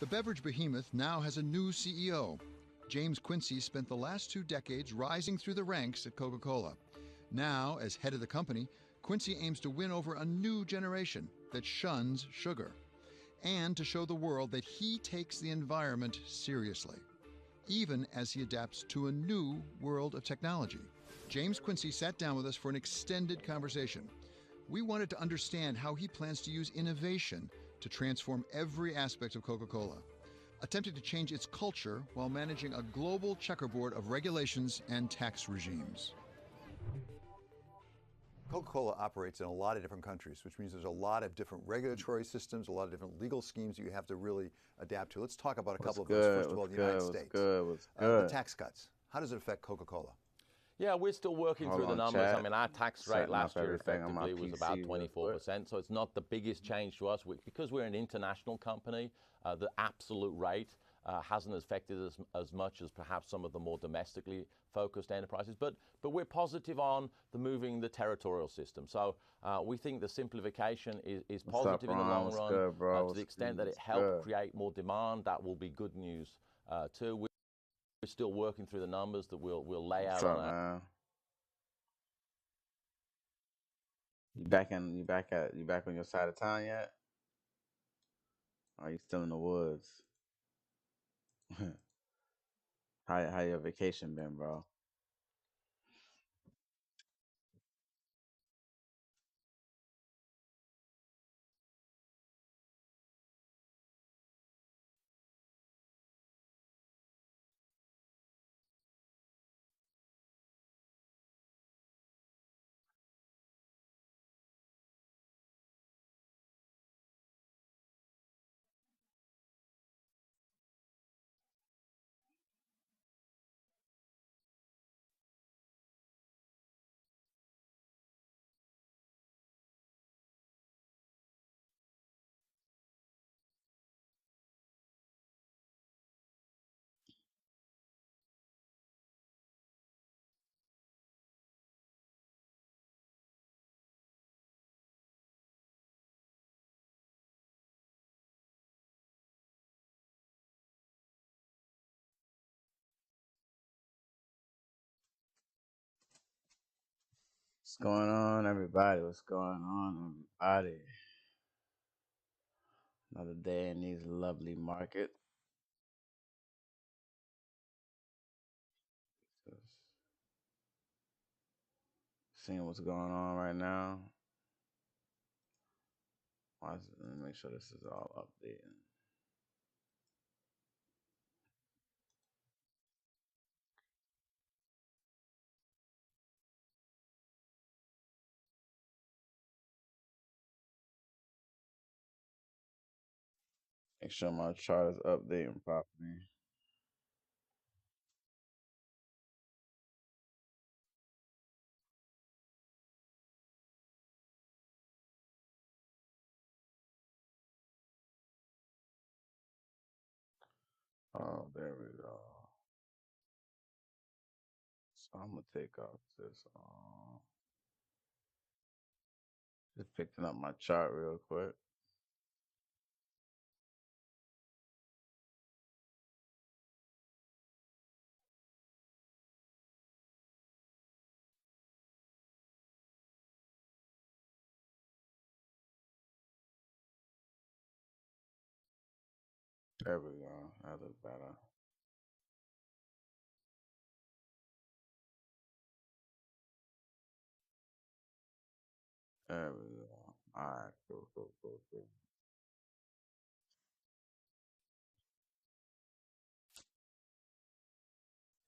The beverage behemoth now has a new CEO. James Quincy spent the last 2 decades rising through the ranks at Coca-Cola. Now, as head of the company, Quincy aims to win over a new generation that shuns sugar, and to show the world that he takes the environment seriously, even as he adapts to a new world of technology. James Quincy sat down with us for an extended conversation. We wanted to understand how he plans to use innovation to transform every aspect of Coca-Cola, attempting to change its culture while managing a global checkerboard of regulations and tax regimes. Coca-Cola operates in a lot of different countries, which means there's a lot of different regulatory systems, a lot of different legal schemes you have to really adapt to. Let's talk about a couple of those. First of all, the United States. The tax cuts. How does it affect Coca-Cola? Yeah, we're still working through the numbers. I mean, our tax rate last year effectively was about 24%, so it's not the biggest change to us. Because we're an international company, the absolute rate hasn't affected us as much as perhaps some of the more domestically focused enterprises. But we're positive on moving the territorial system. So we think the simplification is positive in the long run. To the extent that it helps create more demand, that will be good news too. We're still working through the numbers that we'll lay out on that. You back on your side of town yet? Or are you still in the woods? How your vacation been, bro? What's going on, everybody? What's going on, everybody? Another day in these lovely markets. Just seeing what's going on right now. Let me make sure this is all updated. Make sure my chart is updating properly. Oh, there we go. So I'm gonna take off this. Just picking up my chart real quick. There we go. That looks better. There we go. All right, cool.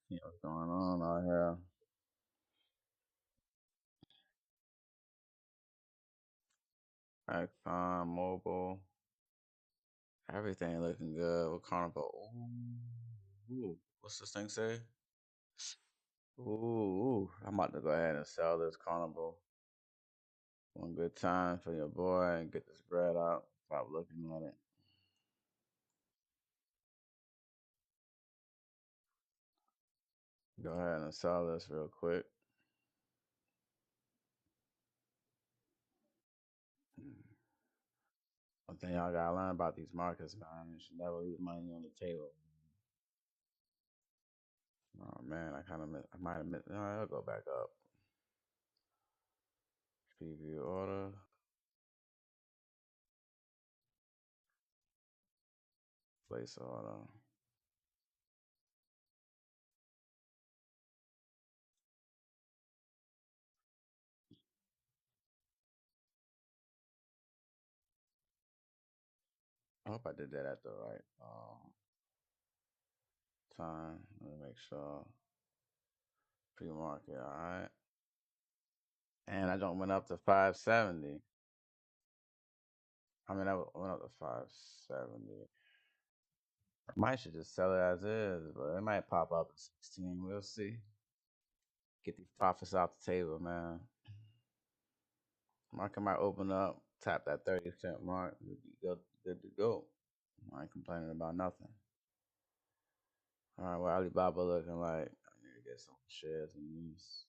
See what's going on out here. Exxon Mobil. Everything looking good with Carnival. Ooh. What's this thing say? Ooh. I'm about to go ahead and sell this Carnival. One good time for your boy and get this bread out. Stop looking at it. Go ahead and sell this real quick. One thing y'all gotta learn about these markets, man. You should never leave money on the table. Oh man, I might have missed. No, I'll go back up. Preview order. Place order. I hope I did that at the right time. Let me make sure. Pre-market, all right. And I don't went up to 570. I mean, I went up to 570. I might should just sell it as is, but it might pop up at 16. We'll see. Get these profits off the table, man. Market might open up, tap that 30% mark, good to go. I ain't complaining about nothing. All right, what Alibaba looking like? I need to get some shares in these.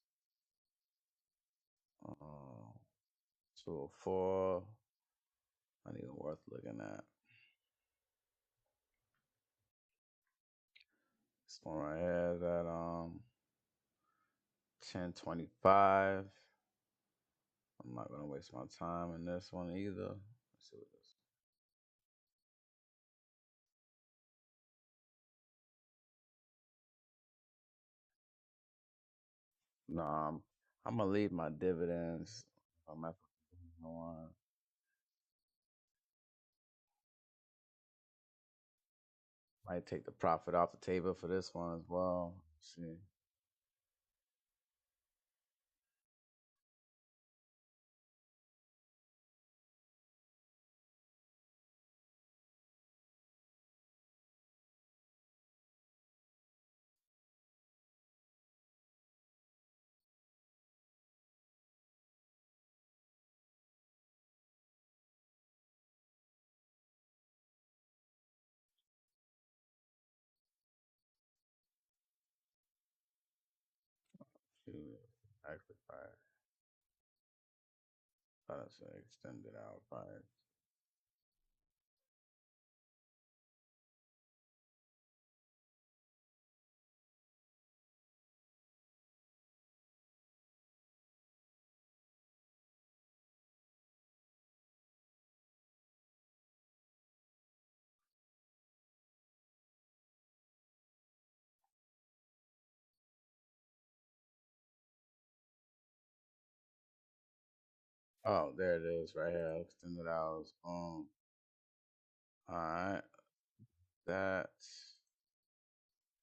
204. Not even worth looking at. This one right here is at 1025. I'm not gonna waste my time in this one either. Let's see what this. No, I'm gonna leave my dividends. I'm at one. Might take the profit off the table for this one as well. Let's see. Shoot, actually, fire. Thought I said extended out fire. Oh, there it is, right here. Extended hours. Boom. All right. That's.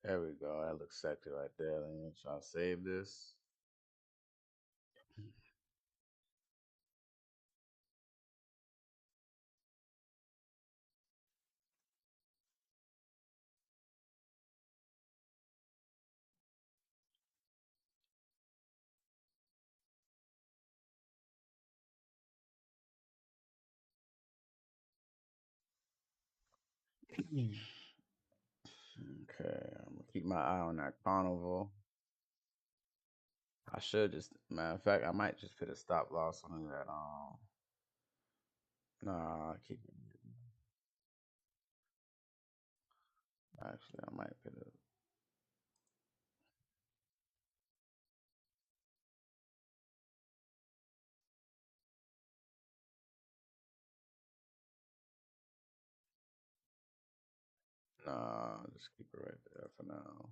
There we go. That looks sexy right there. Let me try to save this. Okay, I'm gonna keep my eye on that carnival. I should just, matter of fact, I might just put a stop loss on that. Nah, keep it. Actually, I might put it. Nah, just keep it right there for now.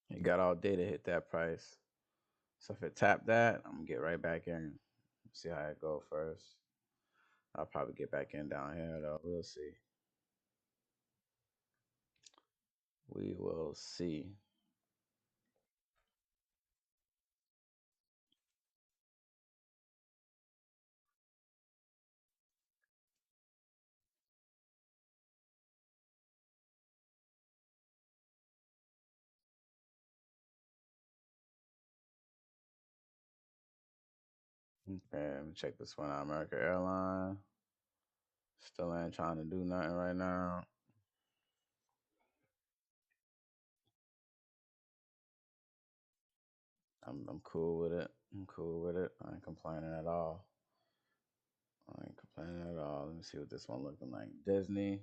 You got all day to hit that price. So if it tap that, I'm gonna get right back in. See how it go first. I'll probably get back in down here though. We'll see. We will see. Okay, let me check this one out. American Airlines. Still ain't trying to do nothing right now. I'm cool with it. I'm cool with it. I ain't complaining at all. I ain't complaining at all. Let me see what this one looking like. Disney.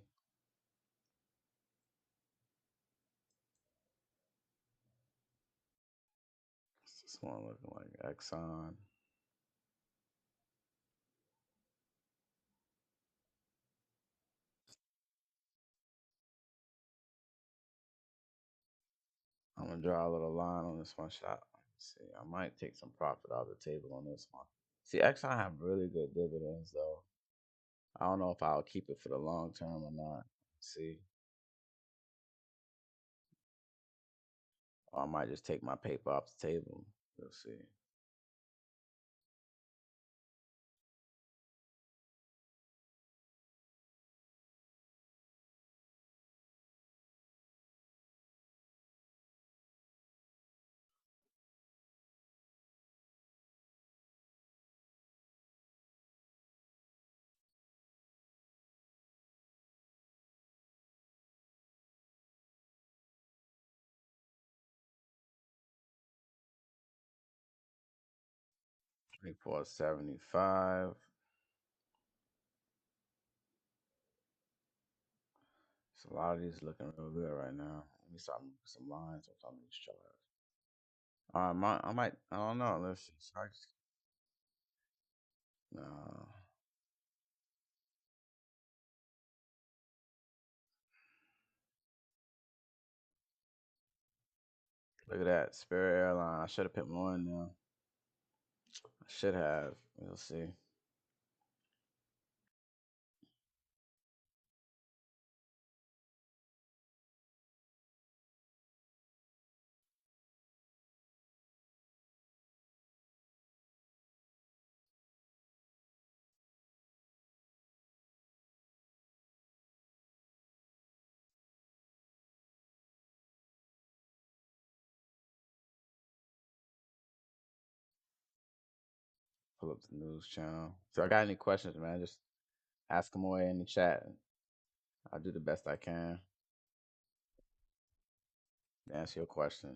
What's this one looking like? Exxon. I'm gonna draw a little line on this one shot. Let's see, I might take some profit off the table on this one. See, Exxon have really good dividends though. I don't know if I'll keep it for the long term or not. Let's see. Or I might just take my paper off the table. We'll see. Report 75. So a lot of these looking real good right now. Let me start moving some lines on some of these charts. I don't know. Let's see. No. Look at that. Spirit Airline. I should have put more in there. I should have. We'll see. Pull up the news channel. So I got any questions, man? Just ask them away in the chat. I'll do the best I can to answer your question.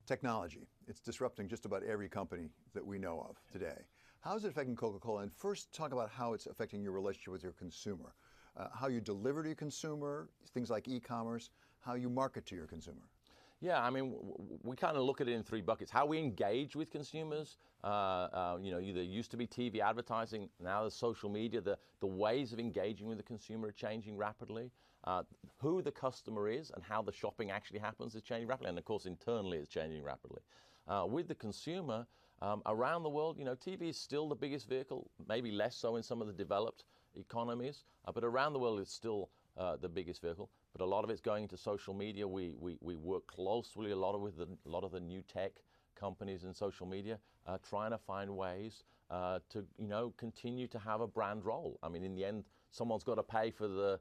Technology. It's disrupting just about every company that we know of today. How is it affecting Coca-Cola? And first, talk about how it's affecting your relationship with your consumer. How you deliver to your consumer, things like e-commerce, how you market to your consumer. Yeah, I mean, we kind of look at it in three buckets. How we engage with consumers, either used to be TV advertising, now there's social media. The ways of engaging with the consumer are changing rapidly. Who the customer is and how the shopping actually happens is changing rapidly. And of course, internally, it's changing rapidly. With the consumer, around the world, TV is still the biggest vehicle, maybe less so in some of the developed economies, but around the world, it's still the biggest vehicle. But a lot of it's going into social media. We work closely a lot of the new tech companies in social media, trying to find ways to continue to have a brand role. I mean, in the end, someone's got to pay for the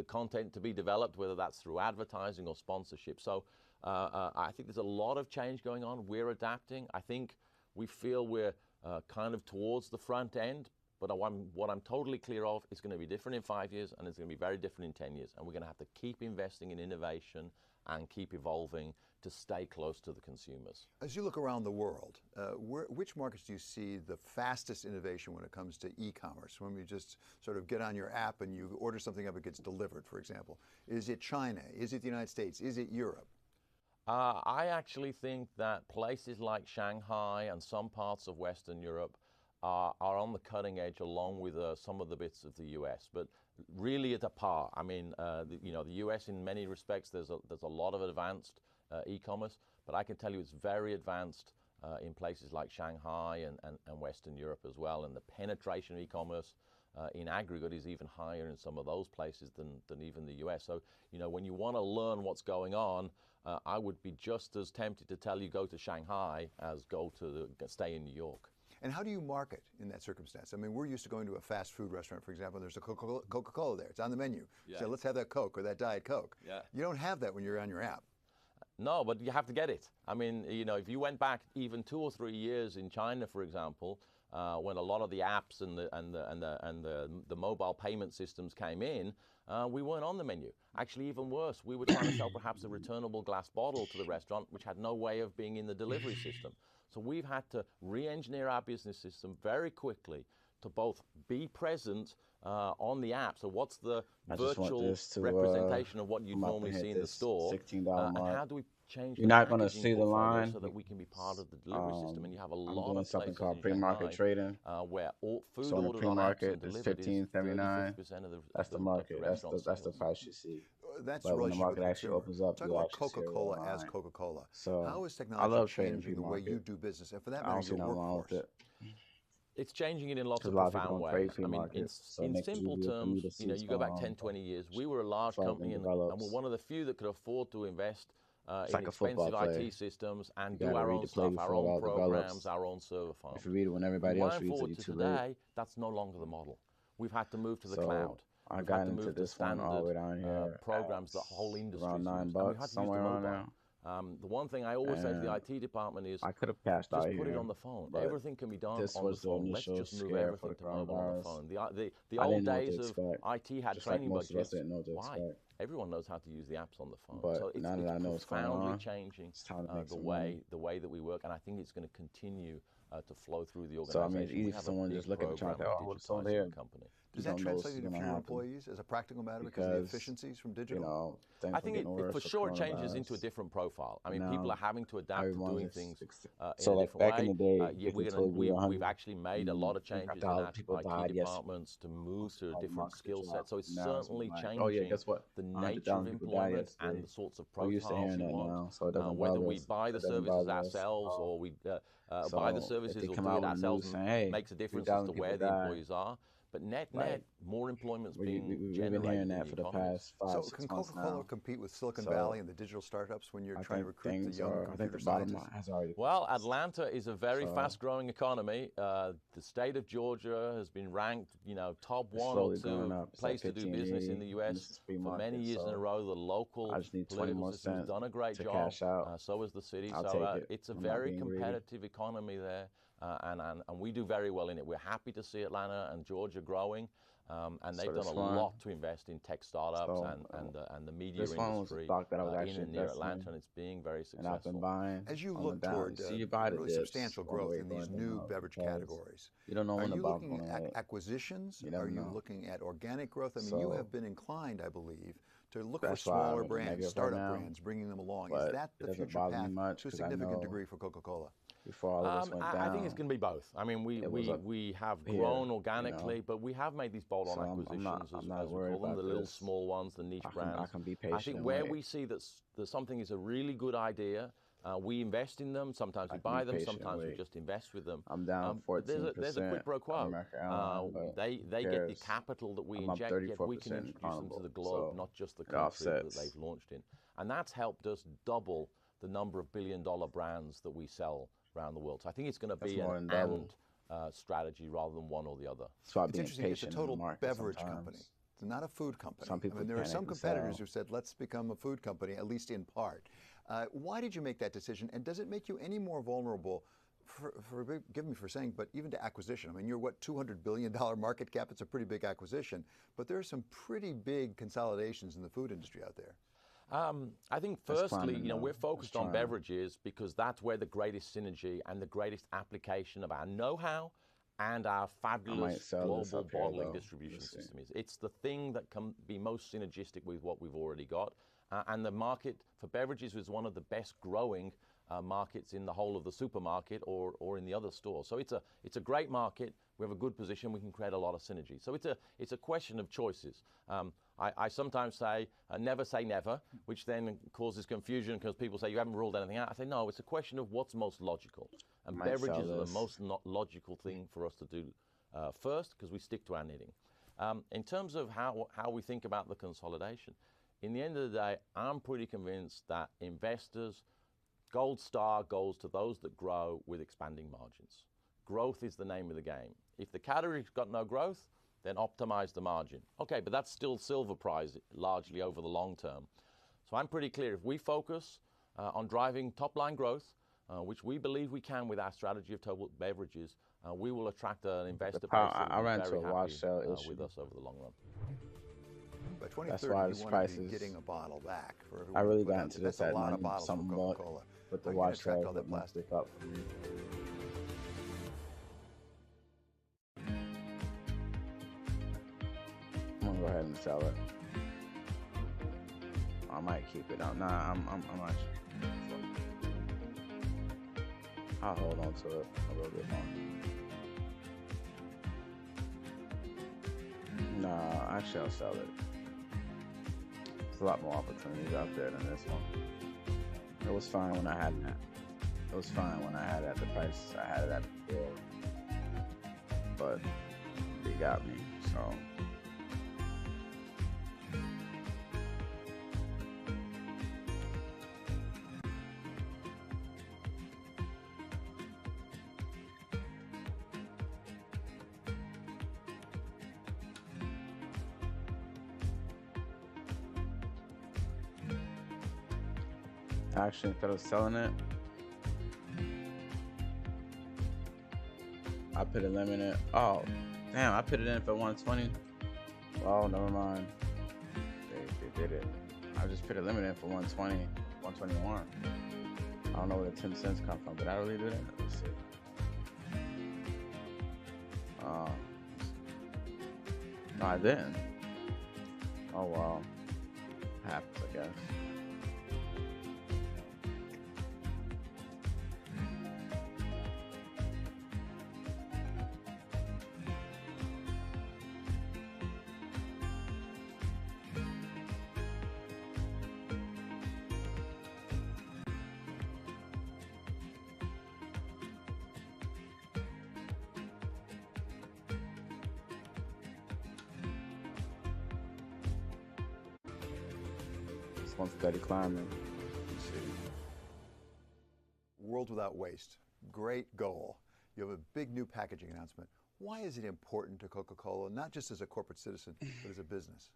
content to be developed, whether that's through advertising or sponsorship. So I think there's a lot of change going on. We're adapting. I think we feel we're kind of towards the front end. But what I'm totally clear of is going to be different in 5 years, and it's going to be very different in 10 years. And we're going to have to keep investing in innovation and keep evolving to stay close to the consumers. As you look around the world, which markets do you see the fastest innovation when it comes to e-commerce? When you just sort of get on your app and you order something up, it gets delivered, for example. Is it China? Is it the United States? Is it Europe? I actually think that places like Shanghai and some parts of Western Europe are on the cutting edge, along with some of the bits of the U.S. But really at a par. I mean, the U.S. in many respects, there's a lot of advanced e-commerce, but I can tell you it's very advanced in places like Shanghai and Western Europe as well. And the penetration of e-commerce in aggregate is even higher in some of those places than even the U.S. So, when you want to learn what's going on, I would be just as tempted to tell you go to Shanghai as stay in New York. And how do you market in that circumstance? I mean, we're used to going to a fast food restaurant, for example, and there's a Coca-Cola there. It's on the menu. Yeah. So let's have that Coke or that Diet Coke. Yeah. You don't have that when you're on your app. No, but you have to get it. I mean, you know, if you went back even 2 or 3 years in China, for example, when a lot of the apps and the mobile payment systems came in, we weren't on the menu. Actually, even worse, we were trying to sell perhaps a returnable glass bottle to the restaurant, which had no way of being in the delivery system. So we've had to re-engineer our business system very quickly to both be present on the app. So what's the virtual representation of what you'd normally see in the store? $16 and how do we change You're not going to see the line so that we can be part of the delivery system? And you have a lot I'm doing of something places called in pre-market Shanghai, trading. where all food So in the ordered on apps and pre-market, it's delivered is $15.79. 30-50% of the That's the market. That's the price you see. But when the market actually opens up, talk you about actually see a Coca-Cola real as line. Coca-Cola. So how is I technology love trading changing the way you do business, and for that I don't matter, see your nothing wrong workforce? with it. It's changing it in lots of A lot of people profound don't trade ways. free I mean, markets, so it in makes it simple easier for me terms, to see you know, what's you go back going 10, on, 20 years, we were a large before it company and develops. we're one of the few that could afford to invest It's in like a football expensive play. IT systems and You do gotta our read own the play stuff, our before it own all programs, develops. our own server farms. If you read it when everybody else reads it, Forward you're to too late. today, that's no longer the model. We've had to move to the So cloud. I We've got had to into move to this one all the way down standard here. programs that whole industry around use. $9, And we've had to use the somewhere around mobile. there. The one thing I always say to the And IT department is I could have cashed out just here. put it on the phone. but Everything can be done this on the was the phone. Let's initial just move scare for everything the to mobile on the coronavirus. phone. The I old didn't know what to days of expect. IT had Just like training most of us budgets. didn't know what to Why? expect. Everyone knows how to use the apps on the phone. But So it's, now that I know what's going profoundly on, changing it's time to make the some way money. that we work, and I think it's going to continue to flow through the So I organization. mean, it's We easy have for a someone big just looking at the chart, program of what's over digitizing here? the company. Does You that don't know what's translate into gonna fewer happen. employees as a practical matter because of the efficiencies from digital? You know, things I are think getting worse for with sure it changes into a coronavirus. different profile. I mean, Now, people are having to adapt to doing everyone's things so in a like different back way. in the day, Yeah, they told you we've actually made a lot of changes in how our people IT died yesterday. departments to move to a All the different markets skill are set. up. So it's Now it's certainly like, changing oh yeah, guess what? the 100,000 nature of people died employment and yesterday. the sorts of We're used to profiles hearing you that want. now, so it doesn't Whether bother we us. buy the It doesn't services bother us. ourselves or we So buy the if services they or come do out it with the news ourselves saying, hey, makes a difference as 3,000 to people where the died, employees are. But net, like, more employment's we've being been generated hearing in that the for the economies. past 5, So 6 can months Coca-Cola now. compete with Silicon So Valley and the digital startups when you're I trying to think recruit the things young are. I think computer the bottom scientists? has already. Well, passed. Atlanta is a very So- fast-growing economy. The state of Georgia has been ranked, top It's 1 or slowly going 2 up. It's place like to do business in the 15.80, U.S. and this is free for many market, years in a so row. The local I just need 20 political more system has cents done a great to job. cash out. So has the city. I'll So take it. it's a I'm not very being greedy. competitive economy there, and we do very well in it. We're happy to see Atlanta and Georgia growing. And they've So done this a one- lot to invest in tech startups So, and the media this one was a industry stock that I was in actually and near investing Atlanta, in, and it's being very and successful. I've been buying. As you on look the down. toward See, you buy the really dips substantial on the growth way in these going new up beverage because categories, You don't know are when the you bottom's looking going to at hit. acquisitions? You Are never you know. looking at organic growth? I mean, you So have been inclined, I believe, to look for that's why I'm smaller in the brands, negative right startup now, brands, bringing them along. Is but that it the doesn't future bother me path much to a 'cause I significant know degree for Coca-Cola? Before all of this went down, I think it's going to be both. I mean, it was up we have here, grown you organically, know. but we have made these bolt-on So I'm acquisitions, not as we worried call them, about the little this. small ones, the niche I brands. can be I patient think and where wait. we see that something is a really good idea, we invest in them. Sometimes we I can buy be them, patient and sometimes we wait. just invest with them. I'm down But there's 14%. a quid pro quo. American Airlines, but They who get the cares? capital that we I'm up inject, yet we 34% can in introduce them to Carnival, the globe, so not just the it country that offsets. they've launched in. And that's helped us double the number of billion-dollar brands that we sell around the world. So I think it's going to That's be more an than double. strategy rather than one or the other. So I've It's been interesting, it's a patient in total the market beverage sometimes. company. It's not a food company. Some people I mean, there are panic some and competitors sell. who said, let's become a food company, at least in part. Why did you make that decision? And does it make you any more vulnerable, forgive me for saying, but even to acquisition? I mean, you're what, $200 billion market cap? It's a pretty big acquisition. But there are some pretty big consolidations in the food industry out there. I think That's firstly, climbing, we're though. focused That's on trying. beverages because that's where the greatest synergy and the greatest application of our know-how and our fabulous sell this global up here, bottling though. distribution Let's see. system is. It's the thing that can be most synergistic with what we've already got. And the market for beverages is one of the best growing markets in the whole of the supermarket or in the other stores. So it's a great market. We have a good position. We can create a lot of synergy. So it's a question of choices. I sometimes say never say never, which then causes confusion because people say you haven't ruled anything out. I say no. It's a question of what's most logical. And Might sell beverages are the this. most logical thing for us to do first because we stick to our knitting. In terms of how we think about the consolidation, in the end of the day, I'm pretty convinced that investors, gold star goes to those that grow with expanding margins. Growth is the name of the game. If the category's got no growth, then optimize the margin. Okay, but that's still silver prize largely over the long term. So I'm pretty clear. If we focus on driving top-line growth, which we believe we can with our strategy of total beverages, we will attract an investor base that will be very happy with us over the long run. By 2030, you want to be getting a bottle back for everyone. I really got into this at a lot of bottles for Coca-Cola. But the watch sales all that plastic up for me. I'm gonna go ahead and sell it. I might keep it out. Nah, I'm not. I'll hold on to it a little bit more. Nah, actually I'll sell it. There's a lot more opportunities out there than this one. It was fine when I had that. It was fine when I had it at the price I had it at before. But they got me, so. Actually, instead of selling it, I put a limit in. Oh, damn, I put it in for 120. Well, never mind. They did it. I just put a limit in for 120, 121. I don't know where the 10 cents come from, but I really did it. Let's see. No, I didn't. Oh, wow. Happens, I guess. One steady climbing. World without waste. Great goal. You have a big new packaging announcement. Why is it important to Coca-Cola, not just as a corporate citizen, but as a business?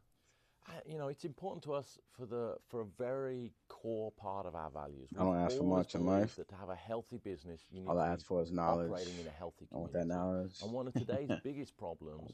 You know, it's important to us for a very core part of our values. I don't ask for much in life. That to have a healthy business, you need all I ask for is knowledge. Operating in a healthy community. I want that knowledge. And one of today's biggest problems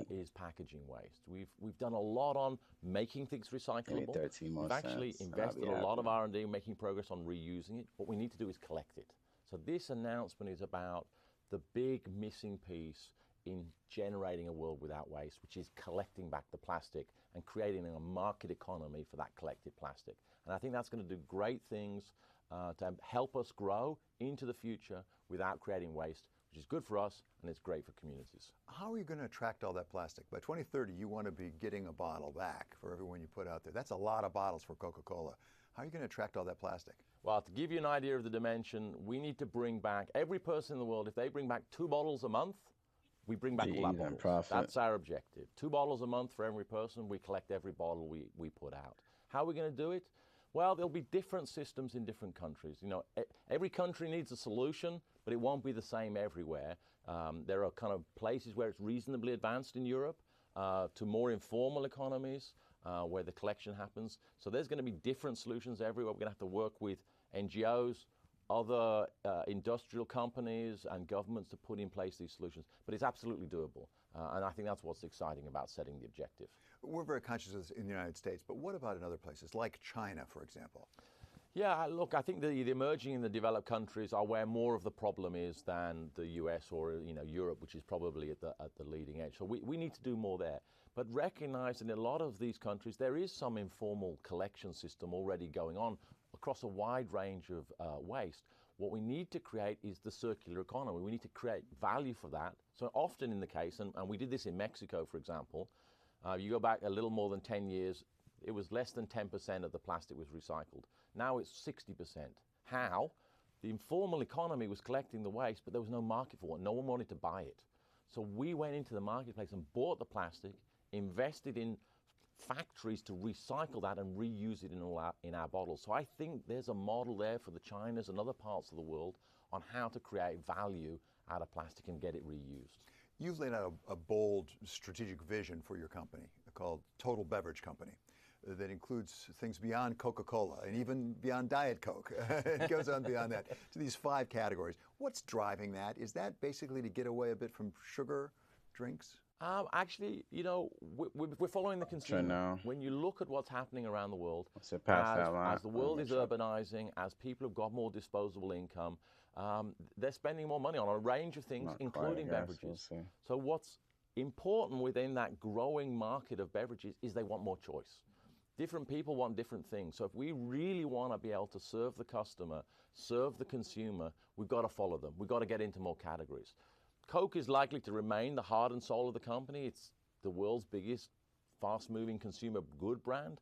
is packaging waste. We've done a lot on making things recyclable. 13 more We've actually invested a lot of R&D making progress on reusing it. What we need to do is collect it. So this announcement is about the big missing piece in generating a world without waste, which is collecting back the plastic and creating a market economy for that collected plastic. And I think that's going to do great things to help us grow into the future without creating waste, which is good for us and it's great for communities. How are you going to attract all that plastic? By 2030, you want to be getting a bottle back for everyone you put out there. That's a lot of bottles for Coca-Cola. How are you going to attract all that plastic? Well, to give you an idea of the dimension, we need to bring back, every person in the world, if they bring back 2 bottles a month, we bring back all that bottles. That's our objective. 2 bottles a month for every person. We collect every bottle we put out. How are we going to do it? Well, there'll be different systems in different countries. You know, every country needs a solution, but it won't be the same everywhere. There are kind of places where it's reasonably advanced in Europe to more informal economies where the collection happens. So there's going to be different solutions everywhere. We're going to have to work with NGOs, other industrial companies and governments to put in place these solutions. But it's absolutely doable. And I think that's what's exciting about setting the objective. We're very conscious of this in the United States, but what about in other places, like China, for example? Yeah, look, I think the emerging and the developed countries are where more of the problem is than the US or Europe, which is probably at the leading edge. So we need to do more there. But recognize in a lot of these countries, there is some informal collection system already going on across a wide range of waste. What we need to create is the circular economy. We need to create value for that. So often in the case, and we did this in Mexico, for example, you go back a little more than 10 years, it was less than 10% of the plastic was recycled. Now it's 60%. How? The informal economy was collecting the waste, but there was no market for it. No one wanted to buy it. So we went into the marketplace and bought the plastic, invested in factories to recycle that and reuse it in our bottles. So I think there's a model there for the Chinas and other parts of the world on how to create value out of plastic and get it reused. You've laid out a bold strategic vision for your company called Total Beverage Company that includes things beyond Coca-Cola and even beyond Diet Coke. It goes on beyond that to these 5 categories. What's driving that? Is that basically to get away a bit from sugar drinks? Actually, you know, we're following the consumer. When you look at what's happening around the world, as the world is urbanizing, as people have got more disposable income, they're spending more money on a range of things, including beverages. So what's important within that growing market of beverages is they want more choice. Different people want different things. So if we really want to be able to serve the customer, serve the consumer, we've got to follow them. We've got to get into more categories. Coke is likely to remain the heart and soul of the company. It's the world's biggest, fast-moving consumer good brand.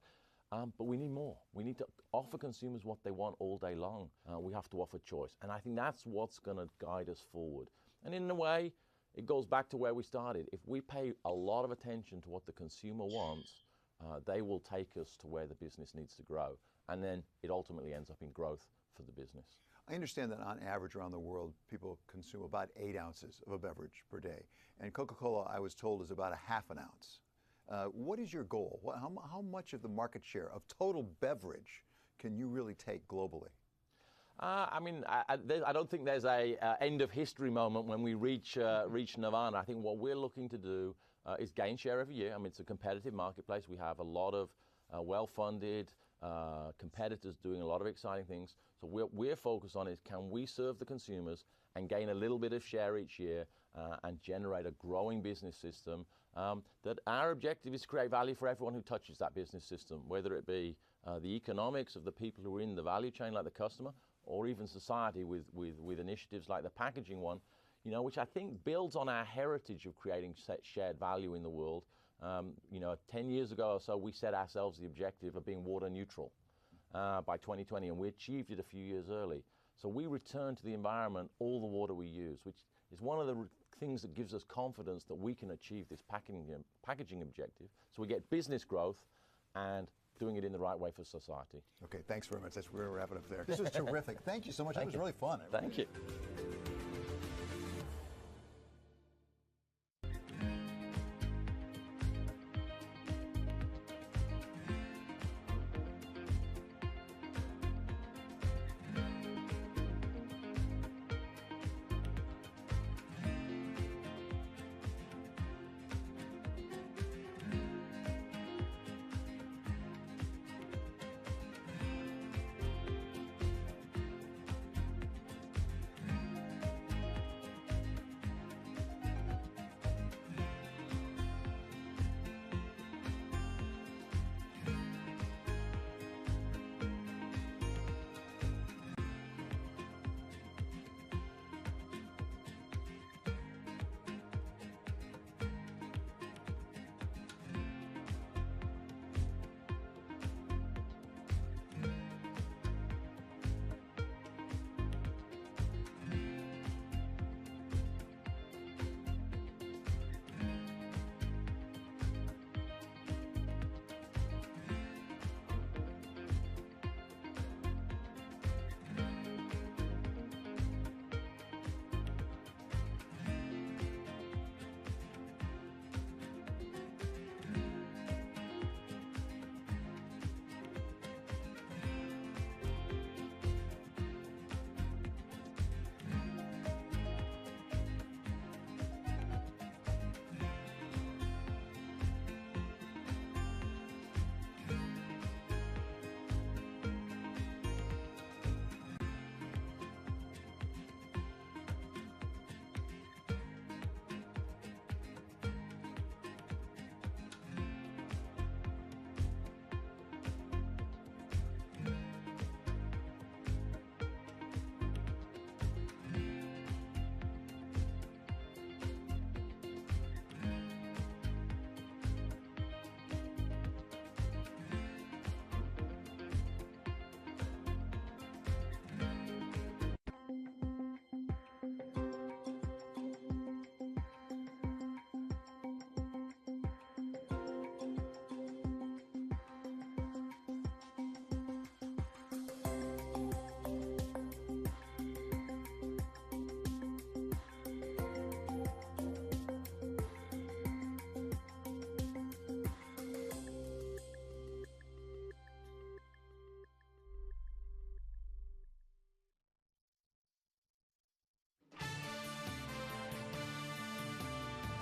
But we need more. We need to offer consumers what they want all day long. We have to offer choice. And I think that's what's going to guide us forward. And in a way, it goes back to where we started. If we pay a lot of attention to what the consumer wants, they will take us to where the business needs to grow. And then it ultimately ends up in growth for the business. I understand that on average around the world, people consume about 8 ounces of a beverage per day. And Coca-Cola, I was told, is about a half an ounce. What is your goal? How much of the market share of total beverage can you really take globally? I mean, I don't think there's a end of history moment when we reach nirvana. I think what we're looking to do is gain share every year. I mean, it's a competitive marketplace. We have a lot of well-funded competitors doing a lot of exciting things. So we're focused on is can we serve the consumers and gain a little bit of share each year and generate a growing business system that our objective is to create value for everyone who touches that business system, whether it be the economics of the people who are in the value chain like the customer or even society with initiatives like the packaging one, you know, which I think builds on our heritage of creating shared value in the world. You know, 10 years ago or so, we set ourselves the objective of being water neutral by 2020, and we achieved it a few years early. So we return to the environment all the water we use, which is one of the things that gives us confidence that we can achieve this packaging objective. So we get business growth and doing it in the right way for society. Okay, thanks very much. That's where we're wrapping up there. This was terrific. Thank you so much. That was really fun. Thank you.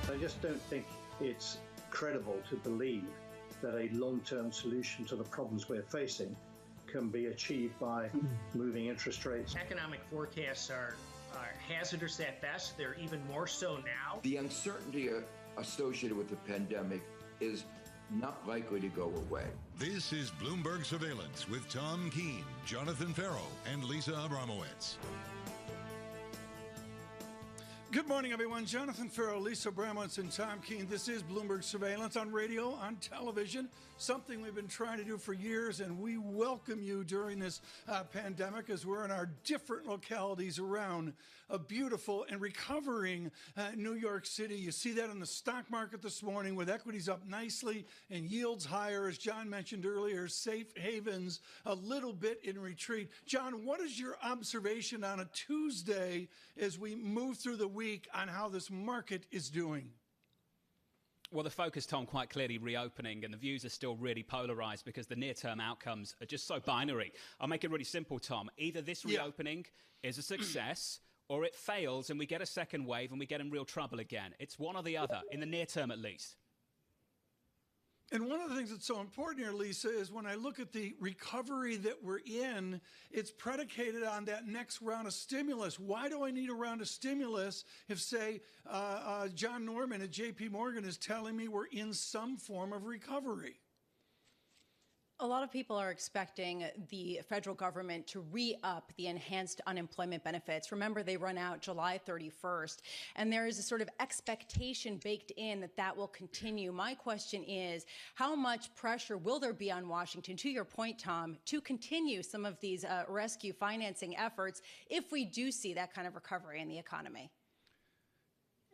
I just don't think it's credible to believe that a long-term solution to the problems we're facing can be achieved by moving interest rates. Economic forecasts are hazardous at best. They're even more so now. The uncertainty associated with the pandemic is not likely to go away. This is Bloomberg Surveillance with Tom Keene, Jonathan Ferro, and Lisa Abramowitz. Good morning, everyone. Jonathan Ferro, Lisa Abramowitz, and Tom Keene. This is Bloomberg Surveillance on radio, on television, something we've been trying to do for years, and we welcome you during this pandemic as we're in our different localities around a beautiful and recovering New York City. You see that in the stock market this morning with equities up nicely and yields higher, as John mentioned earlier, safe havens a little bit in retreat. John, what is your observation on a Tuesday as we move through the week on how this market is doing? Well, the focus, Tom, quite clearly reopening, and the views are still really polarized because the near-term outcomes are just so binary. I'll make it really simple, Tom. Either this reopening is a success or it fails and we get a second wave and we get in real trouble again. It's one or the other, in the near term at least. And one of the things that's so important here, Lisa, is when I look at the recovery that we're in, it's predicated on that next round of stimulus. Why do I need a round of stimulus if, say, John Norman at J.P. Morgan is telling me we're in some form of recovery? A lot of people are expecting the federal government to re-up the enhanced unemployment benefits. Remember, they run out July 31st, and there is a sort of expectation baked in that that will continue. My question is, how much pressure will there be on Washington, to your point, Tom, to continue some of these rescue financing efforts if we do see that kind of recovery in the economy?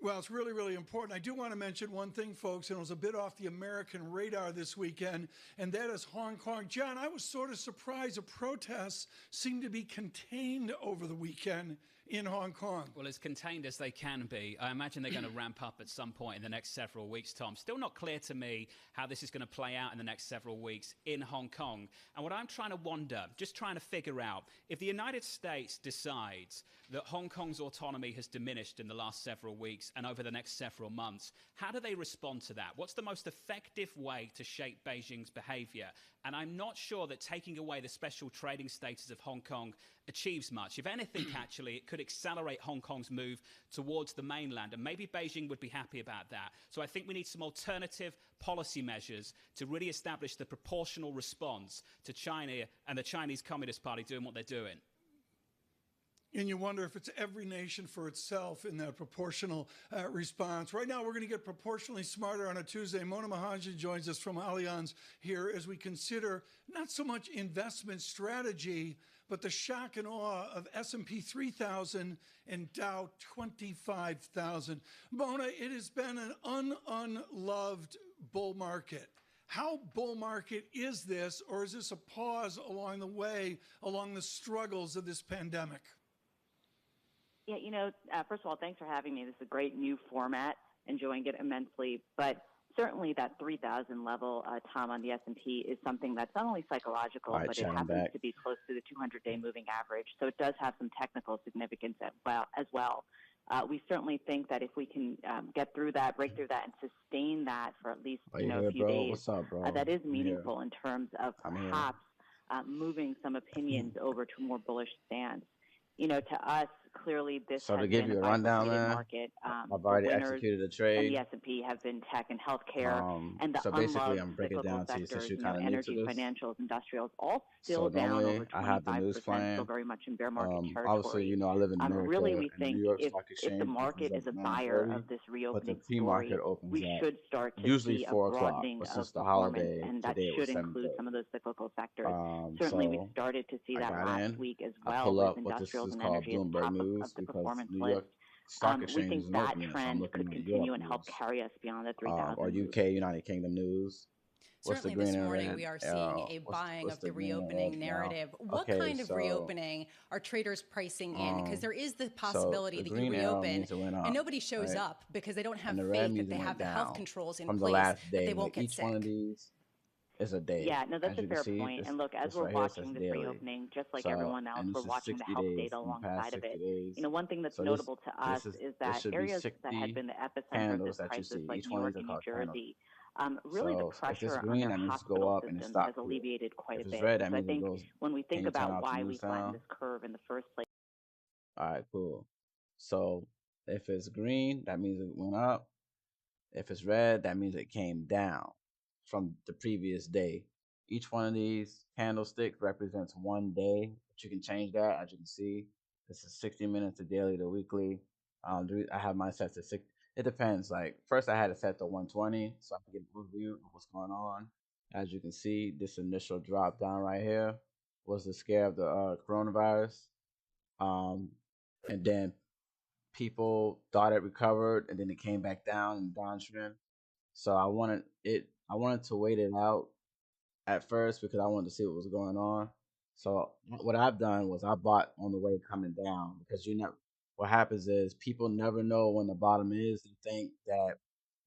Well, it's really, really important. I do want to mention one thing, folks, and it was a bit off the American radar this weekend, and that is Hong Kong. John, I was sort of surprised the protests seemed to be contained over the weekend in Hong Kong. Well, as contained as they can be. I imagine they're going to ramp up at some point in the next several weeks, Tom. Still not clear to me how this is going to play out in the next several weeks in Hong Kong. And what I'm trying to wonder, just trying to figure out, if the United States decides that Hong Kong's autonomy has diminished in the last several weeks and over the next several months, how do they respond to that? What's the most effective way to shape Beijing's behavior? And I'm not sure that taking away the special trading status of Hong Kong achieves much. If anything, actually, it could accelerate Hong Kong's move towards the mainland, and maybe Beijing would be happy about that. So I think we need some alternative policy measures to really establish the proportional response to China and the Chinese Communist Party doing what they're doing. And you wonder if it's every nation for itself in that proportional response. Right now, we're going to get proportionally smarter on a Tuesday. Mona Mahanjan joins us from Allianz here as we consider not so much investment strategy, but the shock and awe of S&P 3000 and Dow 25,000. Mona, it has been an unloved bull market. How bull market is this, or is this a pause along the way, along the struggles of this pandemic? Yeah, you know, first of all, thanks for having me. This is a great new format, enjoying it immensely. But certainly that 3,000 level, Tom, on the S&P is something that's not only psychological, but it happens to be close to the 200-day moving average. So it does have some technical significance as well. We certainly think that if we can get through that, break through that, and sustain that for at least a few days, what's up, bro? That is meaningful in terms of perhaps moving some opinions over to a more bullish stance. You know, to us, clearly this so has to give been you a rundown, man, market. I've already executed a trade. And the S&P have been tech and healthcare, and the so basically, I'm breaking it down to you since you're kind of new to this. Financials, industrials, all still down over 25%. I have the news plan. Still very much in bear market territory. Obviously, you know, I live in America. Really, we think New York if the market is a buyer of this reopening story, we should start to see a broadening of performance, and that should include some of those cyclical sectors. Certainly, we started to see that last week as well with industrials and energy at the top of the performance list. We think that trend could continue and help carry us beyond the 3,000. Or UK, United Kingdom news. Certainly this morning we are seeing a buying of the reopening narrative. What kind of reopening are traders pricing in? Because there is the possibility that you reopen and nobody shows up because they don't have faith that they have the health controls in place, that they won't get sick. is a day. Yeah, no, that's As a you can fair see, point. And look, as we're right here says watching this daily. reopening, just like So, everyone else, and we're this is watching the 60 health days data in the past alongside of 60 it. days. You know, one thing that's So notable to us is that should be areas that had 60 been the epicenter of candles this that you crisis, see. like Each New one of York these and are New called candles. Jersey, really the So if it's pressure on green, their that means it's go hospital up and it systems stock has clear. alleviated quite If a it's bit. red, that So I means it think goes. when we think Can you turn about off the why we news flattened sound? this curve in the first place. All right, cool. So if it's green, that means it went up. If it's red, that means it came down from the previous day. Each one of these candlesticks represents one day, but you can change that. As you can see, this is 60 minutes, the daily, the weekly. I have mine set to 6. It depends. Like first, I had it set to 120, so I can get an overview of what's going on. As you can see, this initial drop down right here was the scare of the coronavirus, and then people thought it recovered, and then it came back down and downtrend. So I wanted to wait it out at first because I wanted to see what was going on. So what I've done was I bought on the way coming down because what happens is people never know when the bottom is. They think that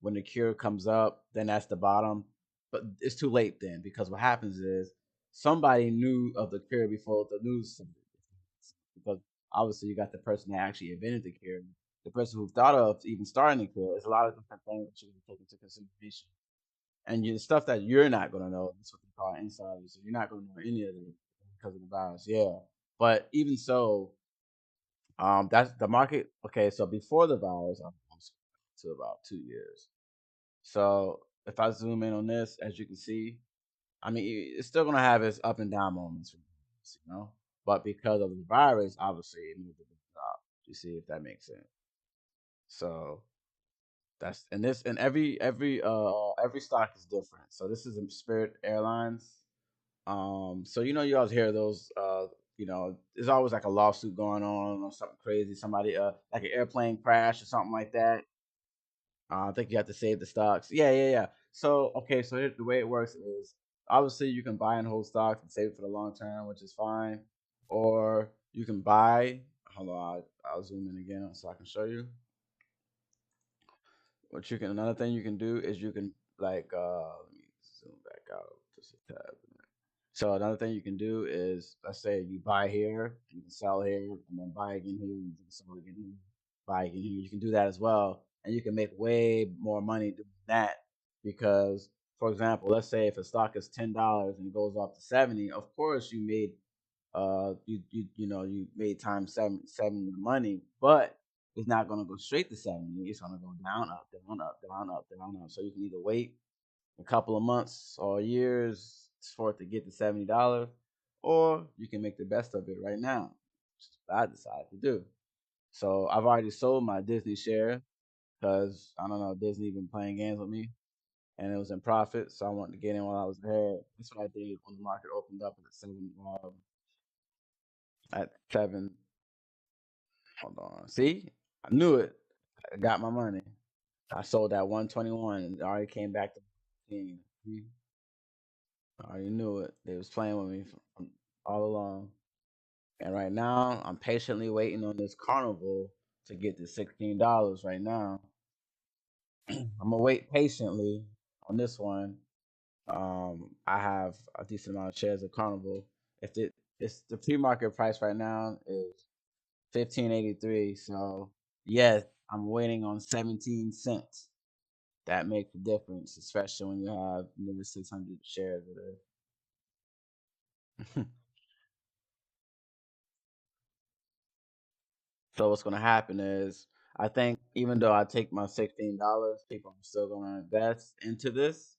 when the cure comes up, then that's the bottom. But it's too late then because what happens is somebody knew of the cure before the news. Because obviously you got the person that actually invented the cure, the person who thought of even starting the cure. There's a lot of different things that you can take into consideration. And the stuff that you're not going to know, that's what they call insiders. So you're not going to know any of it because of the virus. Yeah. But even so, that's the market. Okay. So before the virus, I'm to about 2 years. So if I zoom in on this, as you can see, I mean, it's still going to have its up and down moments, you know, but because of the virus, obviously it moved a big drop. You see if that makes sense. So that's and every stock is different. So this is Spirit Airlines. So you always hear those. There's always like a lawsuit going on or something crazy. Somebody like an airplane crash or something like that. I think you have to save the stocks. Yeah. So okay, so the way it works is obviously you can buy and hold stocks and save it for the long term, which is fine. Or you can buy. Hold on, I'll zoom in again so I can show you. Another thing you can do is you can like let me zoom back out just a tab. So another thing you can do is let's say you buy here, you can sell here, and then buy again here, you can sell again here, buy again here. You can do that as well, and you can make way more money doing that because, for example, let's say if a stock is $10 and it goes up to 70, of course you made you made times seven money, but it's not going to go straight to 70. It's going to go down, up, down, up, down, up, down, up. So you can either wait a couple of months or years for it to get to $70, or you can make the best of it right now, which is what I decided to do. So I've already sold my Disney share because I don't know, Disney been playing games with me, and it was in profit, so I wanted to get in while I was ahead. That's what I did when the market opened up at 7. At 7. Hold on. See, I knew it. I got my money. I sold at 121 and it already came back to 15. I already knew it. They was playing with me from all along. And right now, I'm patiently waiting on this Carnival to get to $16 right now. I'm gonna wait patiently on this one. I have a decent amount of shares of Carnival. It's the pre-market price right now is 15.83. So yes, I'm waiting on 17 cents. That makes a difference, especially when you have nearly 600 shares of it. So what's gonna happen is I think even though I take my $16, people are still gonna invest into this.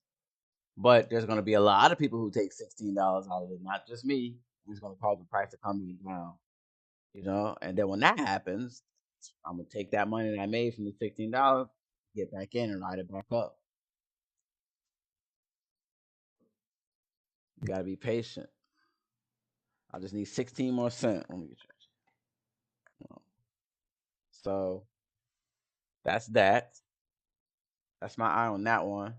But there's gonna be a lot of people who take $16 out of it, not just me. It's gonna cause the price to come down. And then when that happens, I'm gonna take that money that I made from the $16, get back in and ride it back up. You gotta be patient. I just need 16 more cents. Let me get you. So that's that. That's my eye on that one.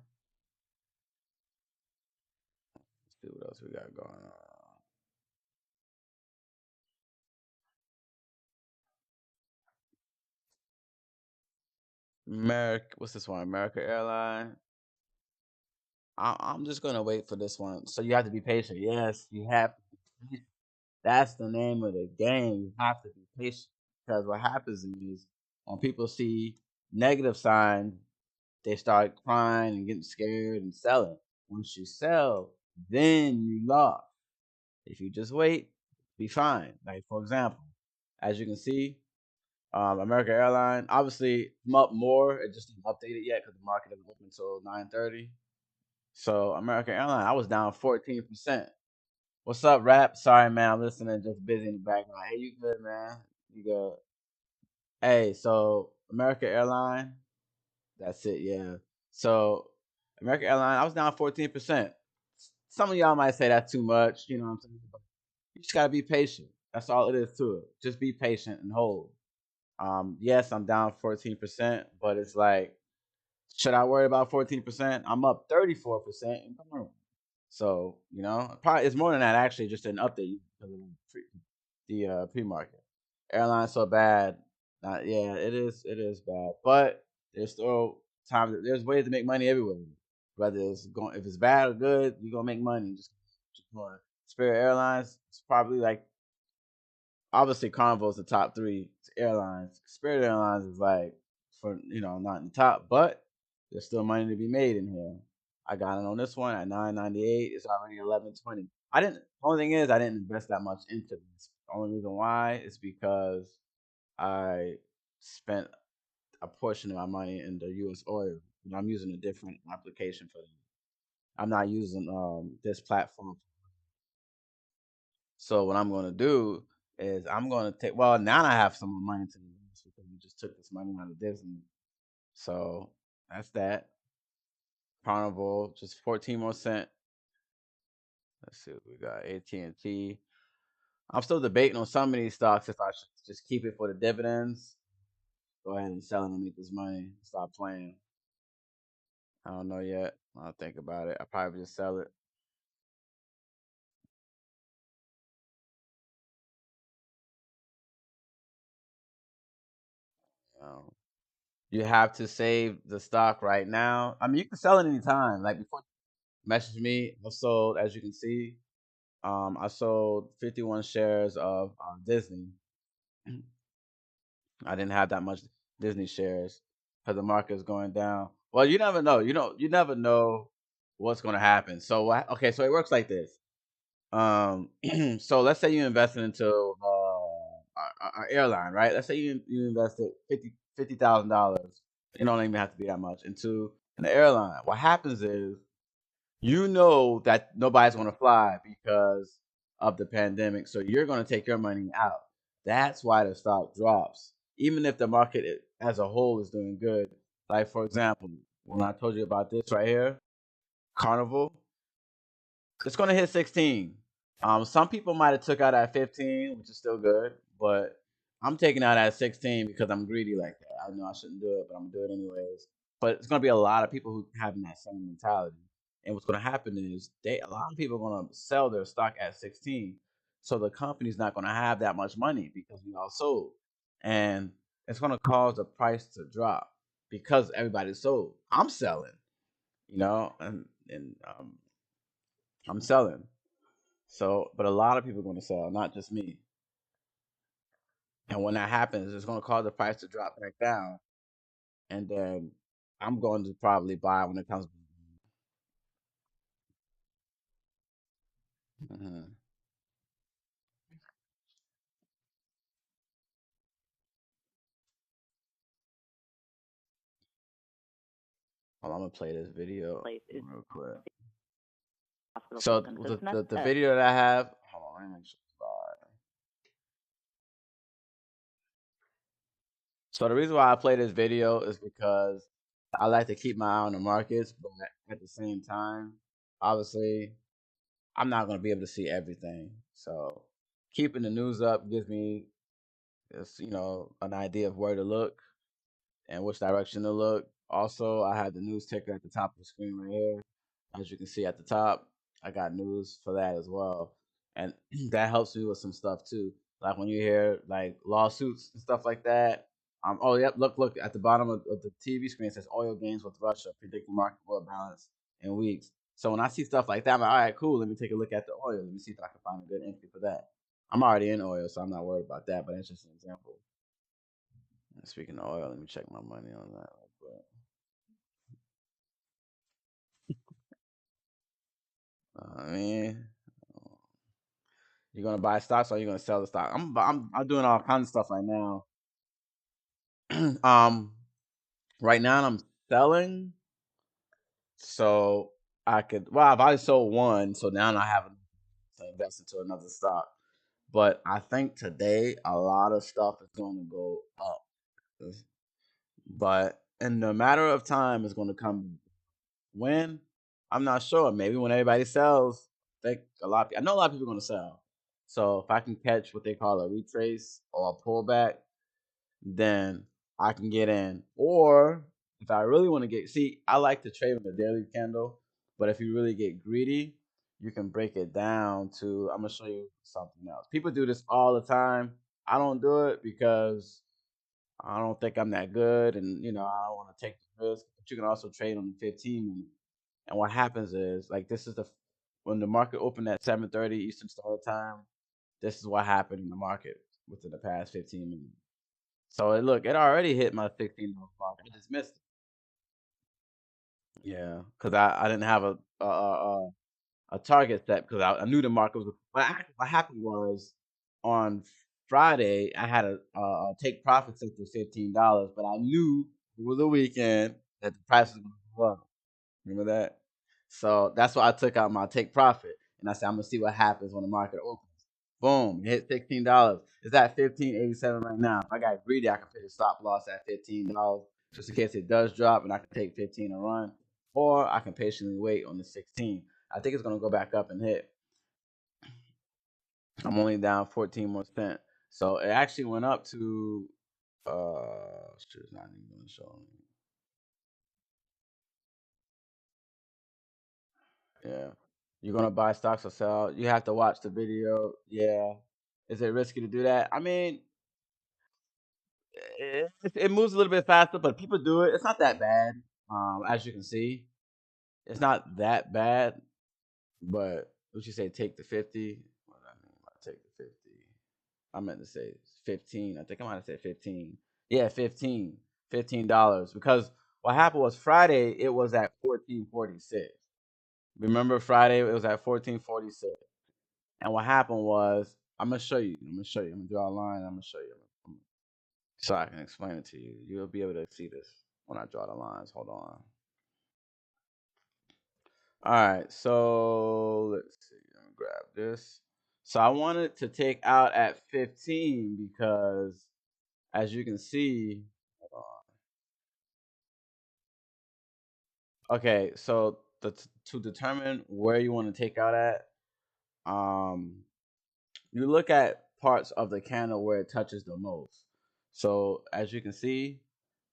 Let's see what else we got going on. What's this one? America Airlines. I'm just gonna wait for this one. So you have to be patient. Yes, you have to be patient. That's the name of the game. You have to be patient because what happens is when people see negative signs, they start crying and getting scared and selling. Once you sell, then you lost. If you just wait, be fine. Like for example, as you can see, American Airlines obviously I'm up more. It just didn't update it yet because the market isn't open until 9:30. So American Airlines, I was down 14%. What's up, Rap? Sorry, man, I'm listening. Just busy in the background. Hey, you good, man? You good? Hey, so American Airlines. That's it, yeah. So American Airlines, I was down 14%. Some of y'all might say that's too much, you know what I'm saying? But you just gotta be patient. That's all it is to it. Just be patient and hold. Yes, I'm down 14%, but it's like, should I worry about 14%? I'm up 34% in commercial. So, you know, probably it's more than that actually, just an update because of the pre-market. Airlines so bad. Yeah, it is bad. But there's still time. There's ways to make money everywhere. Whether it's going, if it's bad or good, you're gonna make money. Just going. Spirit Airlines, it's probably like obviously Carnival's the top 3 airlines. Spirit Airlines is like for not in the top, but there's still money to be made in here. I got it on this one at $9.98. It's already $11.20. Only thing is I didn't invest that much into this. The only reason why is because I spent a portion of my money in the U.S. oil. I'm using a different application for them. I'm not using this platform. So what I'm going to do is I'm going to take. Well, now I have some more money to invest because we just took this money out of Disney. So that's that. Carnival, just 14 more cents. Let's see what we got. AT&T. I'm still debating on some of these stocks if I should just keep it for the dividends. Go ahead and sell them and make this money. Stop playing. I don't know yet. I'll think about it. I'll probably just sell it. You have to save the stock right now. I mean, you can sell it anytime. Like before, message me. I sold, as you can see, I sold 51 shares of Disney. I didn't have that much Disney shares because the market is going down. Well, you never know. You never know what's going to happen. So okay, so it works like this. So let's say you invested into an airline, right? Let's say you invested $50,000. It don't even have to be that much into an airline. What happens is you know that nobody's going to fly because of the pandemic, so you're going to take your money out. That's why the stock drops, even if the market as a whole is doing good. Like for example, when I told you about this right here, Carnival, it's going to hit 16. Some people might have took out at 15, which is still good, but I'm taking out at 16 because I'm greedy like that. I know I shouldn't do it, but I'm gonna do it anyways. But it's gonna be a lot of people who having that same mentality. And what's gonna happen is a lot of people are gonna sell their stock at 16. So the company's not gonna have that much money because we all sold. And it's gonna cause the price to drop because everybody's sold. I'm selling, and I'm selling. So, but a lot of people are going to sell, not just me. And when that happens, it's going to cause the price to drop back down. And then I'm going to probably buy when it comes. Mm-hmm. Well, I'm going to play this video real quick. So the video that I have, hold on, let me make sure. So the reason why I play this video is because I like to keep my eye on the markets, but at the same time, obviously, I'm not going to be able to see everything. So keeping the news up gives me, an idea of where to look and which direction to look. Also, I have the news ticker at the top of the screen right here. As you can see at the top, I got news for that as well. And that helps me with some stuff too. Like when you hear like lawsuits and stuff like that. Oh, yep, look at the bottom of the TV screen. It says oil gains with Russia, predicting market oil balance in weeks. So when I see stuff like that, I'm like, all right, cool. Let me take a look at the oil. Let me see if I can find a good entry for that. I'm already in oil, so I'm not worried about that. But it's just an example. And speaking of oil, let me check my money on that real quick. I mean, you're gonna buy stocks or you're gonna sell the stock? I'm doing all kinds of stuff right now. Right now I'm selling, so I could. Well, I've already sold one, so now I have to invest into another stock. But I think today a lot of stuff is going to go up. But in the matter of time, it's going to come. When? I'm not sure. Maybe when everybody sells. I know a lot of people are going to sell. So if I can catch what they call a retrace or a pullback, then I can get in. Or if I really want to I like to trade with a daily candle. But if you really get greedy, you can break it down to, I'm going to show you something else. People do this all the time. I don't do it because I don't think I'm that good. And, I don't want to take the risk. But you can also trade on the 15 minute. And what happens is, like, when the market opened at 7:30 Eastern Standard Time, this is what happened in the market within the past 15 minutes. So it already hit my $16 mark. I just missed it. Yeah, because I didn't have a target set because I knew the market was. What happened was on Friday I had a take profit set to $15, but I knew it was a weekend that the price was going to go up. Remember that? So that's why I took out my take profit, and I said I'm gonna see what happens when the market opens. Boom, it hit $16. It's at $15.87 right now. If I got greedy, I can put a stop loss at $15 just in case it does drop, and I can take 15 and run, or I can patiently wait on the 16. I think it's gonna go back up and hit. I'm only down 14 more cents, so it actually went up to. It's not even gonna show me. Yeah. You're gonna buy stocks or sell. You have to watch the video. Yeah. Is it risky to do that? I mean, it moves a little bit faster, but people do it. It's not that bad. As you can see, it's not that bad. But what you say? Take the 50. What do I mean by take the 50? I meant to say 15. I think I might have said 15. Yeah, 15. $15. Because what happened was Friday it was at 14.46. Remember Friday it was at 14.46. And what happened was, I'm gonna show you. I'm gonna draw a line. I'm gonna show you, so I can explain it to you. You'll be able to see this when I draw the lines. Hold on. All right. So let's see. Let me grab this. So I wanted to take out at 15 because, as you can see, hold on. Okay. So to determine where you want to take out at, you look at parts of the candle where it touches the most. So as you can see,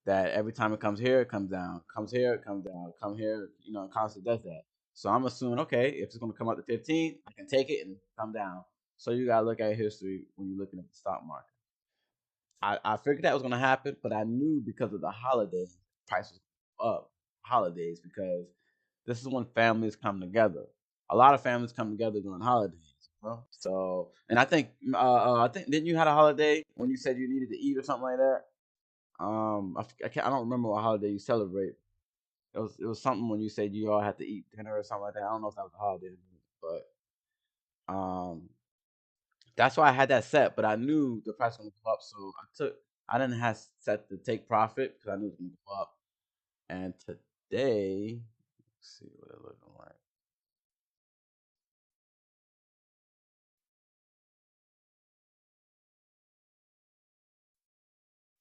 that every time it comes here, it comes down, comes here, it comes down, come here, it constantly does that. So I'm assuming, okay, if it's going to come up to 15, I can take it and come down. So you got to look at history when you're looking at the stock market. I figured that was going to happen, but I knew because of the holidays, prices up holidays, because this is when families come together. A lot of families come together during holidays. So, and I think didn't you had a holiday when you said you needed to eat or something like that? I don't remember what holiday you celebrate. It was something when you said you all had to eat dinner or something like that. I don't know if that was a holiday, but that's why I had that set. But I knew the price was gonna go up, so I didn't have set to take profit because I knew it was gonna go up. And today, let's see what it looking like.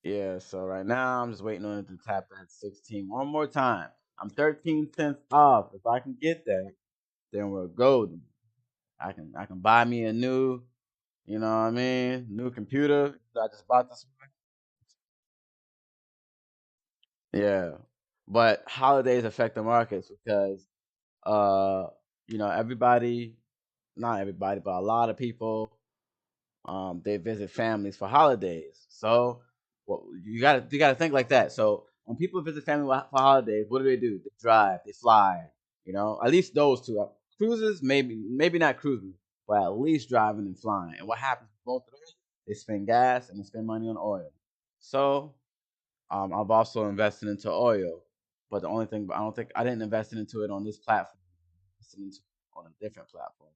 Yeah, so right now I'm just waiting on it to tap that 16 one more time. I'm 13 cents off. If I can get that, then we're golden. I can buy me a new, you know what I mean, new computer. I just bought this one. Yeah, but holidays affect the markets because, everybody, not everybody, but a lot of people, they visit families for holidays. So, you gotta think like that. So when people visit family for holidays, what do? They drive, they fly. You know, at least those two. Cruises, maybe not cruising, but at least driving and flying. And what happens with both of those? They spend gas and they spend money on oil. So I've also invested into oil, but the only thing I didn't invest into it on this platform. I invested into it on a different platform.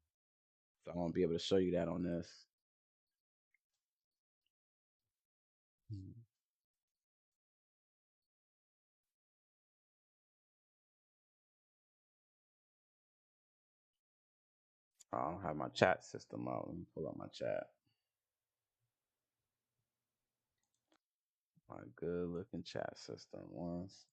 So I won't be able to show you that on this. I don't have my chat system out. Let me pull up my chat. My good looking chat system once.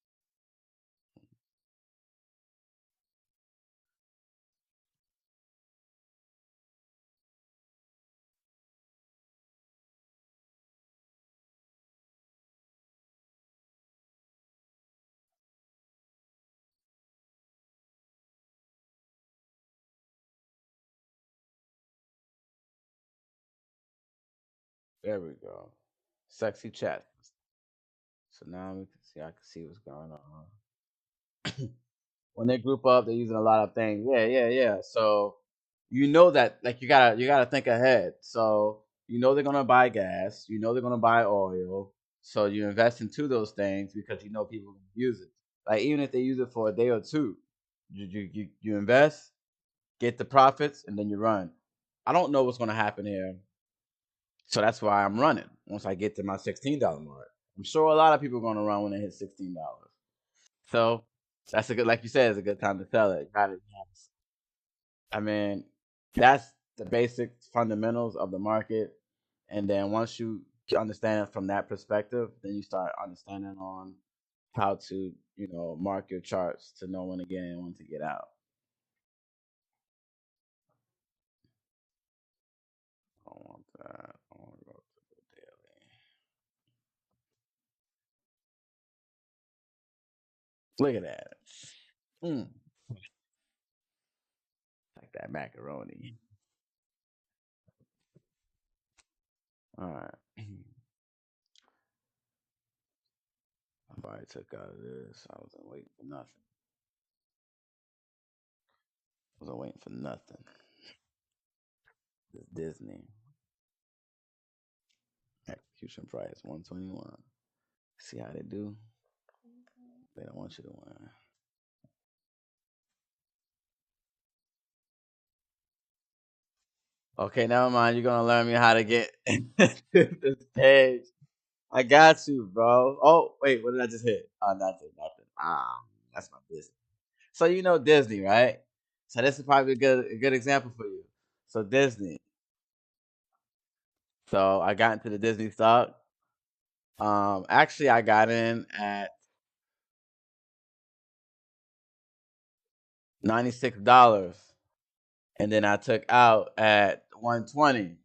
There we go. Sexy chat. So now we can see. I can see what's going on. When they group up, they're using a lot of things. Yeah. So you know that, like, you gotta think ahead. So you know they're gonna buy gas. You know they're gonna buy oil. So you invest into those things because you know people are gonna use it. Like, even if they use it for a day or two, you invest, get the profits, and then you run. I don't know what's gonna happen here. So that's why I'm running once I get to my $16 mark. I'm sure a lot of people are going to run when they hit $16. So that's a good, like you said, it's a good time to sell it. I mean, that's the basic fundamentals of the market. And then once you understand it from that perspective, then you start understanding on how to, mark your charts to know when to get in and when to get out. I don't want that. I want to go to the daily. Look at that. Like that macaroni. All right. I probably took out of this. I wasn't waiting for nothing. I wasn't waiting for nothing. This Disney. Execution price 121. See how they do? They don't want you to win. Okay, never mind. You're gonna learn me how to get this page. I got you, bro. Oh, wait, what did I just hit? Oh, nothing. That's my Disney. So you know Disney, right? So this is probably a good example for you. So Disney. So I got into the Disney stock. Actually, I got in at $96, and then I took out at 120.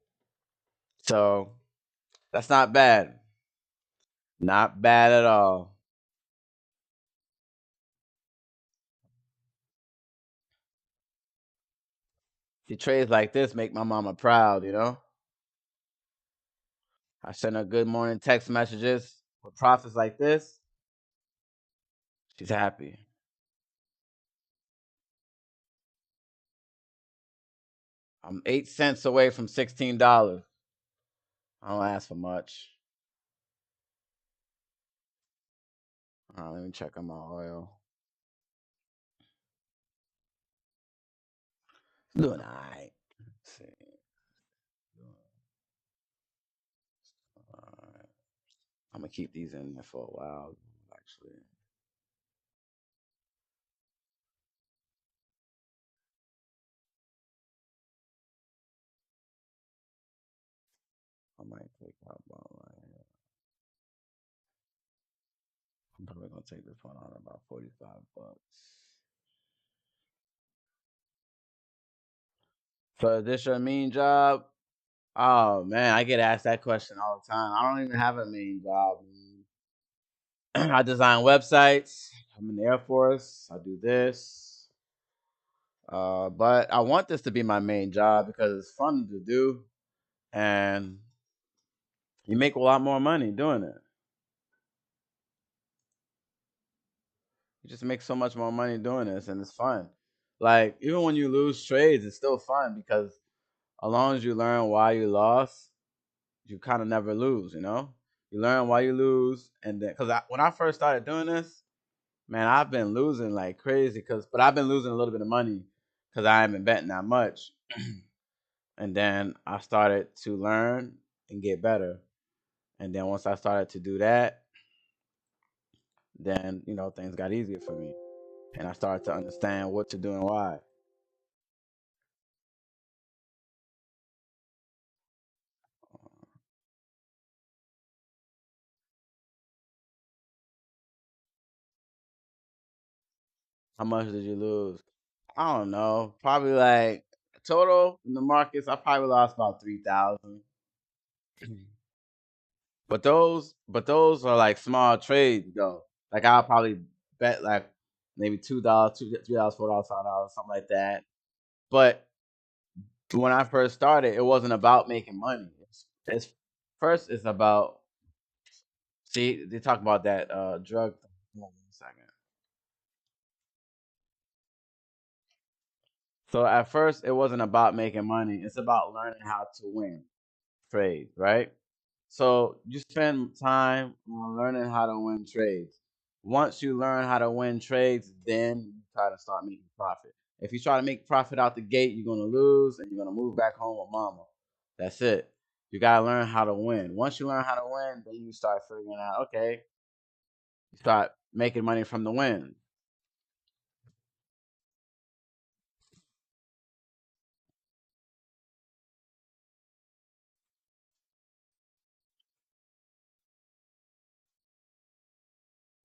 So that's not bad. Not bad at all. See, trades like this make my mama proud, I send her good morning text messages with profits like this. She's happy. I'm 8 cents away from $16. I don't ask for much. All right, let me check on my oil. It's doing all right. Let's see. All right. I'm going to keep these in there for a while, actually. I might take out about I'm probably going to take this one on about $45. So is this your main job? Oh man, I get asked that question all the time. I don't even have a main job. I design websites. I'm in the Air Force. I do this. But I want this to be my main job because it's fun to do, and you make a lot more money doing it. You just make so much more money doing this, and it's fun. like even when you lose trades, it's still fun because as long as you learn why you lost, you kind of never lose. You know, you learn why you lose, and then because when I first started doing this, man, I've been losing like crazy. But I've been losing a little bit of money because I haven't betting that much. And then I started to learn and get better. And then once I started to do that, then, you know, things got easier for me. And I started to understand what to do and why. How much did you lose? I don't know. Probably like total in the markets, I probably lost about 3,000. But those are like small trades though. Like I'll probably bet like maybe $2, $3, $4, $5, something like that. But when I first started, it wasn't about making money. It's about they talk about that drug. Hold on 1 second. So at first, it wasn't about making money. It's about learning how to win trades, right? So you spend time on learning how to win trades. Once you learn how to win trades, then you try to start making profit. If you try to make profit out the gate, you're going to lose and you're going to move back home with mama. That's it. You got to learn how to win. Once you learn how to win, then you start figuring out, okay, you start making money from the win.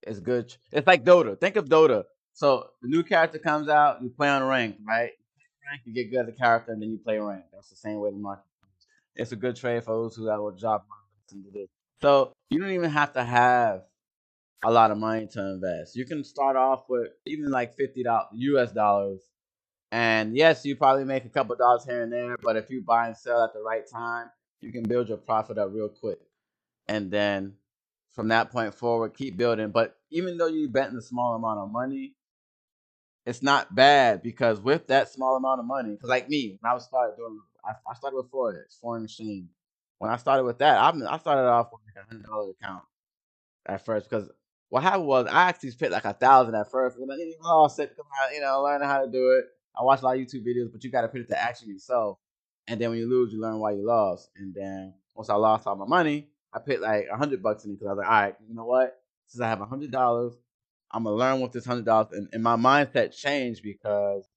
It's good. It's like Dota. Think of Dota. So the new character comes out, you play on rank, right? Rank, you get good as a character, and then you play rank. That's the same way the market. It's a good trade for those who have a job. So you don't even have to have a lot of money to invest. You can start off with even like $50 US dollars. And yes, you probably make a couple dollars here and there, but if you buy and sell at the right time, you can build your profit up real quick. And then from that point forward, keep building. But even though you bet in a small amount of money, it's not bad because with that small amount of money, because like me, when I started with Forex, foreign exchange. When I started with that, I started off with like $100 account at first because what happened was I actually spent like 1,000 at first. And then learning how to do it. I watched a lot of YouTube videos, but you got to put it to action yourself. And then when you lose, you learn why you lost. And then once I lost all my money, I put like $100 in it because I was like, all right, you know what? Since I have $100, I'm gonna learn with this $100, and my mindset changed because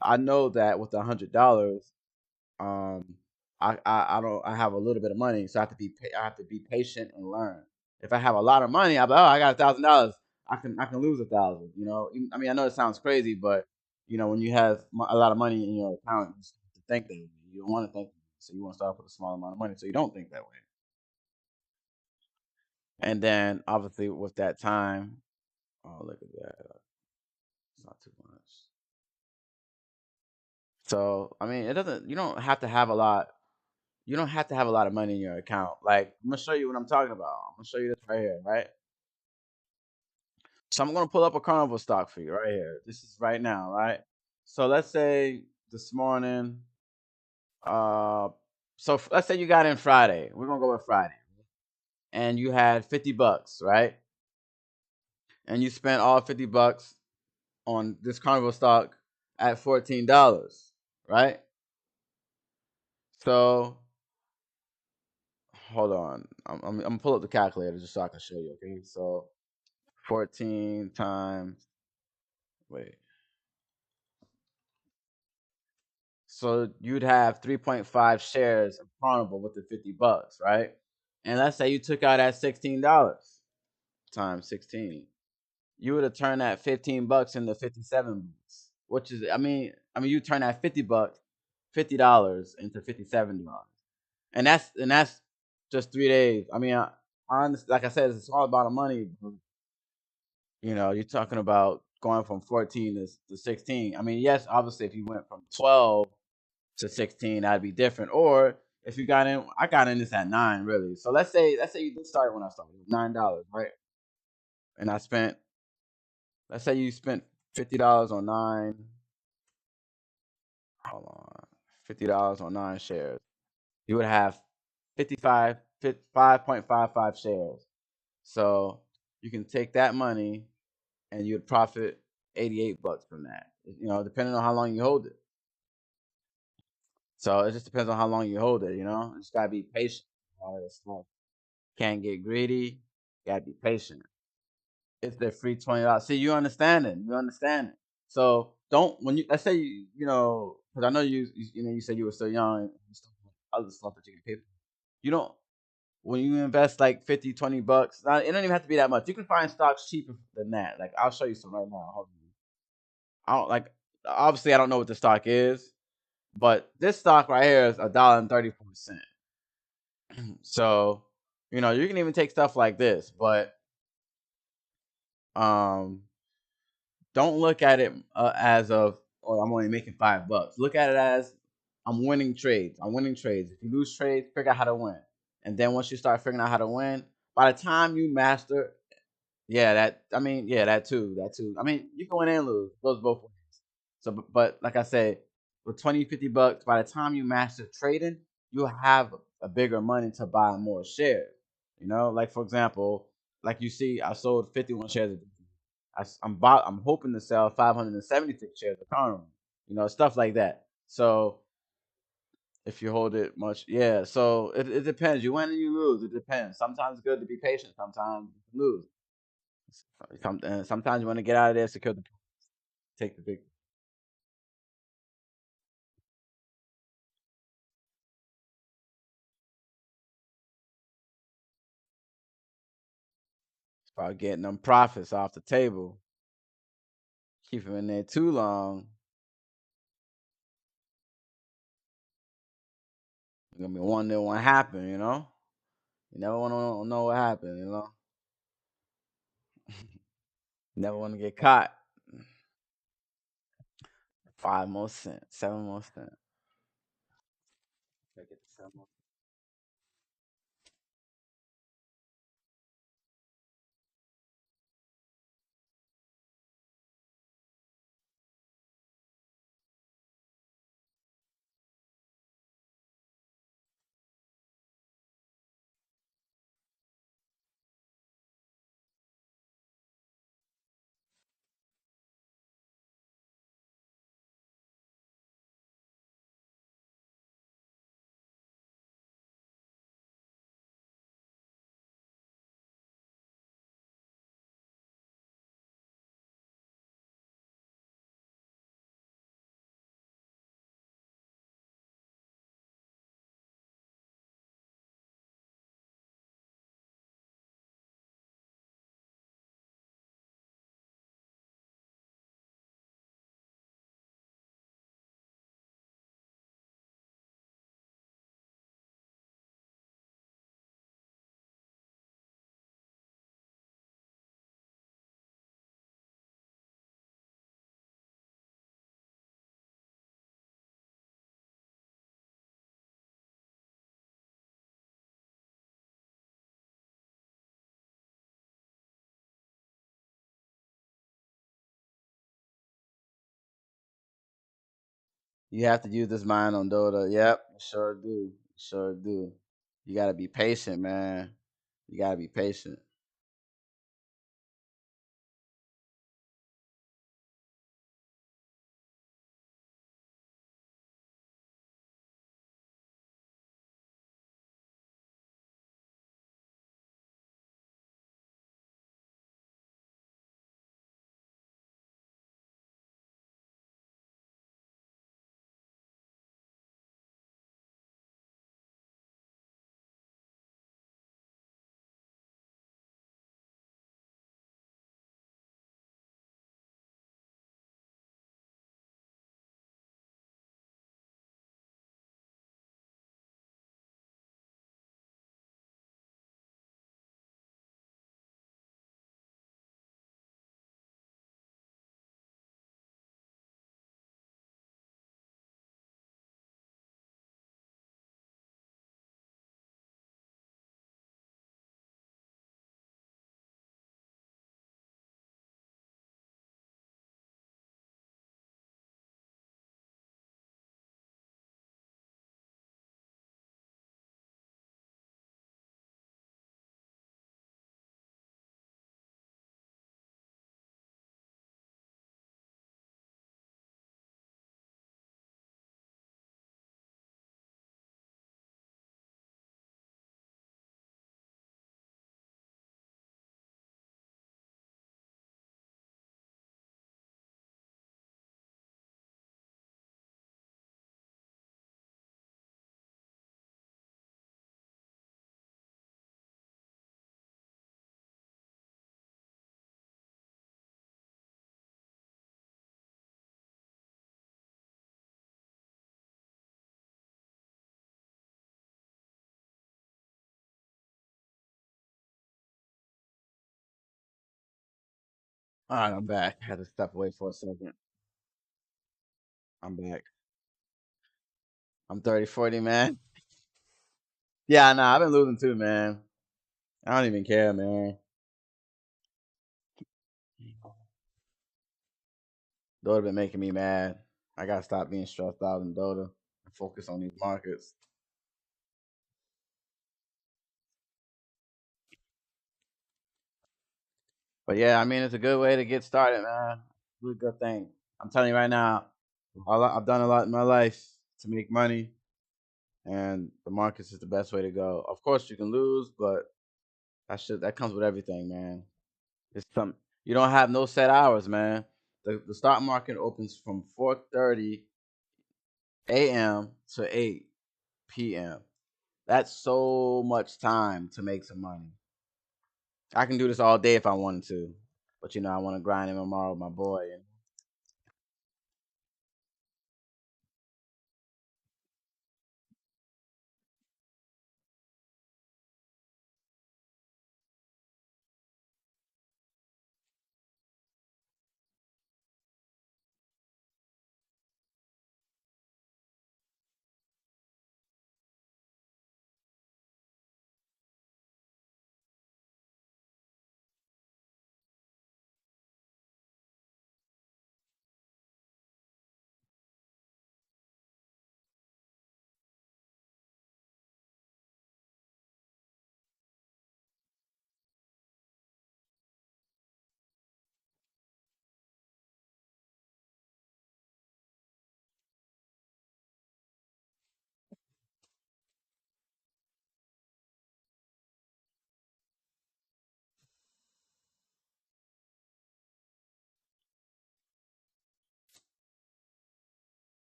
I know that with the $100, I have a little bit of money, so I have to be patient and learn. If I have a lot of money, I'm like, oh, I got $1,000. I can lose 1,000. You know, I mean, I know it sounds crazy, but you know, when you have a lot of money in your account, you have to think that way. You don't want to think, so you want to start with a small amount of money, so you don't think that way. And then obviously with that time, oh look at that, it's not too much. So I mean, it doesn't. You don't have to have a lot. You don't have to have a lot of money in your account. Like I'm gonna show you what I'm talking about. I'm gonna show you this right here, right? So I'm gonna pull up a Carnival stock for you right here. This is right now, right? So let's say this morning. So let's say you got in Friday. We're gonna go with Friday, and you had $50, right? And you spent all $50 on this Carnival stock at $14, right? So hold on, I'm gonna pull up the calculator just so I can show you. Okay, so 14 times. Wait. So you'd have 3.5 shares of Carnival with the $50, right? And let's say you took out at $16 times 16. You would have turned that $15 into $57, which is, I mean, you turn that $50 into $57, and that's just 3 days. I mean, like I said, it's all about the money. You know, you're talking about going from 14 to 16. I mean, yes, obviously, if you went from 12 to 16, that'd be different. Or if you got in, I got in this at 9, really. So let's say you did start when I started, $9, right? And let's say you spent $50 on 9. hold on, $50 on 9 shares. You would have 5.55 shares. So you can take that money and you'd profit $88 from that. Depending on how long you hold it. So it just depends on how long you hold it. You just gotta be patient. All this stuff. Can't get greedy. Gotta be patient. It's their free $20. See, you understand it. You understand it. So don't let's say because I know you said you were still young and other stuff that you can pay for. You don't when you invest like $50, $20. Now, it don't even have to be that much. You can find stocks cheaper than that. Like I'll show you some right now. Hold on. I don't obviously I don't know what the stock is, but this stock right here is $1.34. So, you can even take stuff like this, but don't look at it as of, oh, I'm only making $5. Look at it as I'm winning trades. If you lose trades, figure out how to win. And then once you start figuring out how to win, by the time you master, that too. I mean, you can win and lose. It goes both ways. So, but like I said, with $20, $50, by the time you master trading, you'll have a bigger money to buy more shares. Like for example, like you see, I sold 51 shares. I'm hoping to sell 576 shares of Carnival. Stuff like that. So if you hold it much, yeah. So it depends. You win and you lose. It depends. Sometimes it's good to be patient. Sometimes you lose. Sometimes you want to get out of there, secure the take the big. It's about getting them profits off the table. Keep them in there too long. You're gonna be wondering what happened, You never want to know what happened, Never want to get caught. 5 more cents, 7 more cents. Make it 7 more. You have to use this mind on Dota. Yep, sure do. Sure do. You gotta be patient, man. You gotta be patient. All right, I'm back. I had to step away for a second. I'm back. I'm 30, 40, man. Yeah, nah, I've been losing too, man. I don't even care, man. Dota been making me mad. I gotta stop being stressed out in Dota and focus on these markets. But yeah, I mean, it's a good way to get started, man. It's a good thing. I'm telling you right now, I've done a lot in my life to make money, and the markets is the best way to go. Of course, you can lose, but that comes with everything, man. It's some you don't have no set hours, man. The stock market opens from 4:30 a.m. to 8 p.m. That's so much time to make some money. I can do this all day if I wanted to, but I want to grind in tomorrow with my boy.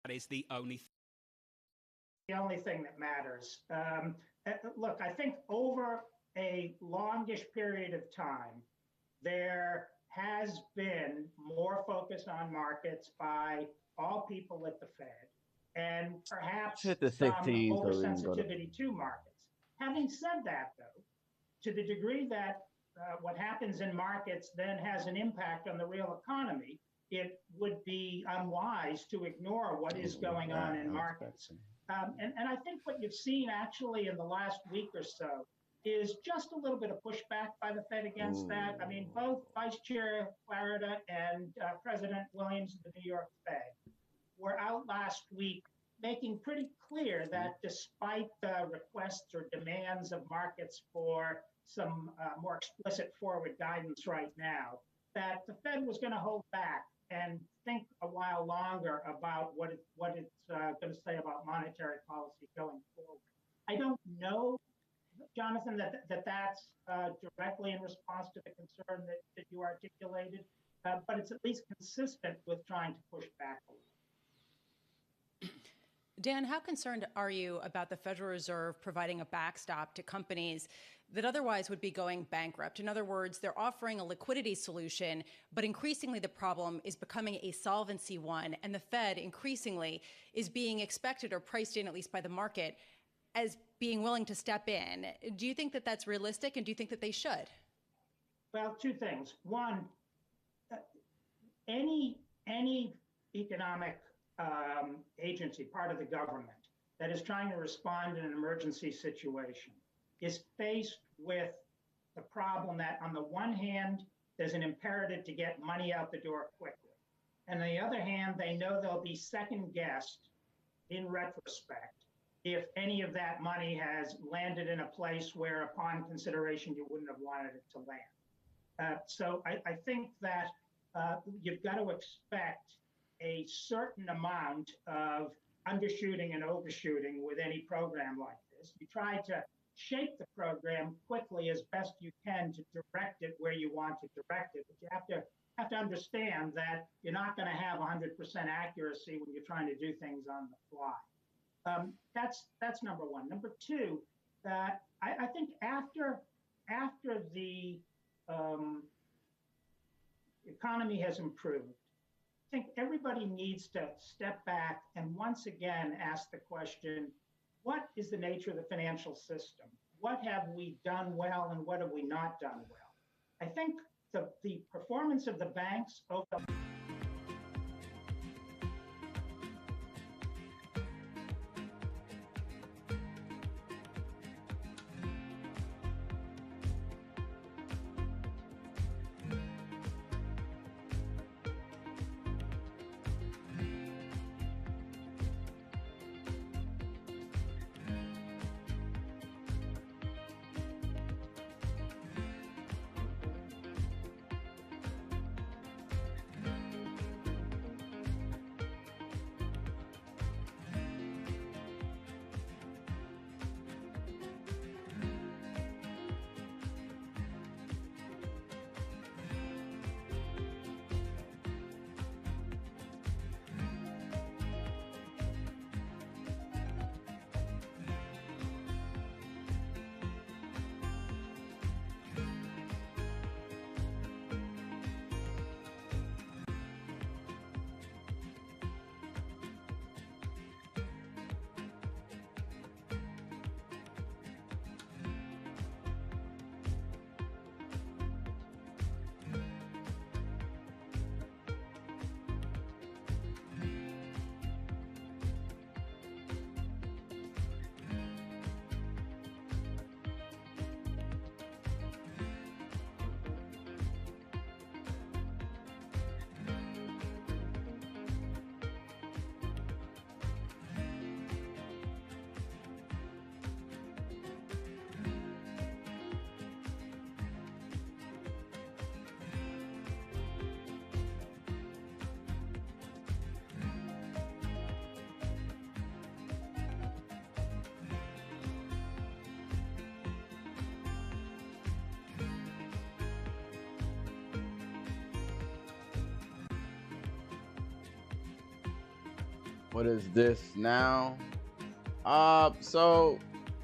That is the only thing that matters. Look, I think over a longish period of time, there has been more focus on markets by all people at the Fed, and perhaps Hit the some 16 so we can go to. oversensitivity to markets. Having said that, though, to the degree that what happens in markets then has an impact on the real economy, it would be unwise to ignore what is going on in markets. And I think what you've seen actually in the last week or so is just a little bit of pushback by the Fed against that. I mean, both Vice Chair Clarida and President Williams of the New York Fed were out last week making pretty clear that despite the requests or demands of markets for some more explicit forward guidance right now, that the Fed was going to hold back and think a while longer about what it's going to say about monetary policy going forward. I don't know, Jonathan, that's directly in response to the concern that you articulated, but it's at least consistent with trying to push back a little. Dan, how concerned are you about the Federal Reserve providing a backstop to companies that otherwise would be going bankrupt? In other words, they're offering a liquidity solution, but increasingly the problem is becoming a solvency one, and the Fed increasingly is being expected or priced in, at least by the market, as being willing to step in. Do you think that that's realistic, and do you think that they should? Well, two things. One, any economic agency, part of the government, that is trying to respond in an emergency situation is faced with the problem that, on the one hand, there's an imperative to get money out the door quickly. And on the other hand, they know they'll be second-guessed in retrospect if any of that money has landed in a place where, upon consideration, you wouldn't have wanted it to land. So I think that you've got to expect a certain amount of undershooting and overshooting with any program like this. You try to shape the program quickly as best you can to direct it where you want to direct it, but you have to understand that you're not going to have 100% accuracy when you're trying to do things on the fly. That's number one. Number two, I think after the economy has improved, think everybody needs to step back and once again ask the question, what is the nature of the financial system? What have we done well and what have we not done well? I think the performance of the banks over the What is this now? So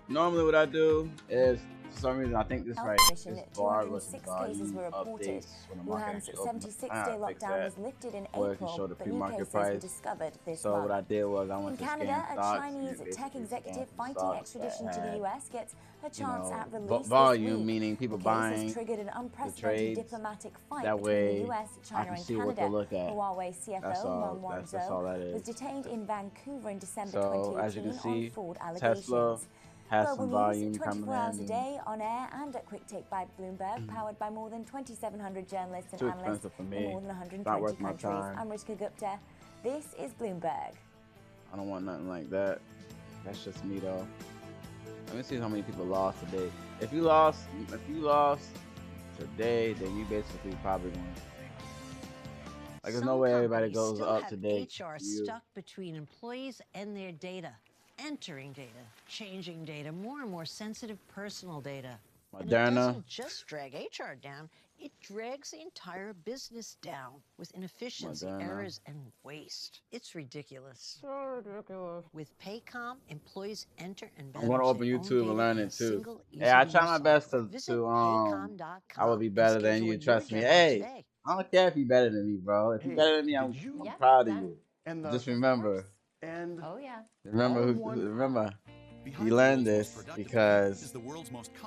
normally what I do is, for some reason, I think this right, this bar was 6 cases were reported. Wuhan's 76-day lockdown was lifted in April, but new cases were discovered this month. So what I did was I went in to Canada, scan a stocks, Chinese tech executive fighting extradition to the US gets her chance at release volume, this week. meaning people the buying case has triggered an unprecedented diplomatic fight that between way the US, China, and Canada. Huawei CFO Meng Wanzhou was detained in Vancouver in December 2018 on fraud allegations. Has some Global volume news 24 hours a in. day, on air and at Quick Take by Bloomberg, powered by more than 2,700 journalists and Too analysts expensive for in me. more than Not 120 worth my countries. time. I'm Rishka Gupta. This is Bloomberg. I don't want nothing like that. That's just me though. Let me see how many people lost today. If you lost today, then you basically probably won. Like there's no way everybody goes up today. HR stuck between employees and their data, entering data, changing data, more and more sensitive personal data. And it Moderna. doesn't just drag HR down, it drags the entire business down with inefficiency, Moderna. errors, and waste. It's ridiculous. So ridiculous. With Paycom, employees enter and I'm gonna open their own YouTube and data learn in it a too. single, Yeah, I easy-to-use try my best to Visit I paycom.com will be and better than schedule you. your Trust me. demo Hey, today. I don't care if you're better than me, bro. If you're better than me, I'm proud of you. And Just remember. And oh yeah. Remember. You learned this because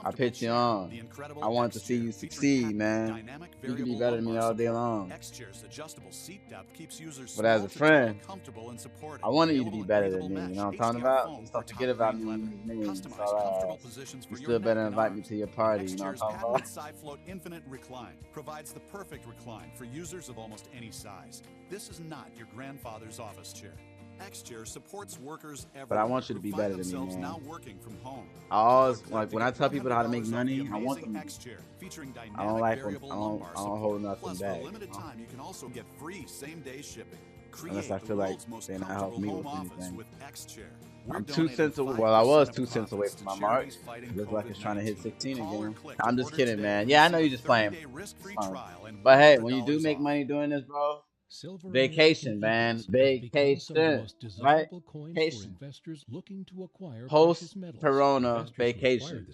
I put you on. I want to see you succeed, man. You can be better than me all day long. But as a friend, I wanted you to be better than me. You know what I'm talking about? Just don't forget about me. You're still better invite me to your party. You know what I'm talking about? SiFloat Infinite Recline provides the perfect recline for users of almost any size. This is not your grandfather's office chair. X-Chair supports workers everywhere. But I want you to be who better find than me, themselves man. now working from home. I always like when I tell people how to make money. I want them. X-Chair, featuring I don't like them. variable I lumbar don't hold support. nothing Plus, back. for a limited time, you can also get free same-day shipping. Unless I Create feel the like world's most they're not helping me with comfortable home office anything. with X-Chair. I'm 2 cents away. Well, I was 2 cents away from my mark. Looks like it's trying to hit 16 again. I'm just kidding, man. Yeah, I know you're just playing. It's fun. But hey, when you do make money doing this, bro, vacation, man. Vacation, right? Vacation. Post Corona vacation.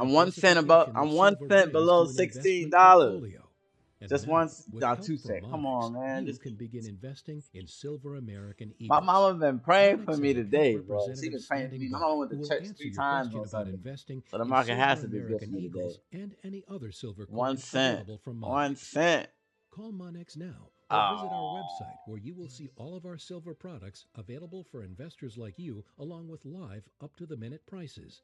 I'm 1 cent above. I'm 1 cent below $16. Just once, down 2 cents. Come on, man. You can begin investing in Silver American Eagles. My mama been praying for me today, bro. She been praying for me. My mama went to church 3 times or something. So the market has to be good for me today. And any other silver 1 cent. 1 cent. Call Monex now or visit our website where you will see all of our silver products available for investors like you, along with live up-to-the-minute prices.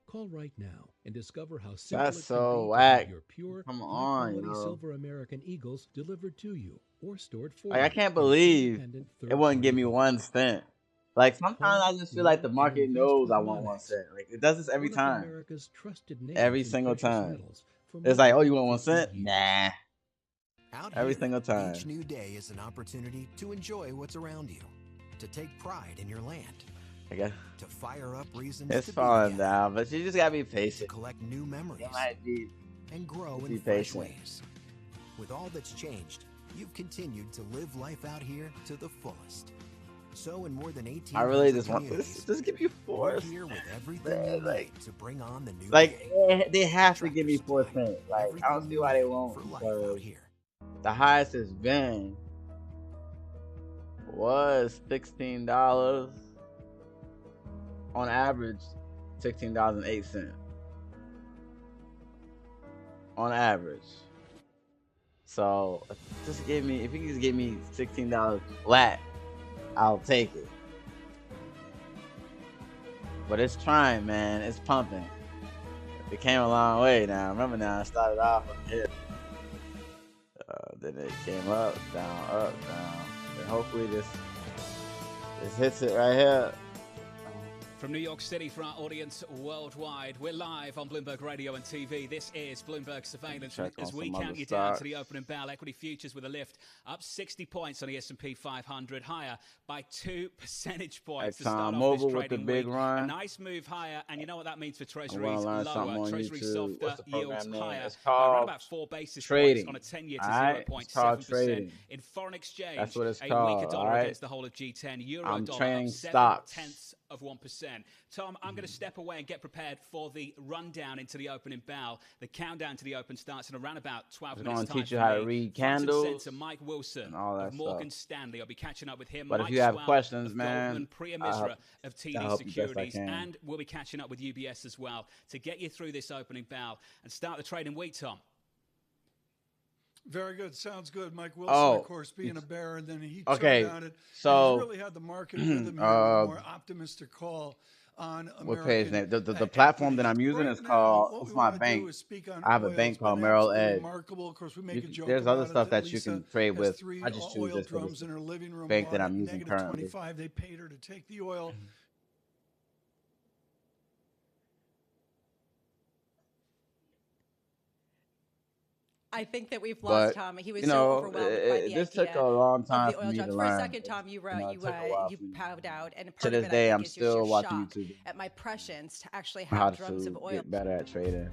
Call right now and discover how simple That's it can so be whack. to have your pure, Come on, high-quality yo. Silver American Eagles delivered to you or stored for Like, you. I can't believe it wouldn't give me 1 cent. Like, sometimes I just feel like the market knows I want 1 cent. Like, it does this every time. Every single time. It's like, oh, you want 1 cent? Nah. Every single time. Each new day is an opportunity to enjoy what's around you, to take pride in your land, I guess to fire up reasons it's to falling down, but you just gotta be patient. to collect new memories, and grow be in fresh patient. ways. With all that's changed, you've continued to live life out here to the fullest. So in more than 18 I really just want this. Just give me 4 cents. Here with everything you need to bring on the new Like, day. they have to give me 4 cents. Like, I don't see why they won't. Because the highest it's been was $16. On average, $16.08. On average. So, just give me, if you can just give me $16 flat, I'll take it. But it's trying, man. It's pumping. It came a long way now. Remember now, it started off from here. Then it came up, down. And hopefully this hits it right here. From New York City for our audience worldwide, we're live on Bloomberg Radio and TV. This is Bloomberg Surveillance. As we count you down to the opening bell, equity futures with a lift up 60 points on the S&P 500, higher by 2 percentage points to start off this trading week. A nice move higher, and you know what that means for Treasuries? Lower. Treasury softer, yields higher, around about 4 basis points on a 10-year to 0.7%. In foreign exchange, that's what it's a called, weaker dollar against the whole of G10. Euro I'm dollar trading up stocks. 0.7%. Tom, I'm going to step away and get prepared for the rundown into the opening bell. The countdown to the open starts in around about 12 minutes. I'm going to teach you how to read candles. Mike Wilson and all that of Morgan stuff. Stanley. I'll be catching up with him. But Mike if you have Swell questions, of man, Goldman, Priya Misra of TD Securities, and and we'll be catching up with UBS as well to get you through this opening bell and start the trading week, Tom. Very good. Sounds good. Mike Wilson, of course, being a bear, and then he turned on it. So he's really had the market with him here with a more optimistic call on American. What page name? The platform that I'm using is called, it's my bank. I have a bank called Merrill Edge. Of course, we make a joke there's other stuff that Lisa you can trade with. I just choose oil this for drums the in her living room bank that I'm using currently. -25. They paid her to take the oil. I think that we've lost Tom. He was so overwhelmed by the idea. This took a long time for me to For learn. a second, Tom, you powed out, and to this day, I'm still watching YouTube. At my prescience to actually How have drums of to oil. get better at trading.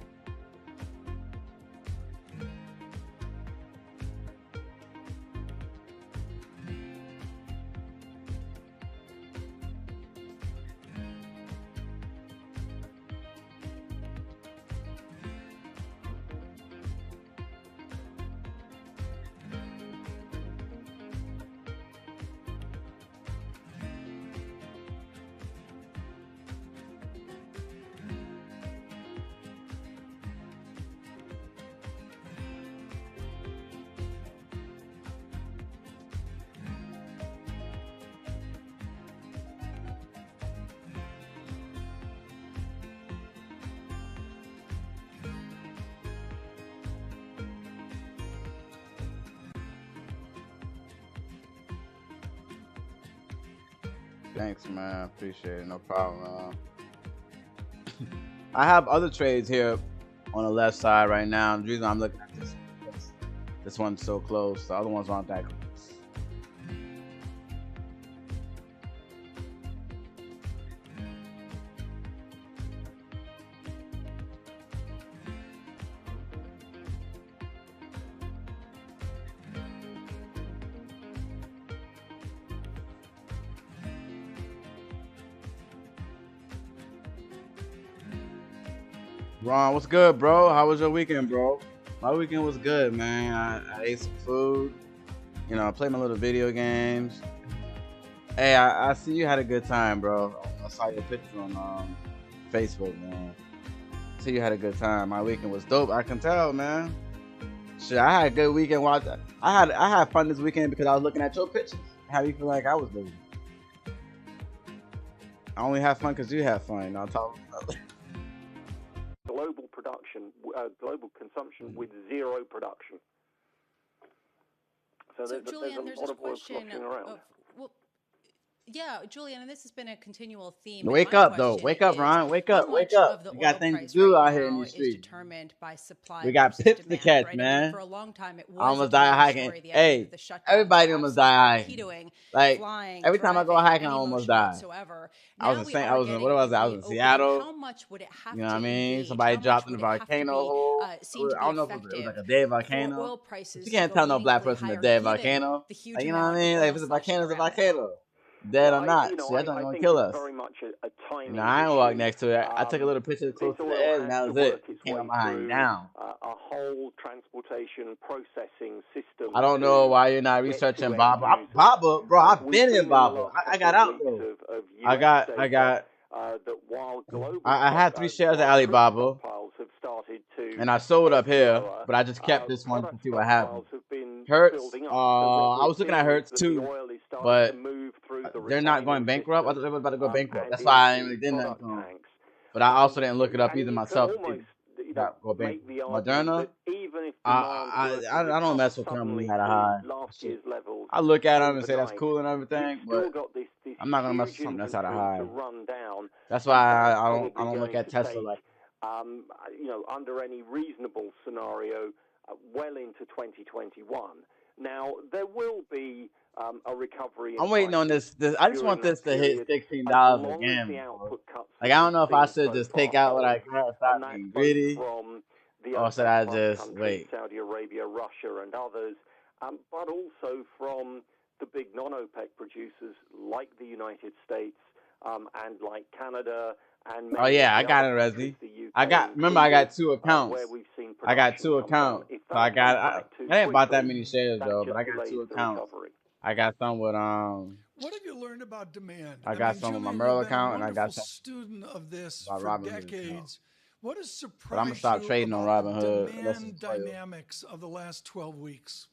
Thanks, man. Appreciate it. No problem, man. I have other trades here on the left side right now. The reason I'm looking at this one's so close. The other ones aren't that close. Ron, what's good, bro? How was your weekend, bro? My weekend was good, man. I ate some food. You know, I played my little video games. Hey, I see you had a good time, bro. I saw your picture on Facebook, man. I see you had a good time. My weekend was dope. I can tell, man. Shit, I had a good weekend. I had fun this weekend because I was looking at your pictures. How you feel like I was living? I only have fun because you have fun. I'm talking about global production, global consumption with zero production. So Julian, there's a lot of oil sloshing around. Yeah, Julian, and this has been a continual theme. Wake up, though. Wake up, Ron. Wake up. Wake up. You got things to do out here in these streets. Determined by supply. We got pips to catch, right? man. I mean, for a long time, it was I almost die hiking. Hey, everybody almost die hiking. Like, every time I go hiking, I almost die. I was in what was I? I was in Seattle. How much would it have you know what I mean? Somebody dropped in the volcano hole. I don't know if it was like a dead volcano. You can't tell no black person a dead volcano. Like, you know what I mean? Like, if it's a volcano, it's a volcano. Dead or not, that's not gonna kill us. Very much a timing I ain't walk next to it. I took a little picture close to the edge, and that was it. Came up behind down. A whole transportation processing system. I don't know why you're not researching Baba. Baba, bro, I've been in Baba. I got out though. I got. I had 3 shares of Alibaba, and I sold up here, but I just kept this one to see what happened. Hertz, I was looking at Hertz too, but they're not going bankrupt. I thought they were about to go bankrupt. That's why I really didn't. But I also didn't look it up either myself. Go bankrupt. Moderna, I don't mess with companies at a high. I look at them and say that's cool and everything, but I'm not gonna mess with something that's at a high. That's why I don't look at Tesla like. You know, under any reasonable scenario, well into 2021. Now there will be a recovery. I'm waiting on this. I just want this to hit $16 again. Like, I don't know if I should just take out what I got, stop being greedy, or should I just wait? Saudi Arabia, Russia, and others, but also from the big non-OPEC producers like the United States and like Canada. And oh yeah, I got it, Resli. I got 2 accounts. I got 2 accounts. So I didn't buy that many shares though, but I got 2 accounts. I got some with What have you learned about demand? I got some with my Merle account, and I got some student of this for decades. What has surprised but I'm gonna stop trading on Robinhood. Demand dynamics of the last 12 weeks.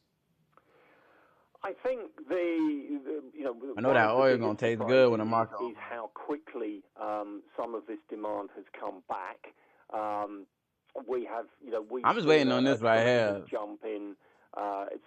I think I know that oil is gonna taste good when the market is how quickly some of this demand has come back. We have, I'm just waiting on this right here. Jump in,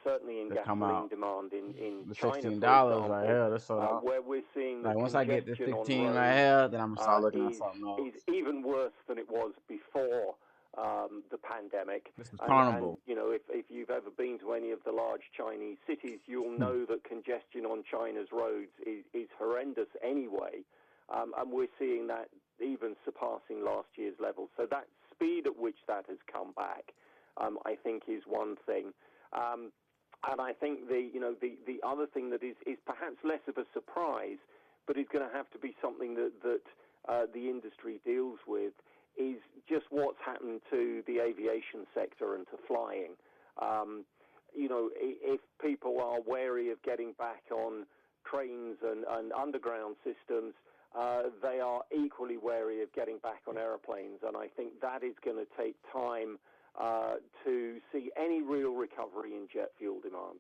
certainly in gasoline demand in the China, $16 right here. That's where we're seeing like once I get this 15 right here, then I'm gonna start looking at something else. Is even worse than it was before the pandemic. This is carnival. And, if you've ever been to any of the large Chinese cities, you'll know that congestion on China's roads is horrendous anyway. And we're seeing that even surpassing last year's levels. So that speed at which that has come back, I think, is one thing. And I think the other thing that is perhaps less of a surprise, but is going to have to be something that the industry deals with, is just what's happened to the aviation sector and to flying. If people are wary of getting back on trains and underground systems, they are equally wary of getting back on airplanes. And I think that is going to take time to see any real recovery in jet fuel demand.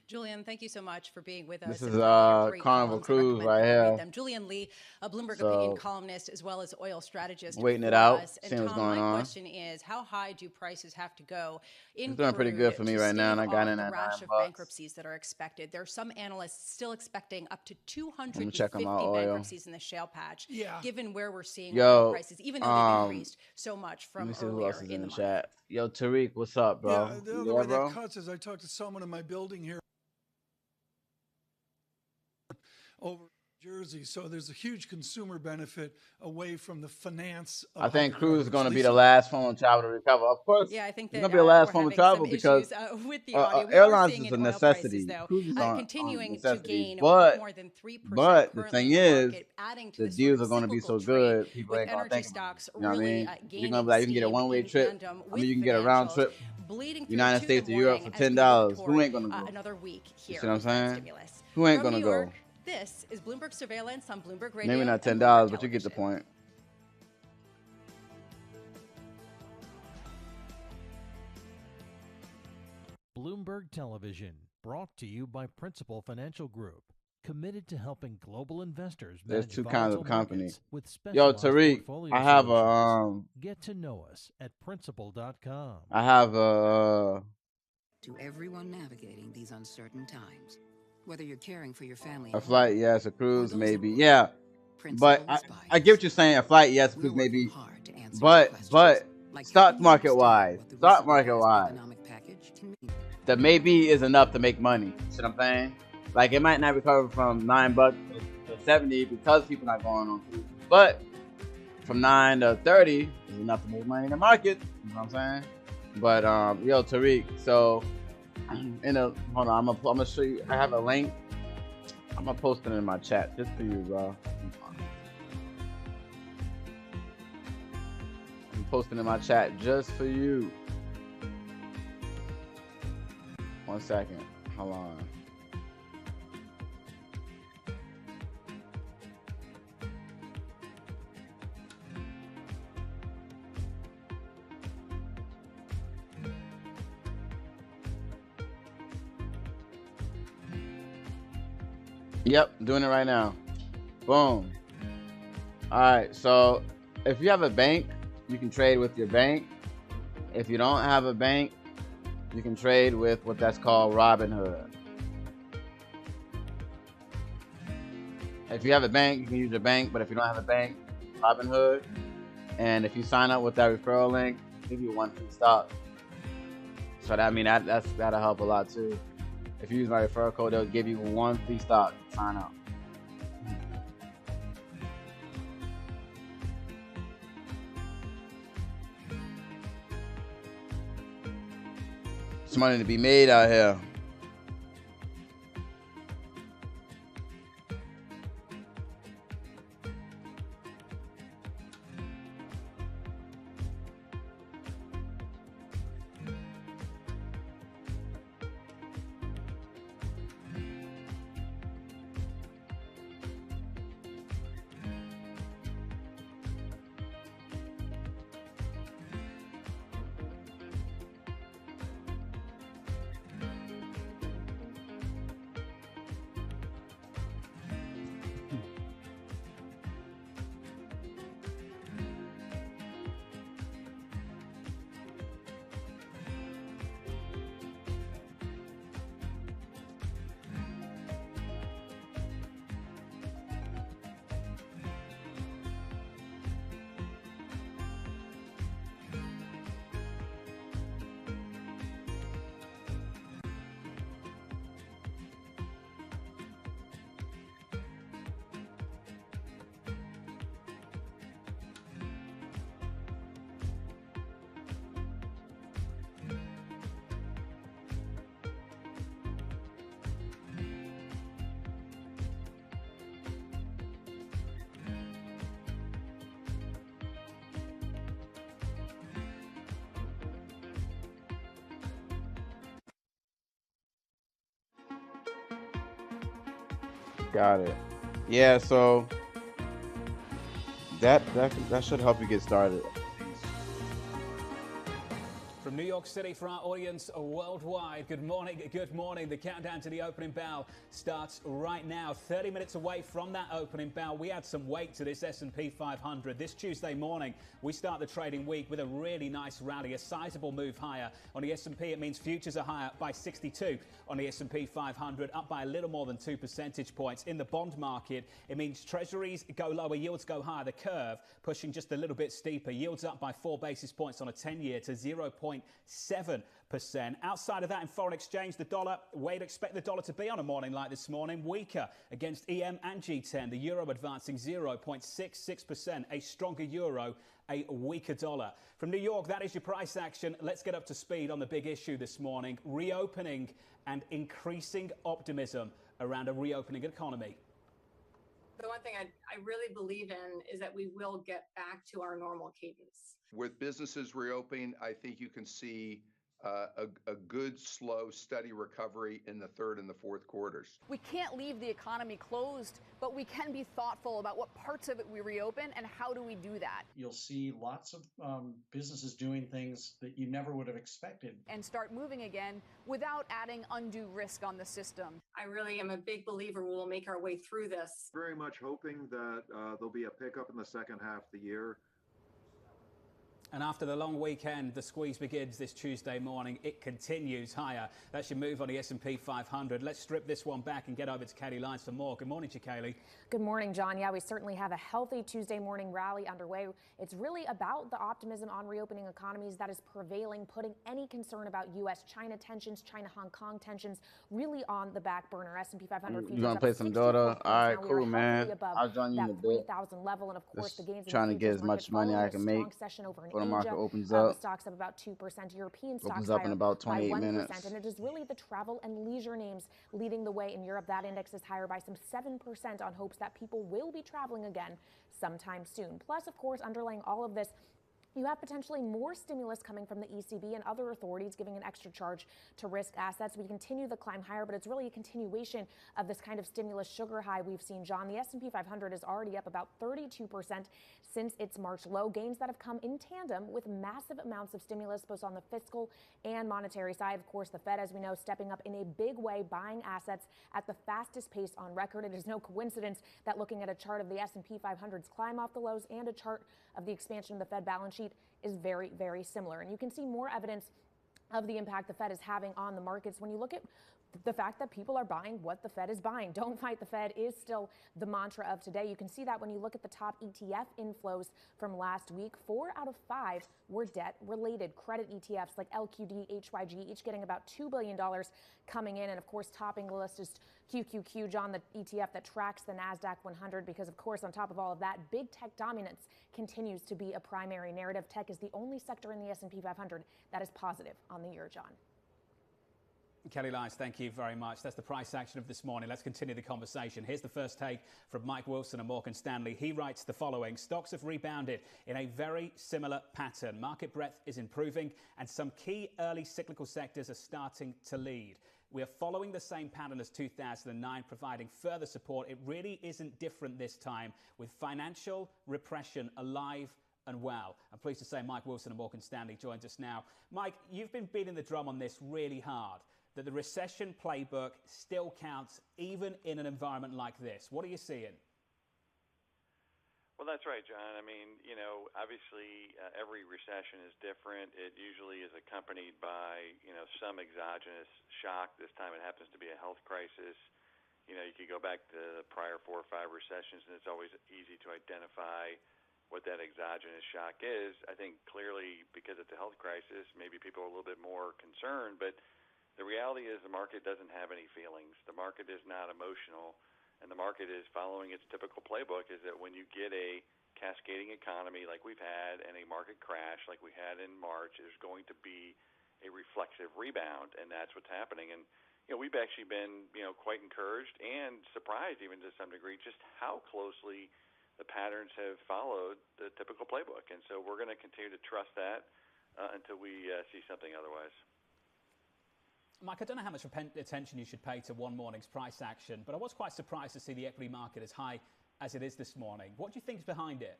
Julian, thank you so much for being with us. This is Carnival Cruise right here. Julian Lee, a Bloomberg opinion columnist as well as oil strategist. Waiting it out, seeing and what's Tom, going on. My question is, how high do prices have to go in It's doing pretty good for me right now, and I got in at $9. Rash of bankruptcies that are expected. There are some analysts still expecting up to 250 bankruptcies in the shale patch. Yeah. Given where we're seeing oil prices, even though they've increased so much from let me see earlier who else is in the chat. Yo, Tariq, what's up, bro? Yeah, the other way that cuts is I talked to someone in my building here over Jersey, so there's a huge consumer benefit away from the finance. I think cruise is going to be the last form of travel to recover. Of course, yeah, I think that it's going to be the last form of travel because with the audio. Airlines is a necessity. Cruises aren't continuing to gain but, more than 3%. But the thing is, the deals are going to be so good, people ain't going to think about it. You know what I mean? You're going to be like, you can get a one-way trip. I mean, you can get a round trip. United States to Europe for $10. Who ain't going to go? Another week here. You see what I'm saying? Who ain't going to go? This is Bloomberg Surveillance on Bloomberg Radio. Maybe not $10, but you get the point. Bloomberg Television, brought to you by Principal Financial Group, committed to helping global investors. There's two kinds of companies. Yo, Tariq, I have a Get to know us at Principal.com. I have a to everyone navigating these uncertain times. Whether you're caring for your family, a flight, yes, a cruise, maybe, yeah. But I get what you're saying. A flight, yes, a cruise, maybe. But stock market wise, the maybe is enough to make money. You see what I'm saying? Like it might not recover from $9 to 70 because people not going on cruise, but from 9 to 30 is enough to make money in the market. You know what I'm saying? But yo, Tariq, so. Hold on, I'm gonna show you. I have a link. I'm gonna post it in my chat just for you, bro. I'm posting in my chat just for you. 1 second. Hold on. Yep, doing it right now. Boom. All right, so if you have a bank, you can trade with your bank. If you don't have a bank, you can trade with what that's called Robinhood. If you have a bank, you can use your bank, but if you don't have a bank, Robinhood. And if you sign up with that referral link, they'll give you 1 free stock. So that'll help a lot too. If you use my referral code, they'll give you 1 free stock. Sign up. There's money to be made out here. Got it. Yeah, so that should help you get started. From New York City for our audience worldwide, good morning, good morning. The countdown to the opening bell starts right now. 30 minutes away from that opening bell, we add some weight to this S&P 500. This Tuesday morning, we start the trading week with a really nice rally, a sizable move higher. On the S&P, it means futures are higher by 62. On the S&P 500, up by a little more than 2 percentage points. In the bond market, it means treasuries go lower, yields go higher. The curve pushing just a little bit steeper. Yields up by 4 basis points on a 10-year to 0.7%. Outside of that, in foreign exchange, the dollar, where you'd expect the dollar to be on a morning like this morning, weaker against EM and G10. The euro advancing 0.66%. A stronger euro, a weaker dollar. From New York, that is your price action. Let's get up to speed on the big issue this morning, reopening and increasing optimism around a reopening economy. The one thing I really believe in is that we will get back to our normal cadence. With businesses reopening, I think you can see a good, slow, steady recovery in the third and the fourth quarters. We can't leave the economy closed, but we can be thoughtful about what parts of it we reopen and how do we do that. You'll see lots of businesses doing things that you never would have expected. And start moving again without adding undue risk on the system. I really am a big believer we will make our way through this. Very much hoping that there'll be a pickup in the second half of the year. And after the long weekend, the squeeze begins this Tuesday morning. It continues higher. That's your move on the S&P 500. Let's strip this one back and get over to Katie Lyons for more. Good morning to you, Kaylee. Good morning, John. Yeah, we certainly have a healthy Tuesday morning rally underway. It's really about the optimism on reopening economies that is prevailing, putting any concern about U.S.-China tensions, China-Hong Kong tensions really on the back burner. S&P 500 You gonna play some Dota? All right, cool, man. I'll join you in a bit. 3,000 level, and of course the gains trying to get as much money I can make. The market opens up. The stocks up about 2%. European stocks opens up in about 28 by 1%, minutes. and it is really the travel and leisure names leading the way in Europe. That index is higher by some 7% on hopes that people will be traveling again sometime soon. Plus, of course, underlying all of this, you have potentially more stimulus coming from the ECB and other authorities giving an extra charge to risk assets. We continue the climb higher, but it's really a continuation of this kind of stimulus sugar high we've seen, John. The S&P 500 is already up about 32% since its March low. Gains that have come in tandem with massive amounts of stimulus, both on the fiscal and monetary side. Of course, the Fed, as we know, stepping up in a big way, buying assets at the fastest pace on record. It is no coincidence that looking at a chart of the S&P 500's climb off the lows and a chart of the expansion of the Fed balance sheet is very, very similar. And you can see more evidence of the impact the Fed is having on the markets when you look at the fact that people are buying what the Fed is buying. Don't fight the Fed is still the mantra of today. You can see that when you look at the top ETF inflows from last week. 4 out of 5 were debt-related credit ETFs like LQD, HYG, each getting about $2 billion coming in. And of course, topping the list is QQQ, John, the ETF that tracks the NASDAQ 100, because of course, on top of all of that, big tech dominance continues to be a primary narrative. Tech is the only sector in the S&P 500 that is positive on the year, John. Kelly Lyons, thank you very much. That's the price action of this morning. Let's continue the conversation. Here's the first take from Mike Wilson of Morgan Stanley. He writes the following: stocks have rebounded in a very similar pattern. Market breadth is improving and some key early cyclical sectors are starting to lead. We are following the same pattern as 2009, providing further support. It really isn't different this time, with financial repression alive and well. I'm pleased to say Mike Wilson of Morgan Stanley joins us now. Mike, you've been beating the drum on this really hard, that the recession playbook still counts even in an environment like this. What are you seeing? Well, that's right, John. I mean, you know, obviously every recession is different. It usually is accompanied by, you know, some exogenous shock. This time it happens to be a health crisis. You know, you could go back to the prior 4 or 5 recessions, and it's always easy to identify what that exogenous shock is. I think clearly because it's a health crisis, maybe people are a little bit more concerned, but the reality is the market doesn't have any feelings. The market is not emotional, and the market is following its typical playbook, is that when you get a cascading economy like we've had and a market crash like we had in March, there's going to be a reflexive rebound, and that's what's happening. And, you know, we've actually been, you know, quite encouraged and surprised even to some degree just how closely the patterns have followed the typical playbook. And so we're going to continue to trust that until we see something otherwise. Mike, I don't know how much attention you should pay to one morning's price action, but I was quite surprised to see the equity market as high as it is this morning. What do you think is behind it?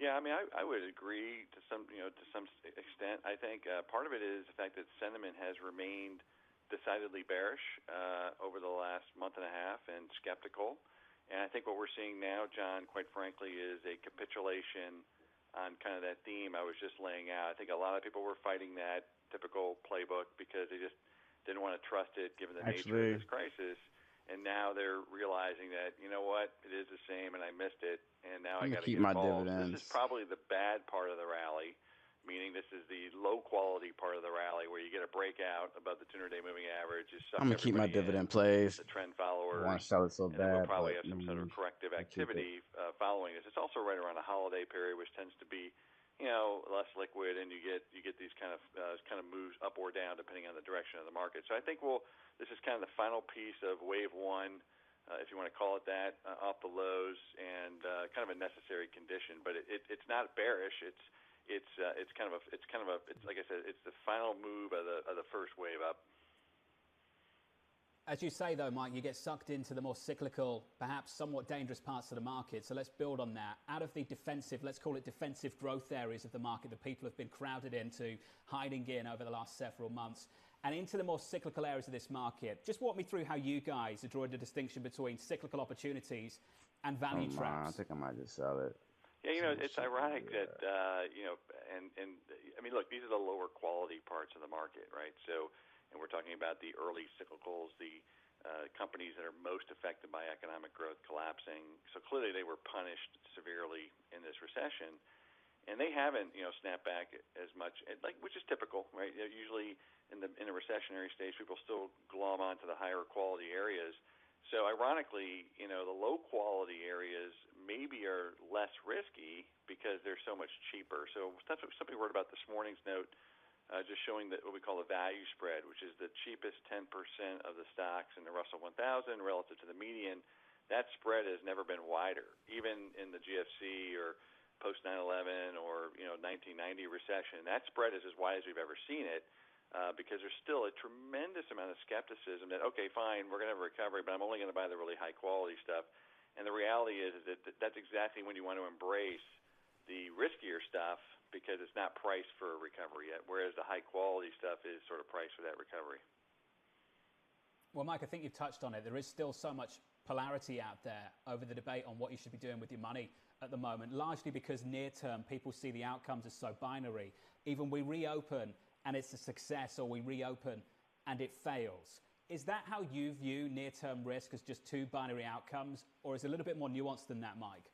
Yeah, I mean, I would agree to some extent. I think part of it is the fact that sentiment has remained decidedly bearish over the last month and a half and skeptical. And I think what we're seeing now, John, quite frankly, is a capitulation on kind of that theme I was just laying out. I think a lot of people were fighting that typical playbook because they just didn't want to trust it given the nature of this crisis. And now they're realizing that, you know what, it is the same and I missed it, and now I got to keep get my involved. dividends. This is probably the bad part of the rally. meaning this is the low-quality part of the rally where you get a breakout above the 200-day moving average. I'm going to keep my dividend plays. The trend followers. I want to sell it so and bad, we'll probably but have some sort of corrective activity following this. It's also right around a holiday period, which tends to be, less liquid, and you get these kind of moves up or down depending on the direction of the market. So I think this is kind of the final piece of wave one, if you want to call it that, off the lows, and kind of a necessary condition. But it's not bearish. It's like I said, it's the final move of the first wave up. As you say, though, Mike, you get sucked into the more cyclical, perhaps somewhat dangerous parts of the market. So let's build on that. Out of the defensive, let's call it defensive growth areas of the market that people have been crowded into, hiding in over the last several months, and into the more cyclical areas of this market. Just walk me through how you guys are drawing the distinction between cyclical opportunities and value traps. I think I might just sell it. Yeah, it's ironic that, I mean, look, these are the lower quality parts of the market, right? So, and we're talking about the early cyclicals, the companies that are most affected by economic growth collapsing. So clearly they were punished severely in this recession, and they haven't, snapped back as much, which is typical, right? Usually in a recessionary stage, people still glom onto the higher quality areas. So ironically, the low quality areas maybe are less risky because they're so much cheaper. So that's what somebody wrote about this morning's note, just showing that what we call the value spread, which is the cheapest 10% of the stocks in the Russell 1000 relative to the median. That spread has never been wider, even in the GFC or post 9/11 or 1990 recession. That spread is as wide as we've ever seen it. Because there's still a tremendous amount of skepticism that, okay, fine, we're going to have a recovery, but I'm only going to buy the really high-quality stuff. And the reality is that that's exactly when you want to embrace the riskier stuff because it's not priced for a recovery yet, whereas the high-quality stuff is sort of priced for that recovery. Well, Mike, I think you've touched on it. There is still so much polarity out there over the debate on what you should be doing with your money at the moment, largely because near-term people see the outcomes as so binary. Even we reopen and it's a success, or we reopen and it fails. Is that how you view near-term risk, as just two binary outcomes, or is it a little bit more nuanced than that, Mike?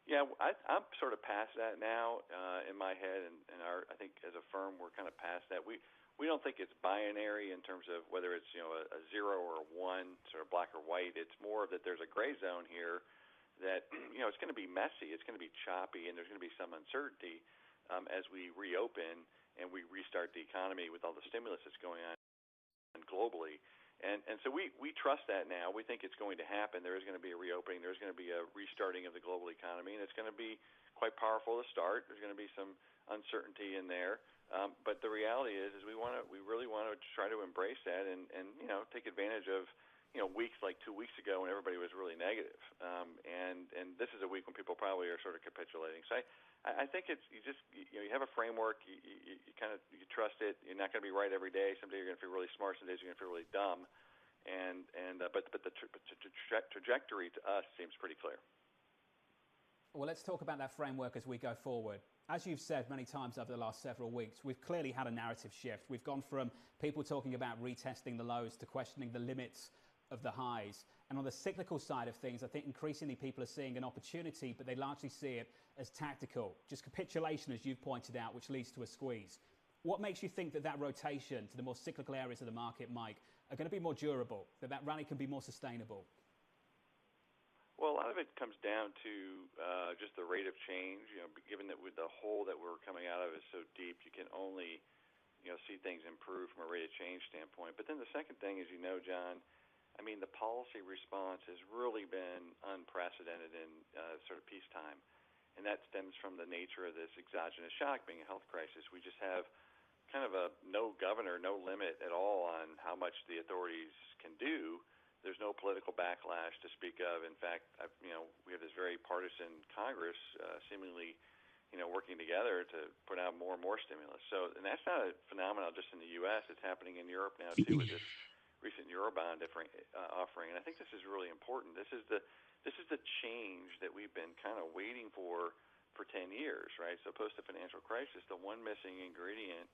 Yeah, I'm sort of past that now in my head, and I think as a firm we're kind of past that. We don't think it's binary in terms of whether it's a 0 or a 1, sort of black or white. It's more that there's a gray zone here that it's going to be messy, it's going to be choppy, and there's going to be some uncertainty as we reopen and we restart the economy with all the stimulus that's going on globally. And so we trust that now. We think it's going to happen. There is going to be a reopening. There's going to be a restarting of the global economy, and it's going to be quite powerful to start. There's going to be some uncertainty in there. But the reality is we really want to try to embrace that and take advantage of weeks like 2 weeks ago when everybody was really negative. And this is a week when people probably are sort of capitulating. So I think it's you have a framework, you trust it. You're not going to be right every day. Some days you're going to feel really smart, some days you're going to feel really dumb. But the trajectory to us seems pretty clear. Well, let's talk about that framework as we go forward. As you've said many times over the last several weeks, we've clearly had a narrative shift. We've gone from people talking about retesting the lows to questioning the limits of the highs. And on the cyclical side of things, I think increasingly people are seeing an opportunity, but they largely see it as tactical. Just capitulation, as you've pointed out, which leads to a squeeze. What makes you think that rotation to the more cyclical areas of the market, Mike, are going to be more durable, that rally can be more sustainable? Well, a lot of it comes down to just the rate of change. Given that with the hole that we're coming out of is so deep, you can only see things improve from a rate of change standpoint. But then the second thing is, John, I mean, the policy response has really been unprecedented in sort of peacetime, and that stems from the nature of this exogenous shock being a health crisis. We just have kind of a no governor, no limit at all on how much the authorities can do. There's no political backlash to speak of. In fact, we have this very partisan Congress seemingly, working together to put out more and more stimulus. So, and that's not a phenomenon just in the U.S. It's happening in Europe now too with this recent Eurobond offering. And I think this is really important. This is the change that we've been kind of waiting for 10 years, right? So post the financial crisis, the one missing ingredient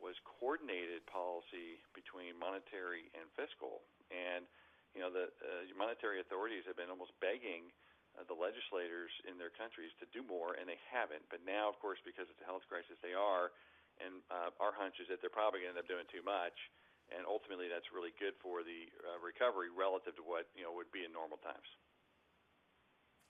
was coordinated policy between monetary and fiscal. And the monetary authorities have been almost begging the legislators in their countries to do more, and they haven't. But now, of course, because it's a health crisis, they are, and our hunch is that they're probably going to end up doing too much, and ultimately that's really good for the recovery relative to what would be in normal times.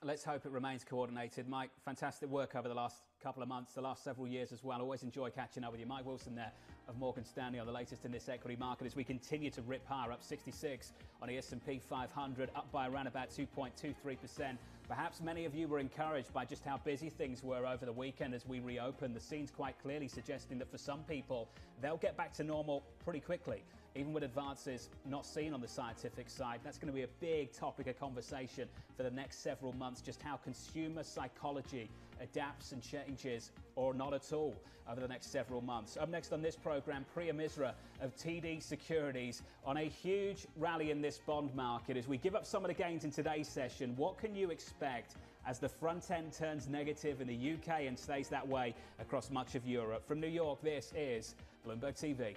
Let's hope it remains coordinated. Mike, fantastic work over the last couple of months, the last several years as well. Always enjoy catching up with you. Mike Wilson there of Morgan Stanley on the latest in this equity market as we continue to rip higher, up 66 on the S&P 500, up by around about 2.23%. Perhaps many of you were encouraged by just how busy things were over the weekend as we reopen. The scene's quite clearly suggesting that for some people, they'll get back to normal pretty quickly. Even with advances not seen on the scientific side, that's going to be a big topic of conversation for the next several months, just how consumer psychology adapts and changes, or not at all, over the next several months. Up next on this program, Priya Misra of TD Securities on a huge rally in this bond market. As we give up some of the gains in today's session, what can you expect as the front end turns negative in the UK and stays that way across much of Europe? From New York, this is Bloomberg TV.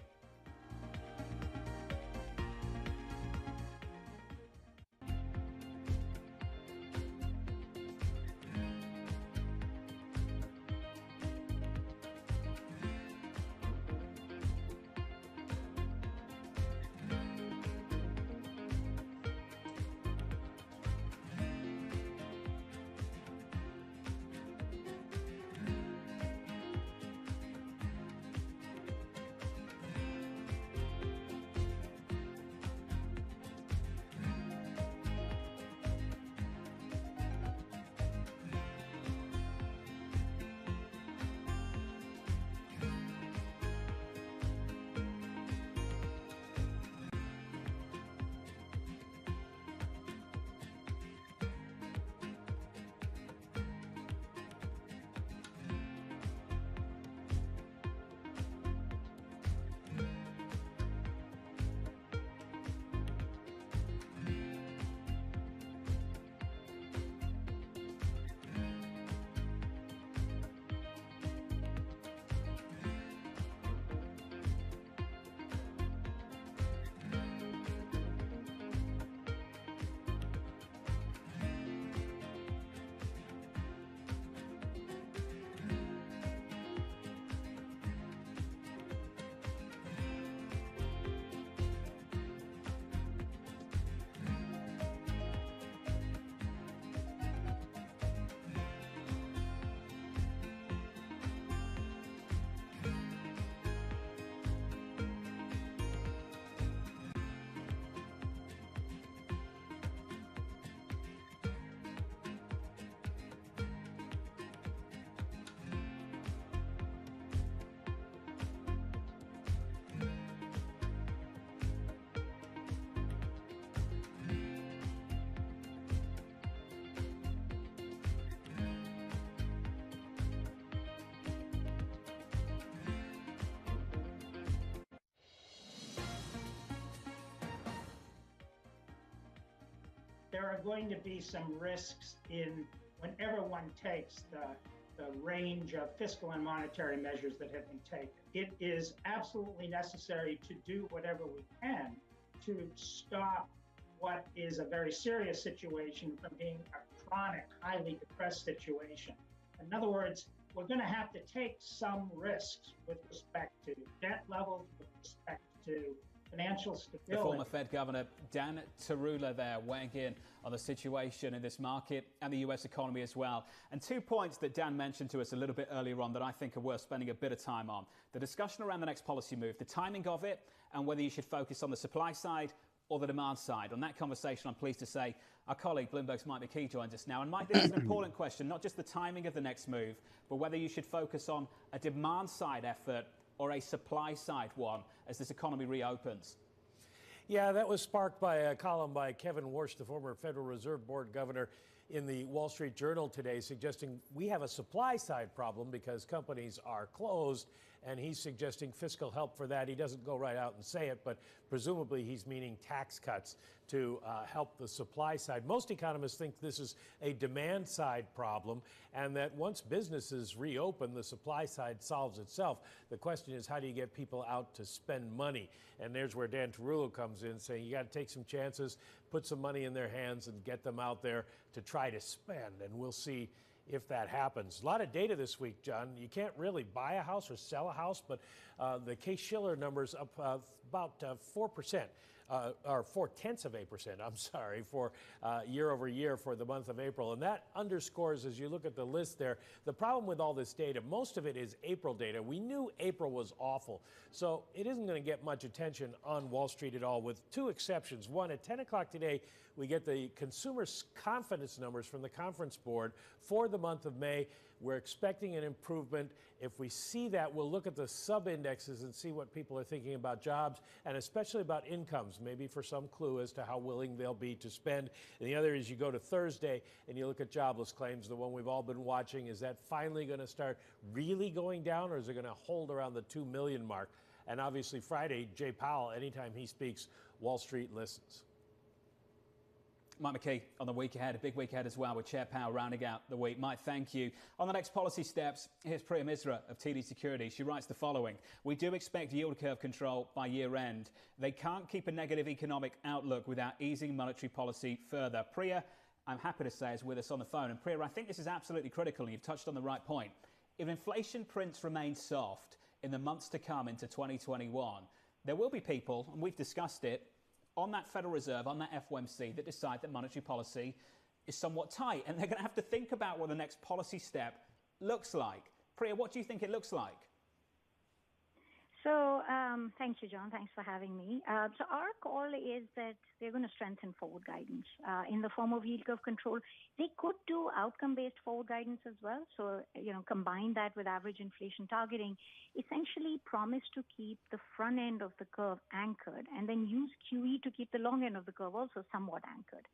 There are going to be some risks in whenever one takes the range of fiscal and monetary measures that have been taken. It is absolutely necessary to do whatever we can to stop what is a very serious situation from being a chronic, highly depressed situation. In other words, we're going to have to take some risks with respect to debt levels, with respect to financial stability. The former Fed Governor Dan Tarullo there weighing in on the situation in this market and the US economy as well. And 2 points that Dan mentioned to us a little bit earlier on that I think are worth spending a bit of time on. The discussion around the next policy move, the timing of it, and whether you should focus on the supply side or the demand side. On that conversation, I'm pleased to say our colleague, Bloomberg's Mike McKee, joins us now. And Mike, this is an important question, not just the timing of the next move, but whether you should focus on a demand side effort or a supply side one as this economy reopens. Yeah, that was sparked by a column by Kevin Warsh, the former Federal Reserve Board governor, in the Wall Street Journal today, suggesting we have a supply side problem because companies are closed and he's suggesting fiscal help for that. He doesn't go right out and say it, but presumably he's meaning tax cuts to help the supply side. Most economists think this is a demand side problem, and that once businesses reopen, the supply side solves itself. The question is, how do you get people out to spend money? And there's where Dan Tarullo comes in, saying you got to take some chances, put some money in their hands, and get them out there to try to spend. And we'll see if that happens. A lot of data this week, John. You can't really buy a house or sell a house, but the Case-Shiller numbers up about 4%. Or 0.4%, I'm sorry, for year over year for the month of April. And that underscores, as you look at the list there, the problem with all this data, most of it is April data. We knew April was awful, so it isn't going to get much attention on Wall Street at all, with two exceptions. One, at 10 o'clock today, we get the consumer confidence numbers from the Conference Board for the month of May. We're expecting an improvement. If we see that, we'll look at the sub-indexes and see what people are thinking about jobs, and especially about incomes, maybe for some clue as to how willing they'll be to spend. And the other is you go to Thursday and you look at jobless claims, the one we've all been watching. Is that finally going to start really going down, or is it going to hold around the 2 million mark? And obviously Friday, Jay Powell, anytime he speaks, Wall Street listens. Mike McKee on the week ahead, a big week ahead as well, with Chair Powell rounding out the week. Mike, thank you. On the next policy steps, here's Priya Misra of TD Securities. She writes the following: we do expect yield curve control by year end. They can't keep a negative economic outlook without easing monetary policy further. Priya, I'm happy to say, is with us on the phone. And Priya, I think this is absolutely critical, and you've touched on the right point. If inflation prints remain soft in the months to come into 2021, there will be people, and we've discussed it, on that Federal Reserve, on that FOMC, that decide that monetary policy is somewhat tight, and they're going to have to think about what the next policy step looks like. Priya, what do you think it looks like? So thank you, John. Thanks for having me. So our call is that they're going to strengthen forward guidance in the form of yield curve control. They could do outcome-based forward guidance as well. So, combine that with average inflation targeting, essentially promise to keep the front end of the curve anchored, and then use QE to keep the long end of the curve also somewhat anchored.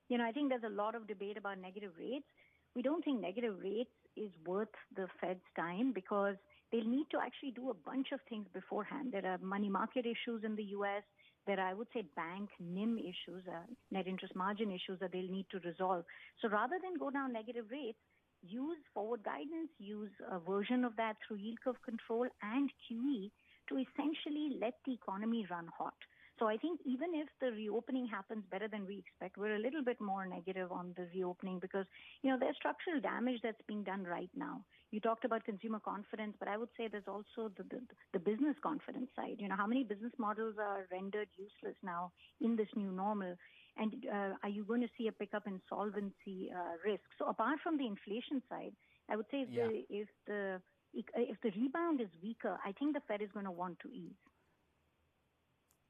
I think there's a lot of debate about negative rates. We don't think negative rates is worth the Fed's time, because they'll need to actually do a bunch of things beforehand. There are money market issues in the U.S. There are, I would say, bank NIM issues, net interest margin issues that they'll need to resolve. So rather than go down negative rates, use forward guidance, use a version of that through yield curve control and QE to essentially let the economy run hot. So I think even if the reopening happens better than we expect, we're a little bit more negative on the reopening, because, there's structural damage that's being done right now. You talked about consumer confidence, but I would say there's also the business confidence side. How many business models are rendered useless now in this new normal? And are you going to see a pickup in solvency risk? So apart from the inflation side, I would say if the rebound is weaker, I think the Fed is going to want to ease.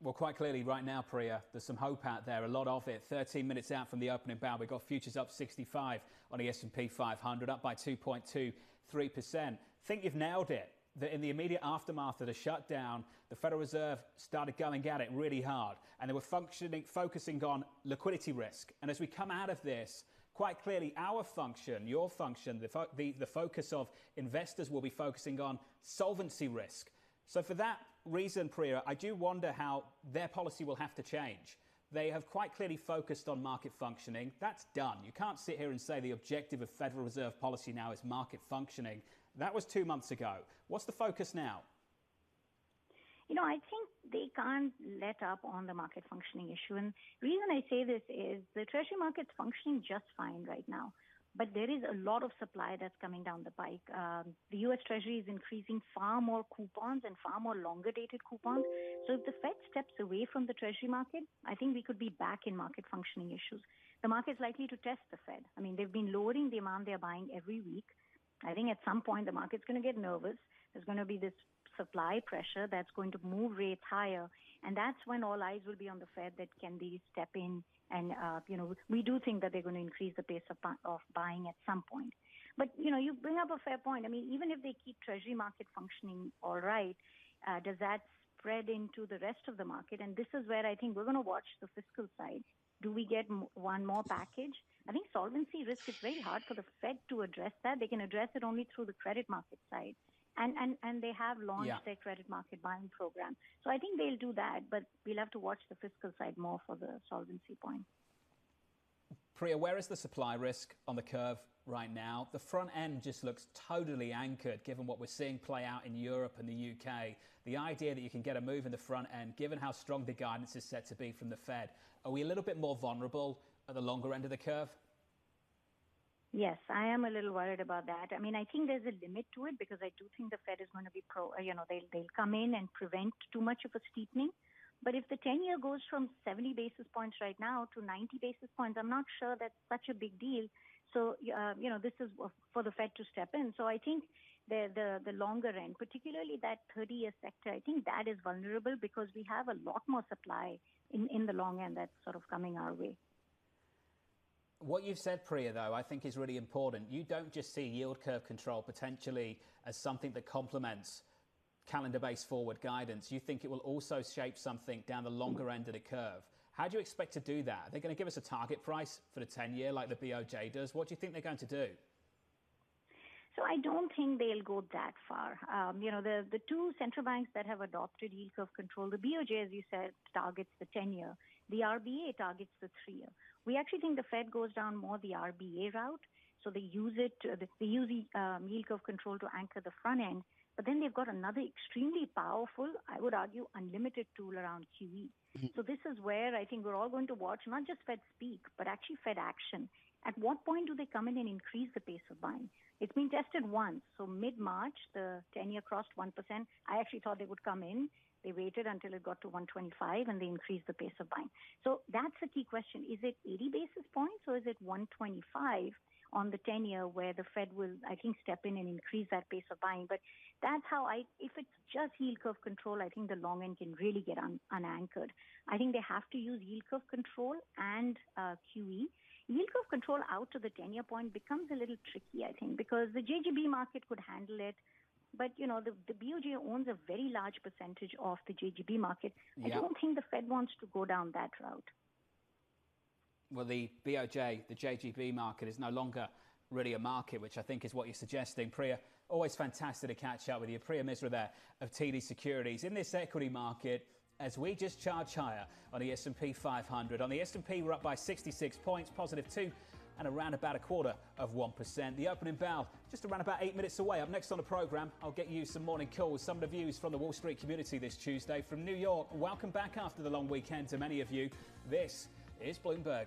Well, quite clearly right now, Priya, there's some hope out there, a lot of it. 13 minutes out from the opening bell, we've got futures up 65 on the S&P 500, up by 2.23%. Think you've nailed it, that in the immediate aftermath of the shutdown, the Federal Reserve started going at it really hard, and they were focusing on liquidity risk. And as we come out of this, quite clearly our function, your function, the focus of investors will be focusing on solvency risk. So for that reason, Priya, I do wonder how their policy will have to change. They have quite clearly focused on market functioning. That's done. You can't sit here and say the objective of Federal Reserve policy now is market functioning. That was 2 months ago. What's the focus now? I think they can't let up on the market functioning issue. And the reason I say this is the Treasury market's functioning just fine right now. But there is a lot of supply that's coming down the pike. The U.S. Treasury is increasing far more coupons and far more longer-dated coupons. So if the Fed steps away from the Treasury market, I think we could be back in market functioning issues. The market's likely to test the Fed. I mean, they've been lowering the amount they're buying every week. I think at some point the market's going to get nervous. There's going to be this supply pressure that's going to move rates higher. And that's when all eyes will be on the Fed, that can they step in. And, we do think that they're going to increase the pace of buying at some point. But, you bring up a fair point. I mean, even if they keep Treasury market functioning all right, does that spread into the rest of the market? And this is where I think we're going to watch the fiscal side. Do we get one more package? I think solvency risk is very hard for the Fed to address that. They can address it only through the credit market side. And they have launched their credit market buying program. So I think they'll do that, but we'll have to watch the fiscal side more for the solvency point. Priya, where is the supply risk on the curve right now? The front end just looks totally anchored given what we're seeing play out in Europe and the UK. The idea that you can get a move in the front end, given how strong the guidance is set to be from the Fed, are we a little bit more vulnerable at the longer end of the curve? Yes, I am a little worried about that. I mean, I think there's a limit to it because I do think the Fed is going to be they'll come in and prevent too much of a steepening. But if the 10-year goes from 70 basis points right now to 90 basis points, I'm not sure that's such a big deal. So, this is for the Fed to step in. So I think the longer end, particularly that 30-year sector, I think that is vulnerable because we have a lot more supply in the long end that's sort of coming our way. What you've said, Priya, though, I think is really important. You don't just see yield curve control potentially as something that complements calendar-based forward guidance. You think it will also shape something down the longer end of the curve. How do you expect to do that? Are they going to give us a target price for the 10-year like the BOJ does? What do you think they're going to do? So I don't think they'll go that far. The two central banks that have adopted yield curve control, the BOJ, as you said, targets the 10-year. The RBA targets the 3-year. We actually think the Fed goes down more the RBA route. So they use yield curve control to anchor the front end. But then they've got another extremely powerful, I would argue, unlimited tool around QE. So this is where I think we're all going to watch not just Fed speak, but actually Fed action. At what point do they come in and increase the pace of buying? It's been tested once. So mid-March, the 10-year crossed 1%. I actually thought they would come in. They waited until it got to 125 and they increased the pace of buying. So that's the key question. Is it 80 basis points or is it 125 on the 10-year where the Fed will, I think, step in and increase that pace of buying? But that's how if it's just yield curve control, I think the long end can really get unanchored. I think they have to use yield curve control and QE. Yield curve control out to the 10-year point becomes a little tricky, I think, because the JGB market could handle it. But, the BOJ owns a very large percentage of the JGB market. I don't think the Fed wants to go down that route. Well, the BOJ, the JGB market, is no longer really a market, which I think is what you're suggesting. Priya, always fantastic to catch up with you. Priya Misra there of TD Securities. In this equity market, as we just charge higher on the S&P 500. On the S&P, we're up by 66 points, positive 2, and around about 0.25%. The opening bell just around about 8 minutes away. Up next on the programme, I'll get you some morning calls, some of the views from the Wall Street community this Tuesday from New York. Welcome back after the long weekend to many of you. This is Bloomberg.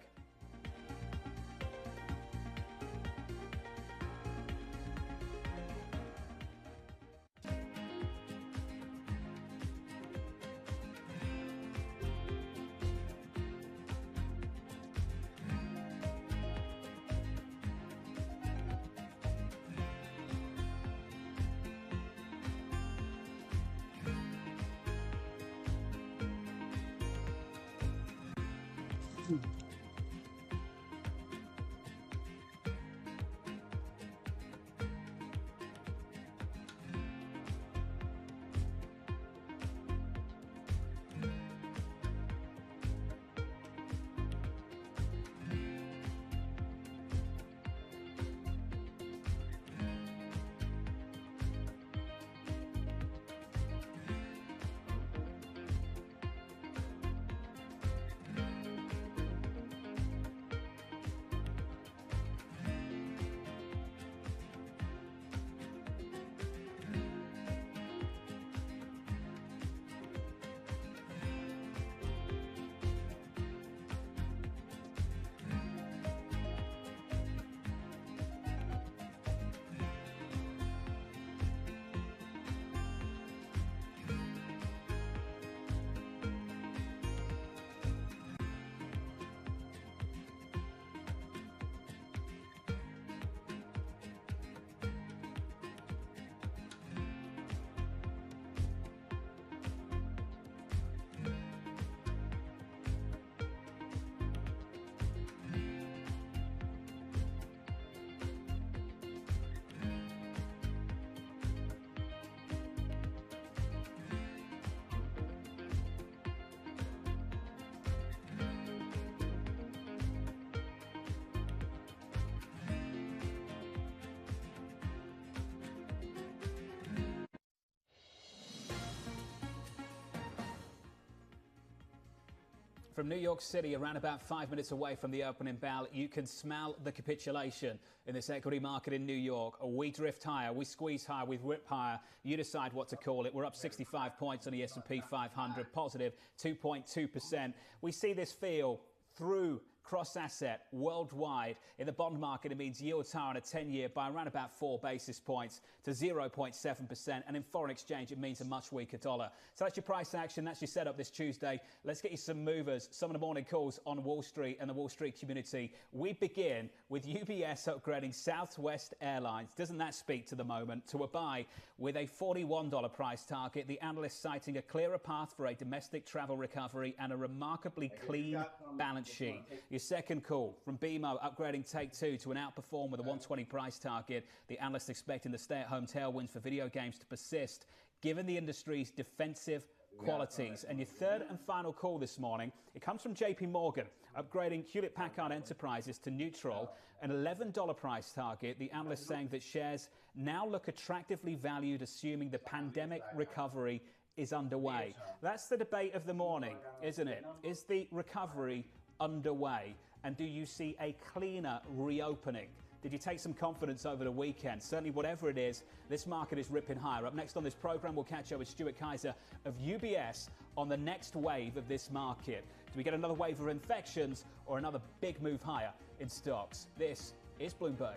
From New York City, around about 5 minutes away from the opening bell, you can smell the capitulation in this equity market in New York. We drift higher, we squeeze higher, we whip higher. You decide what to call it. We're up 65 points on the S&P 500, positive 2.2%. We see this feel through cross-asset worldwide. In the bond market, it means yields higher on a 10-year by around about 4 basis points to 0.7%. And in foreign exchange, it means a much weaker dollar. So that's your price action. That's your setup this Tuesday. Let's get you some movers, some of the morning calls on Wall Street and the Wall Street community. We begin with UBS upgrading Southwest Airlines. Doesn't that speak to the moment? To a buy with a $41 price target. The analyst citing a clearer path for a domestic travel recovery and a remarkably clean balance sheet. Your second call from BMO upgrading Take-Two to an outperform with a 120 price target. The analyst expecting the stay-at-home tailwinds for video games to persist, given the industry's defensive qualities. And your third and final call this morning, it comes from JP Morgan, upgrading Hewlett-Packard Enterprises to neutral, an $11 price target. The analyst saying that shares now look attractively valued, assuming the pandemic recovery is underway. That's the debate of the morning, isn't it? Is the recovery underway? And do you see a cleaner reopening? Did you take some confidence over the weekend? Certainly, whatever it is, this market is ripping higher. Up next on this program, we'll catch up with Stuart Kaiser of UBS on the next wave of this market. Do we get another wave of infections or another big move higher in stocks? This is Bloomberg.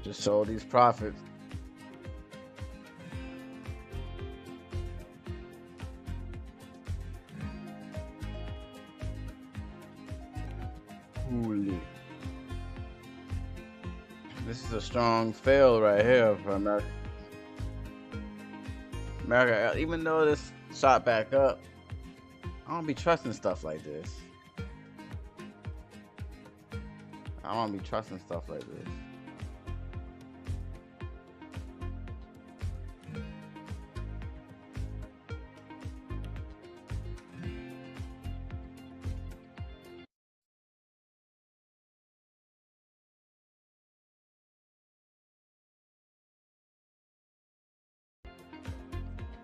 Just sold these profits. Holy. This is a strong fail right here for America. America, even though this shot back up, I don't be trusting stuff like this. I don't be trusting stuff like this.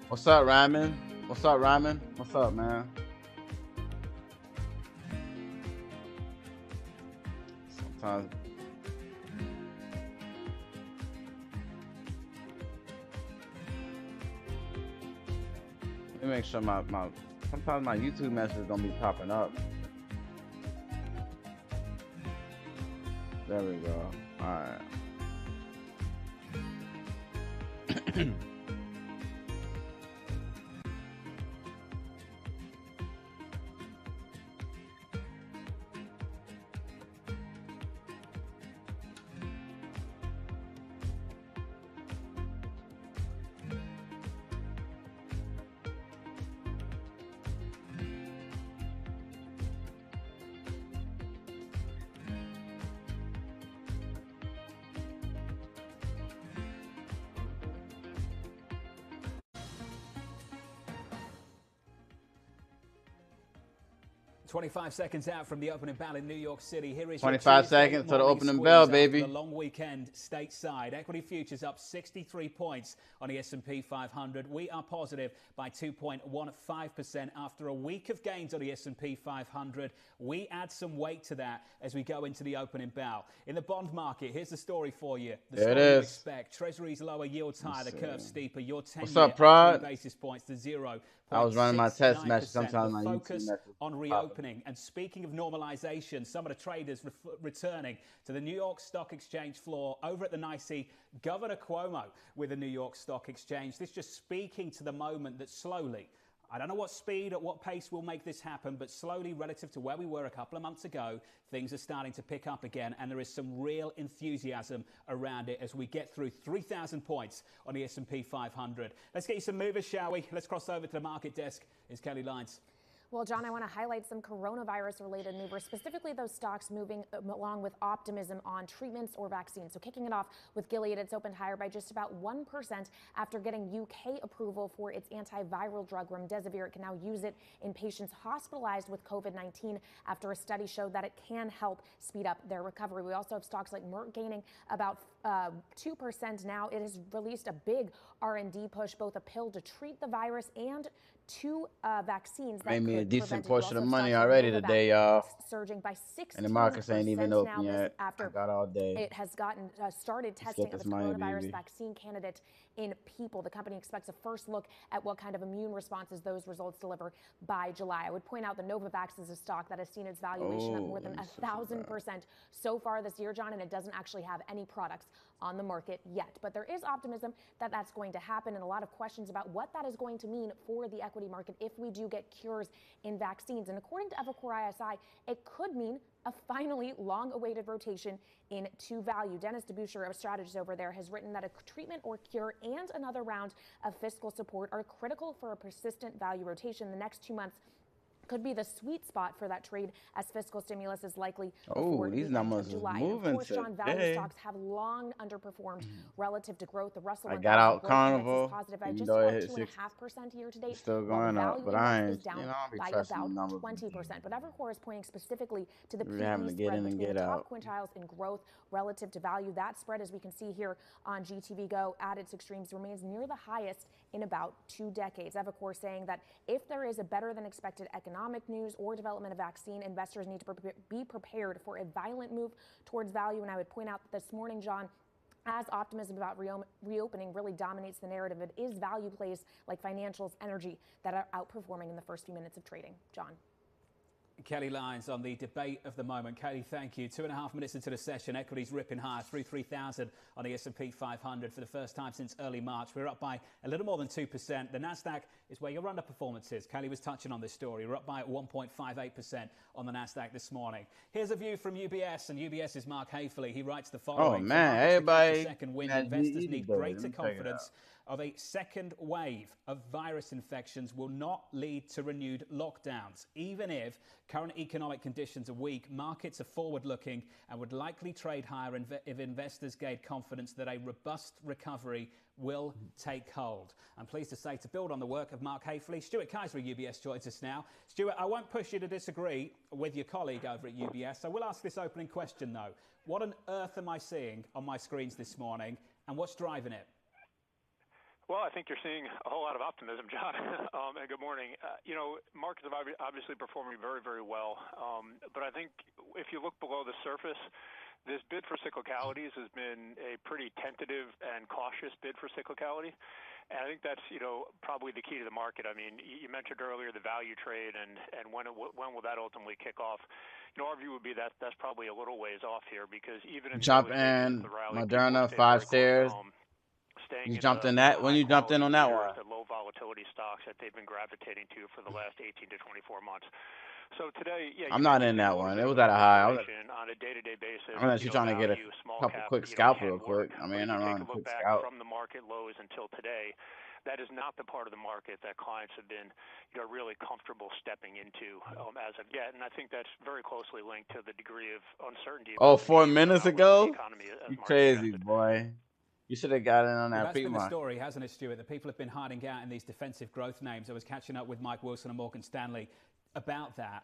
What's up, Ryman? What's up, Ryman? What's up, man? Sometimes let me make sure sometimes my YouTube messages don't be popping up. There we go. All right. 25 seconds out from the opening bell in New York City. Here is 25 seconds to the opening bell, baby. The long weekend stateside. Equity futures up 63 points on the S&P 500. We are positive by 2.15% after a week of gains on the S&P 500. We add some weight to that as we go into the opening bell. In the bond market, here's the story for you. The There it story you is. expect. Treasuries lower, yields higher, the curve steeper. Your 10-year What's up, Prod? 3 basis points to 0. I was running my text 0.69%. message. Sometimes my The YouTube focus message on pop up. reopening. And speaking of normalization, some of the traders returning to the New York Stock Exchange floor over at the NYSE. Governor Cuomo with the New York Stock Exchange. This just speaking to the moment that slowly, I don't know what speed, at what pace will make this happen, but slowly, relative to where we were a couple of months ago, things are starting to pick up again, and there is some real enthusiasm around it as we get through 3,000 points on the S&P 500. Let's get you some movers, shall we? Let's cross over to the market desk. It's Kelly Lyons. Well, John, I want to highlight some coronavirus-related movers, specifically those stocks moving along with optimism on treatments or vaccines. So kicking it off with Gilead, it's opened higher by just about 1% after getting UK approval for its antiviral drug remdesivir. It can now use it in patients hospitalized with COVID-19 after a study showed that it can help speed up their recovery. We also have stocks like Merck gaining about 2% now. It has released a big R&D push, both a pill to treat the virus and two vaccines that Made me a could decent prevent it. portion You of also money stocks like already Novavax today, y'all. surging by 16%. And the markets ain't even open now yet. after I got all day. it has gotten started Let's testing get of this its money, coronavirus baby. vaccine candidate in people. The company expects a first look at what kind of immune responses those results deliver by July. I would point out the Novavax is a stock that has seen its valuation up more than 1,000% so far this year, John, and it doesn't actually have any products on the market yet. But there is optimism that that's going to happen, and a lot of questions about what that is going to mean for the equity market if we do get cures in vaccines. And according to Evercore ISI, it could mean a finally long-awaited rotation into value. Dennis DeBusschere, a strategist over there, has written that a treatment or cure and another round of fiscal support are critical for a persistent value rotation. The next 2 months could be the sweet spot for that trade as fiscal stimulus is likely before These the end numbers of is July. And moving of course, John, value today. stocks have long underperformed relative to growth. The Russell I 1000 got out growth index is Carnival, positive by even just though it about hit 60. 2.5% year to date. It's still while the going up, value but I index ain't, is down you know, I be by trusting about the numbers. 20%. But Evercore is pointing specifically to the We're having PE to get spread in and between get the out. top quintiles in growth relative to value. That spread, as we can see here on GTV Go at its extremes, remains near the highest in about 2 decades. Evercore saying that if there is a better than expected economic news or development of vaccine, investors need to be prepared for a violent move towards value. And I would point out that this morning, John, as optimism about reopening really dominates the narrative, it is value plays like financials, energy that are outperforming in the first few minutes of trading. John. Kelly Lyons on the debate of the moment. Kelly, thank you. 2.5 minutes into the session, equities ripping higher through 3,000 on the S&P 500 for the first time since early March. We're up by a little more than 2%. The Nasdaq is where your underperformance is. Kelly was touching on this story. We're up by 1.58% on the Nasdaq this morning. Here's a view from UBS, and UBS's Mark Haefele. He writes the following: Oh man, "For markets to catch a everybody. second wind, That investors GE need today. greater Let me check it confidence of a second wave of virus infections will not lead to renewed lockdowns. Even if current economic conditions are weak, markets are forward-looking and would likely trade higher if investors gain confidence that a robust recovery will take hold." I'm pleased to say, to build on the work of Mark Haefele, Stuart Kaiser of UBS joins us now. Stuart, I won't push you to disagree with your colleague over at UBS. I will ask this opening question, though. What on earth am I seeing on my screens this morning, and what's driving it? Well, I think you're seeing a whole lot of optimism, John. And good morning. Markets are obviously performing very, very well. But I think if you look below the surface, this bid for cyclicalities has been a pretty tentative and cautious bid for cyclicality. And I think that's, probably the key to the market. I mean, you mentioned earlier the value trade and when will that ultimately kick off? Our view would be that that's probably a little ways off here, because even in Jump the early stages in of the rally, Moderna, people stayed 5 very close stairs. to home. You jumped in that when you jumped in on that one. The low volatility stocks that they've been gravitating to for the last 18 to 24 months. So today, I'm not in that one. It was at a high. on a day-to-day basis. I'm actually trying to get a couple quick scalp real quick. I mean, I'm on a quick scalp. From the market lows until today, that is not the part of the market that clients have been, really comfortable stepping into as of yet. And I think that's very closely linked to the degree of uncertainty. Oh, 4 minutes ago? You crazy, boy. You should have got in on that That's been the pre-market. story, hasn't it, Stuart? That people have been hiding out in these defensive growth names. I was catching up with Mike Wilson and Morgan Stanley about that.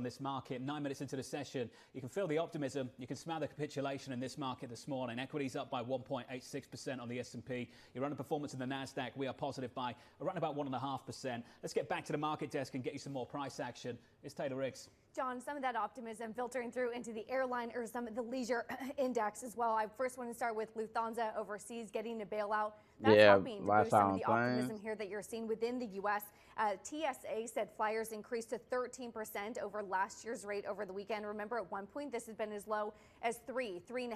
on this market. 9 minutes into the session, you can feel the optimism. You can smell the capitulation in this market this morning. Equities up by 1.86% on the S&P. Your underperformance in the Nasdaq, we are positive by around about 1.5%. Let's get back to the market desk and get you some more price action. It's Taylor Riggs. John, some of that optimism filtering through into the airline or some of the leisure index as well. I first want to start with Lufthansa overseas getting a bailout. That's helping to boost some of the optimism here that you're seeing within the U.S. TSA said flyers increased to 13% over last year's rate over the weekend. Remember, at one point, this has been as low as 3.5%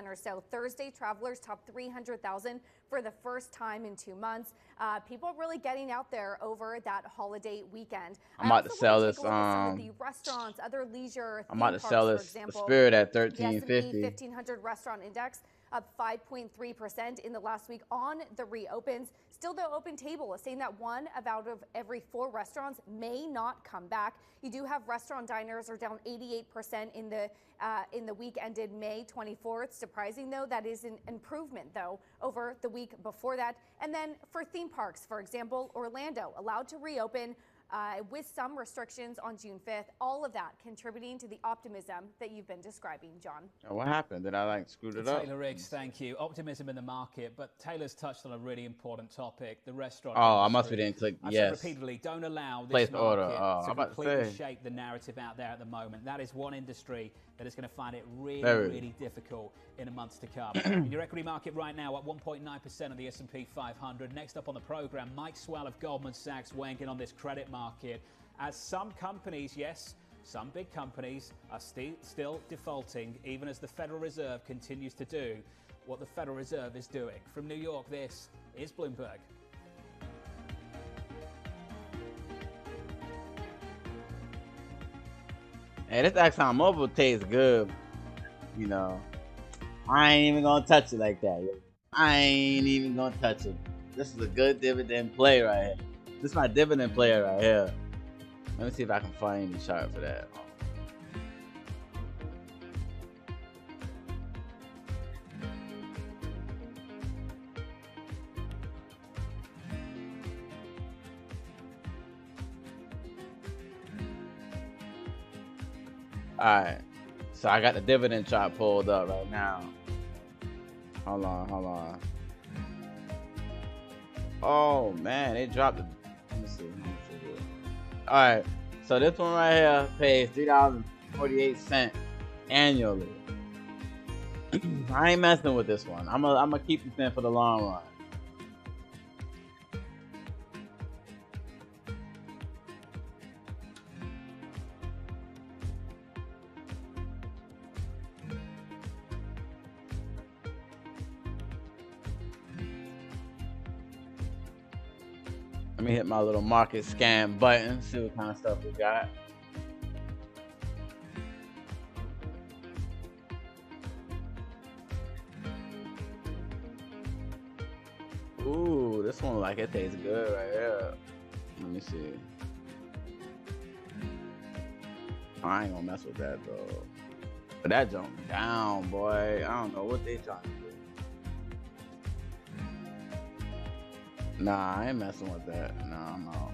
or so. Thursday, travelers topped 300,000 for the first time in 2 months. People really getting out there over that holiday weekend. I'm about to sell this. Some of the restaurants, other leisure. I'm about to sell this Spirit at 1350. The S&P 1500 restaurant index up 5.3% in the last week on the reopens. Still, the Open Table is saying that 1 out of every 4 restaurants may not come back. You do have restaurant diners are down 88% in the week ended May 24th. Surprising though, that is an improvement though over the week before that. And then for theme parks, for example, Orlando allowed to reopen with some restrictions on June 5th. All of that contributing to the optimism that you've been describing, John. What happened? Did I screwed it up? Taylor Riggs, thank you. Optimism in the market, but Taylor's touched on a really important topic, the restaurant industry. I must be didn't click I've yes. said repeatedly, don't allow Place this market order. to completely shape the narrative out there at the moment. That is one industry that is going to find it really difficult in the months to come. Your equity market right now at 1.9% of the S&P 500. Next up on the program, Mike Swell of Goldman Sachs weighing in on this credit market. As some companies, yes, some big companies are still defaulting, even as the Federal Reserve continues to do what the Federal Reserve is doing. From New York, this is Bloomberg. Hey, this ExxonMobil tastes good. You know, I ain't even gonna touch it like that. I ain't even gonna touch it. This is a good dividend play right here. This is my dividend player right here. Let me see if I can find any chart for that. Alright, so I got the dividend chart pulled up right now. Hold on. Oh man, it dropped the. Let me see. Alright, so this one right here pays $3.48 annually. I ain't messing with this one. I'm gonna keep this in for the long run. Let me hit my little market scan button, see what kind of stuff we got. Ooh, this one like it tastes good right here. Let me see. I ain't gonna mess with that though. But that jumped down, boy. I don't know what they trying to do. Nah, I ain't messing with that. No.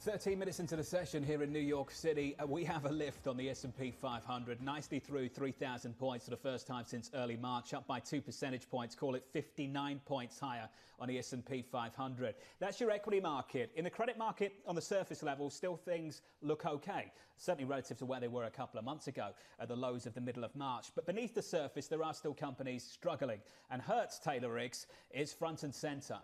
"13 minutes into the session here in New York City, we have a lift on the S&P 500, nicely through 3,000 points for the first time since early March, up by 2 percentage points, call it 59 points higher on the S&P 500. That's your equity market. In the credit market, on the surface level, still things look okay, certainly relative to where they were a couple of months ago at the lows of the middle of March. But beneath the surface, there are still companies struggling, and Hertz, Taylor Riggs, is front and center.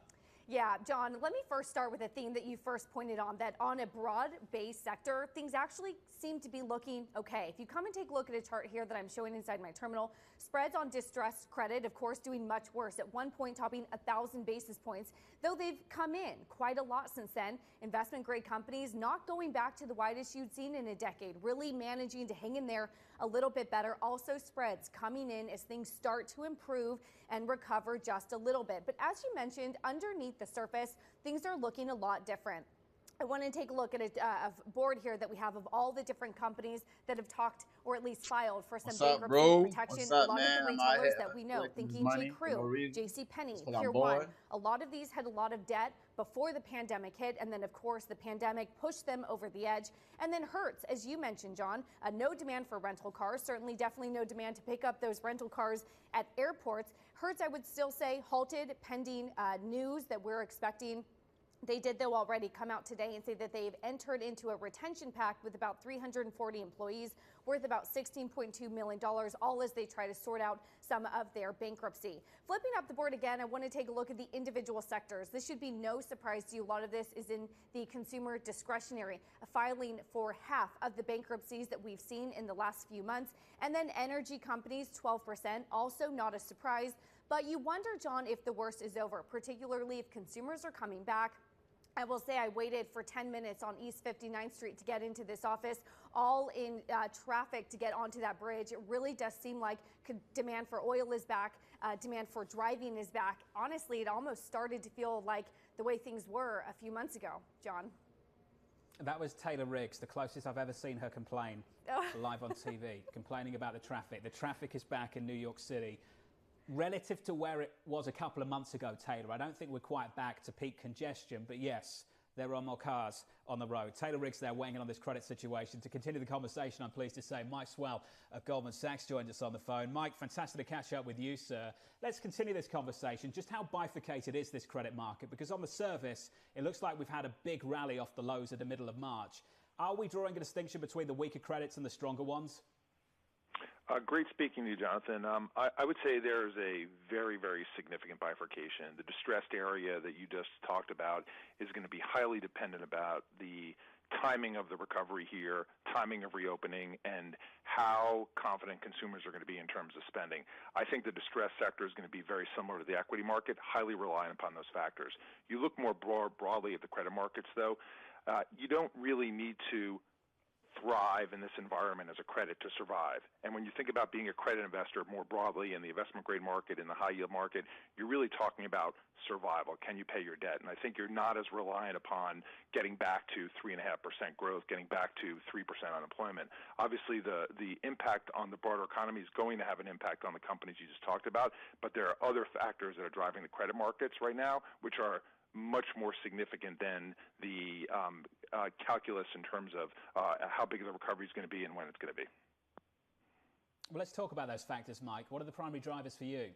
Yeah, John, let me first start with a theme that you first pointed on, that on a broad-based sector, things actually seem to be looking okay. If you come and take a look at a chart here that I'm showing inside my terminal, spreads on distressed credit, of course, doing much worse, at one point topping 1,000 basis points, though they've come in quite a lot since then. Investment-grade companies not going back to the widest you'd seen in a decade, really managing to hang in there a little bit better. Also, spreads coming in as things start to improve and recover just a little bit. But as you mentioned, underneath the surface, things are looking a lot different. I want to take a look at a board here that we have of all the different companies that have talked or at least filed for some bankruptcy protection. What's up, a lot man? of the retailers that we know, thinking J.Crew, JCPenney, Pier 1, a lot of these had a lot of debt before the pandemic hit, and then of course the pandemic pushed them over the edge. And then Hertz, as you mentioned, John, no demand for rental cars, certainly definitely no demand to pick up those rental cars at airports. Hertz, I would still say, halted pending news that we're expecting. They did, though, already come out today and say that they've entered into a retention pact with about 340 employees worth about $16.2 million, all as they try to sort out some of their bankruptcy. Flipping up the board again, I want to take a look at the individual sectors. This should be no surprise to you. A lot of this is in the consumer discretionary, filing for half of the bankruptcies that we've seen in the last few months. And then energy companies, 12%, also not a surprise. But you wonder, John, if the worst is over, particularly if consumers are coming back. I will say I waited for 10 minutes on East 59th Street to get into this office, all in traffic to get onto that bridge. It really does seem like demand for oil is back, demand for driving is back. Honestly, it almost started to feel like the way things were a few months ago, John. That was Taylor Riggs, the closest I've ever seen her complain live on TV, complaining about the traffic. The traffic is back in New York City. Relative to where it was a couple of months ago, Taylor, I don't think we're quite back to peak congestion, but yes, there are more cars on the road. Taylor Riggs there weighing in on this credit situation. To continue the conversation, I'm pleased to say Mike Swell of Goldman Sachs joined us on the phone. Mike, fantastic to catch up with you, sir. Let's continue this conversation. Just how bifurcated is this credit market? Because on the surface, it looks like we've had a big rally off the lows at the middle of March. Are we drawing a distinction between the weaker credits and the stronger ones? Great speaking to you, Jonathan. I would say there's a very, very significant bifurcation. The distressed area that you just talked about is going to be highly dependent about the timing of the recovery here, timing of reopening, and how confident consumers are going to be in terms of spending. I think the distressed sector is going to be very similar to the equity market, highly reliant upon those factors. You look more broadly at the credit markets, though, you don't really need to thrive in this environment as a credit to survive. And when you think about being a credit investor more broadly in the investment grade market, in the high yield market, you're really talking about survival. Can you pay your debt? And I think you're not as reliant upon getting back to 3.5% growth, getting back to 3% unemployment. Obviously, the impact on the broader economy is going to have an impact on the companies you just talked about, but there are other factors that are driving the credit markets right now, which are much more significant than the calculus in terms of how big the recovery is going to be and when it's going to be. Well, let's talk about those factors, Mike. What are the primary drivers for you?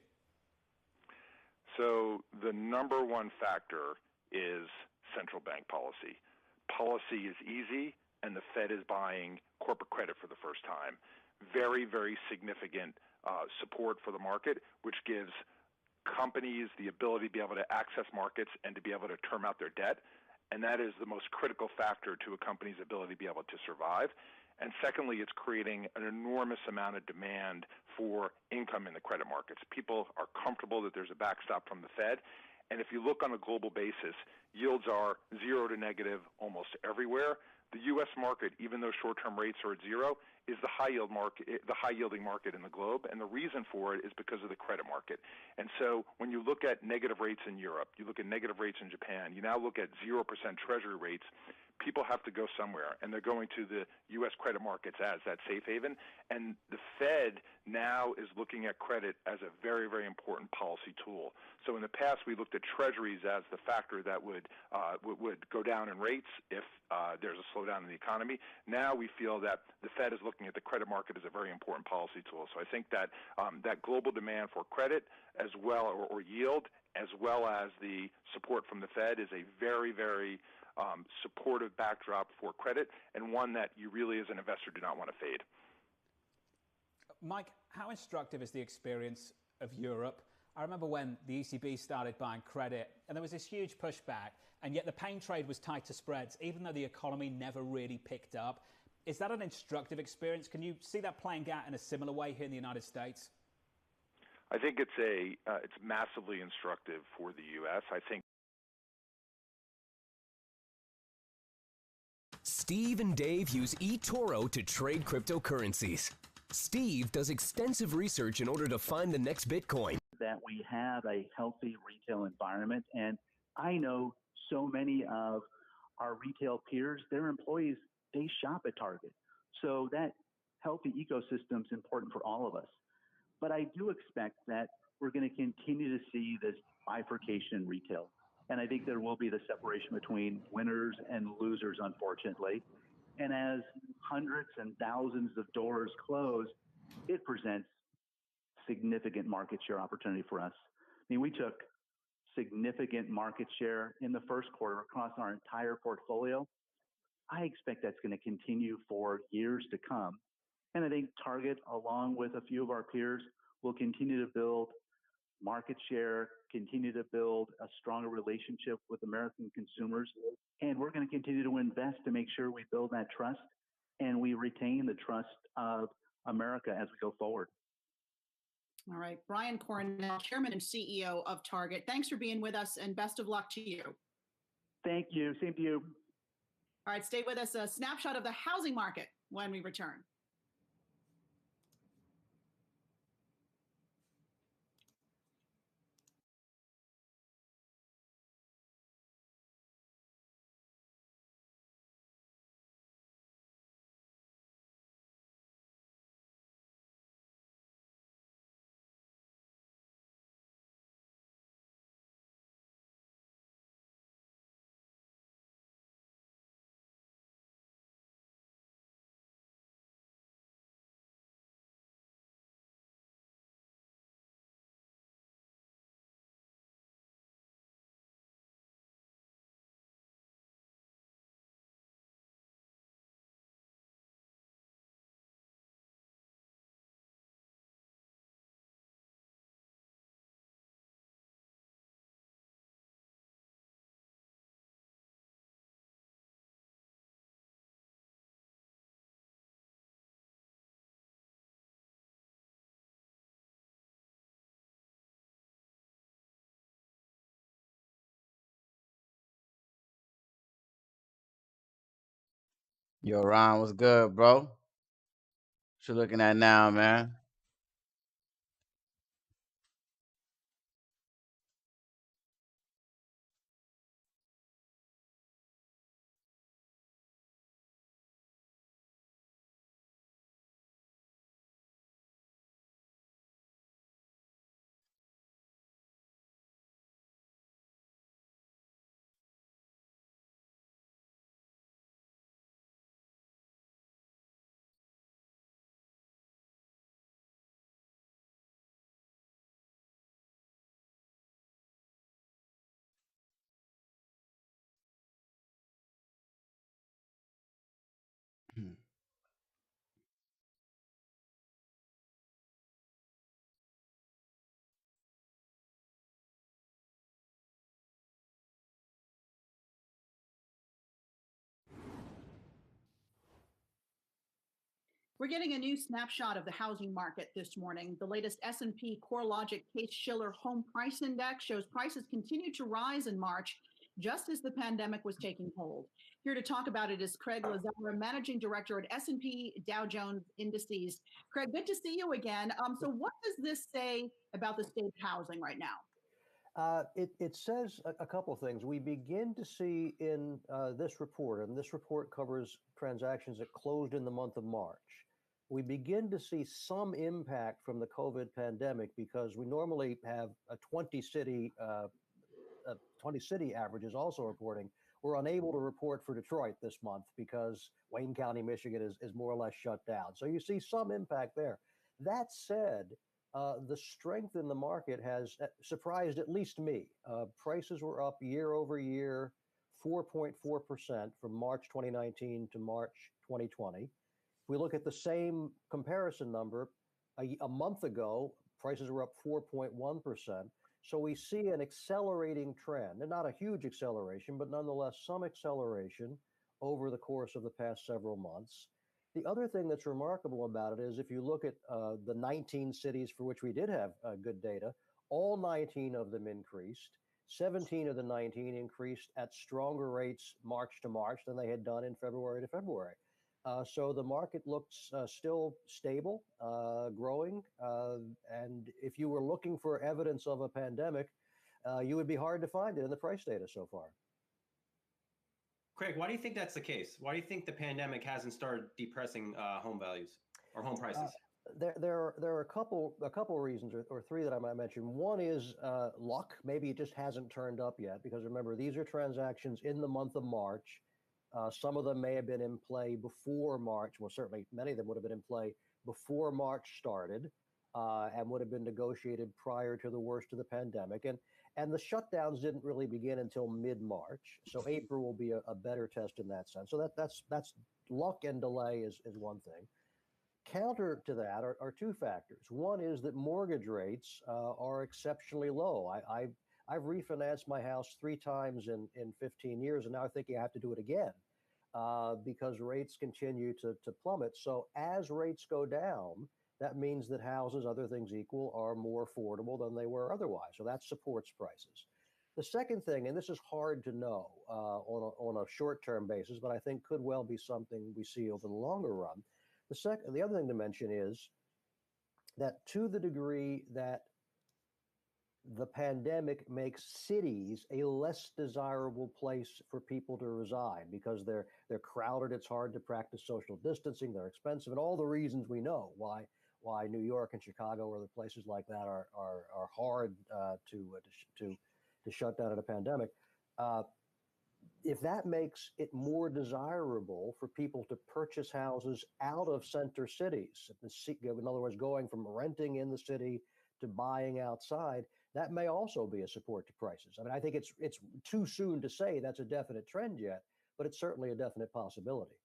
So the number one factor is central bank policy. Policy is easy, and the Fed is buying corporate credit for the first time. Very, very significant support for the market, which gives companies the ability to be able to access markets and to be able to term out their debt. And that is the most critical factor to a company's ability to be able to survive. And secondly, it's creating an enormous amount of demand for income in the credit markets. People are comfortable that there's a backstop from the Fed. And if you look on a global basis, yields are 0 to negative almost everywhere. The U.S. market, even though short-term rates are at 0, is the high-yield market, the high-yielding market in the globe, and the reason for it is because of the credit market. And so when you look at negative rates in Europe, you look at negative rates in Japan, you now look at 0% Treasury rates, people have to go somewhere, and they're going to the U.S. credit markets as that safe haven. And the Fed now is looking at credit as a very, very important policy tool. So in the past, we looked at Treasuries as the factor that would go down in rates if there's a slowdown in the economy. Now we feel that the Fed is looking at the credit market as a very important policy tool. So I think that that global demand for credit as well, or yield, as well as the support from the Fed is a very, very supportive backdrop for credit, and one that you really as an investor do not want to fade. Mike, how instructive is the experience of Europe I remember when the ECB started buying credit, and there was this huge pushback, and yet the pain trade was tied to spreads, even though the economy never really picked up. Is that an instructive experience? Can you see that playing out in a similar way here in the United States? I think it's massively instructive for the U.S. I think Steve and Dave use eToro to trade cryptocurrencies. Steve does extensive research in order to find the next Bitcoin. That we have a healthy retail environment, and I know so many of our retail peers, their employees, they shop at Target. So that healthy ecosystem is important for all of us. But I do expect that we're going to continue to see this bifurcation in retail. And I think there will be the separation between winners and losers, unfortunately. And as hundreds and thousands of doors close, it presents significant market share opportunity for us. I mean, we took significant market share in the first quarter across our entire portfolio. I expect that's going to continue for years to come. And I think Target, along with a few of our peers, will continue to build market share, continue to build a stronger relationship with American consumers. And we're going to continue to invest to make sure we build that trust and we retain the trust of America as we go forward. All right. Brian Cornell, Chairman and CEO of Target. Thanks for being with us and best of luck to you. Thank you. Same to you. All right. Stay with us. A snapshot of the housing market when we return. Yo, Ron, what's good, bro? What you looking at now, man? We're getting a new snapshot of the housing market this morning. The latest S&P CoreLogic Case-Shiller Home Price Index shows prices continued to rise in March, just as the pandemic was taking hold. Here to talk about it is Craig Lazara, Managing Director at S&P Dow Jones Indices. Craig, good to see you again. So what does this say about the state of housing right now? It says a couple of things. We begin to see in this report, and this report covers transactions that closed in the month of March. We begin to see some impact from the COVID pandemic because we normally have a 20 city averages also reporting. We're unable to report for Detroit this month because Wayne County, Michigan is more or less shut down. So you see some impact there. That said, the strength in the market has surprised at least me. Prices were up year over year, 4.4% from March 2019 to March 2020. If we look at the same comparison number, a month ago, prices were up 4.1%. So we see an accelerating trend, and not a huge acceleration, but nonetheless some acceleration over the course of the past several months. The other thing that's remarkable about it is if you look at the 19 cities for which we did have good data, all 19 of them increased. 17 of the 19 increased at stronger rates March to March than they had done in February to February. So the market looks still stable, growing. And if you were looking for evidence of a pandemic, you would be hard to find it in the price data so far. Craig, why do you think that's the case? Why do you think the pandemic hasn't started depressing home values or home prices? There are a couple reasons, or three that I might mention. One is luck. Maybe it just hasn't turned up yet, because remember, these are transactions in the month of March. Some of them may have been in play before March. Well, certainly many of them would have been in play before March started, and would have been negotiated prior to the worst of the pandemic. And the shutdowns didn't really begin until mid-March. So April will be a better test in that sense. So that's luck and delay is one thing. Counter to that are two factors. One is that mortgage rates are exceptionally low. I've refinanced my house 3 times in 15 years, and now I think I have to do it again because rates continue to plummet. So as rates go down, that means that houses, other things equal, are more affordable than they were otherwise. So that supports prices. The second thing, and this is hard to know on a short-term basis, but I think could well be something we see over the longer run. The other thing to mention is that to the degree that the pandemic makes cities a less desirable place for people to reside because they're crowded, it's hard to practice social distancing, they're expensive, and all the reasons we know why New York and Chicago or other places like that are hard to shut down in a pandemic. If that makes it more desirable for people to purchase houses out of center cities, in other words, going from renting in the city to buying outside, that may also be a support to prices. I mean, I think it's too soon to say that's a definite trend yet, but it's certainly a definite possibility.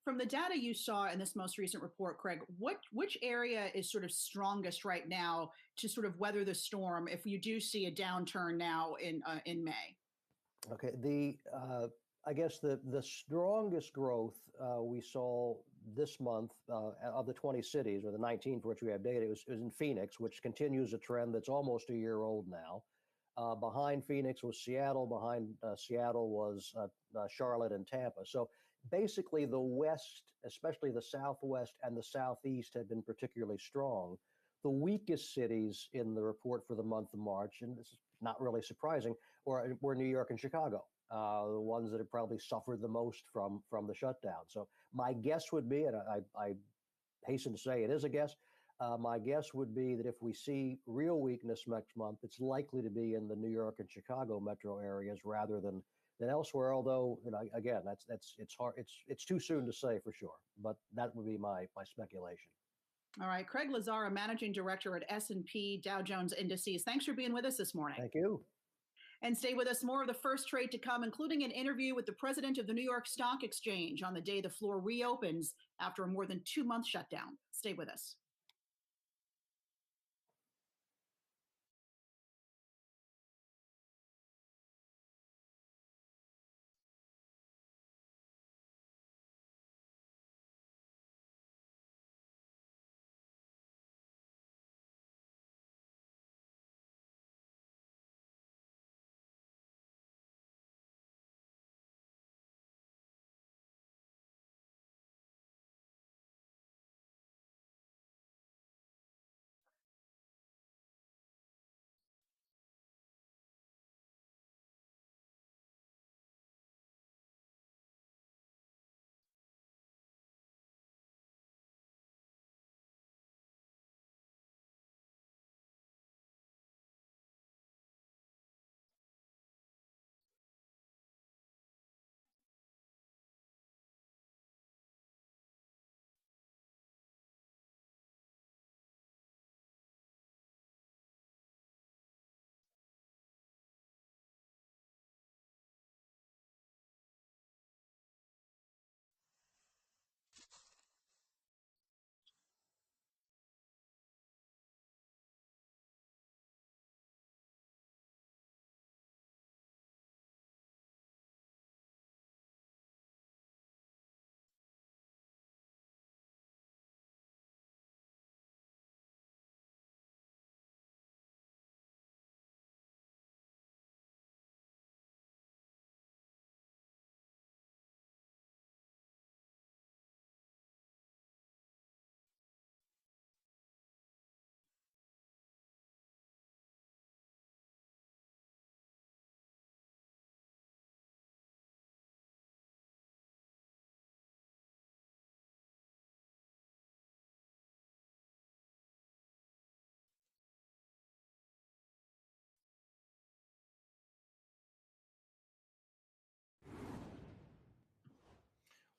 From the data you saw in this most recent report, Craig, which area is sort of strongest right now to sort of weather the storm if you do see a downturn now in May? Okay, I guess the strongest growth we saw this month of the 20 cities, or the 19 for which we have data, was in Phoenix, which continues a trend that's almost a year old now. Behind Phoenix was Seattle. Behind Seattle was Charlotte and Tampa. So basically the West, especially the Southwest and the Southeast, have been particularly strong. The weakest cities in the report for the month of March, and this is not really surprising, were New York and Chicago, the ones that have probably suffered the most from the shutdown. So my guess would be, and I hasten to say it is a guess, my guess would be that if we see real weakness next month, it's likely to be in the New York and Chicago metro areas rather than elsewhere. Although, again, it's hard. It's too soon to say for sure, but that would be my speculation. All right, Craig Lazzara, Managing Director at S&P Dow Jones Indices. Thanks for being with us this morning. Thank you. And stay with us. More of the first trade to come, including an interview with the president of the New York Stock Exchange on the day the floor reopens after a more than 2-month shutdown. Stay with us.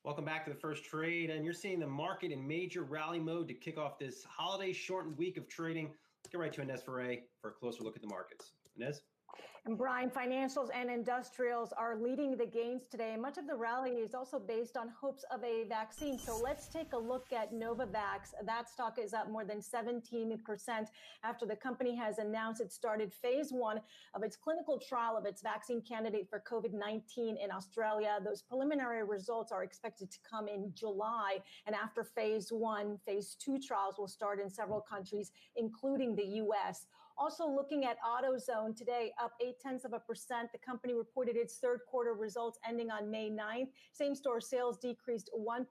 Welcome back to the first trade, and you're seeing the market in major rally mode to kick off this holiday shortened week of trading. Let's get right to Inez Ferre for a closer look at the markets. Inez? And Brian, financials and industrials are leading the gains today. Much of the rally is also based on hopes of a vaccine. So let's take a look at Novavax. That stock is up more than 17% after the company has announced it started phase 1 of its clinical trial of its vaccine candidate for COVID-19 in Australia. Those preliminary results are expected to come in July. And after phase 1, phase 2 trials will start in several countries, including the U.S. Also looking at AutoZone today, up 0.8%. The company reported its third quarter results ending on May 9th. Same-store sales decreased 1%.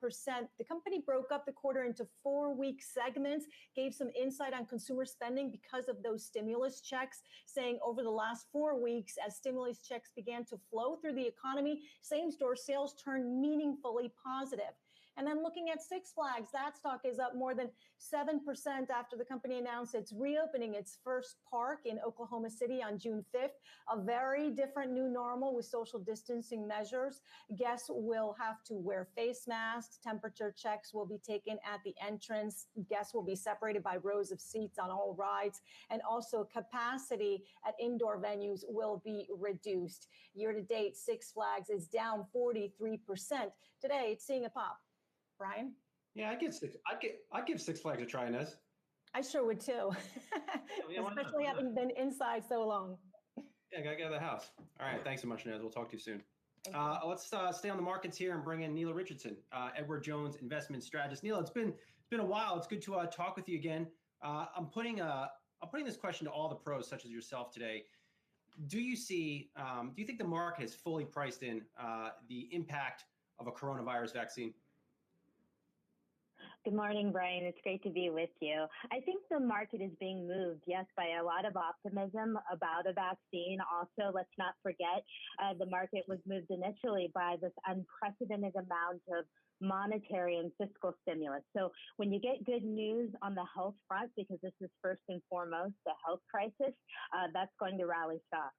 The company broke up the quarter into 4-week segments, gave some insight on consumer spending because of those stimulus checks, saying over the last 4 weeks, as stimulus checks began to flow through the economy, same-store sales turned meaningfully positive. And then looking at Six Flags, that stock is up more than 7% after the company announced it's reopening its first park in Oklahoma City on June 5th. A very different new normal with social distancing measures. Guests will have to wear face masks. Temperature checks will be taken at the entrance. Guests will be separated by rows of seats on all rides. And also capacity at indoor venues will be reduced. Year to date, Six Flags is down 43%. Today, it's seeing a pop. Brian? Yeah, I'd give Six Flags a try, Inez. I sure would too, especially having been inside so long. Yeah, gotta get out of the house. All right, thanks so much, Inez. We'll talk to you soon. Let's stay on the markets here and bring in Neela Richardson, Edward Jones investment strategist. Neela, it's been a while. It's good to talk with you again. I'm putting this question to all the pros, such as yourself, today. Do you think the market has fully priced in the impact of a coronavirus vaccine? Good morning, Brian. It's great to be with you. I think the market is being moved, yes, by a lot of optimism about a vaccine. Also, let's not forget, the market was moved initially by this unprecedented amount of monetary and fiscal stimulus. So when you get good news on the health front, because this is first and foremost the health crisis, that's going to rally stocks.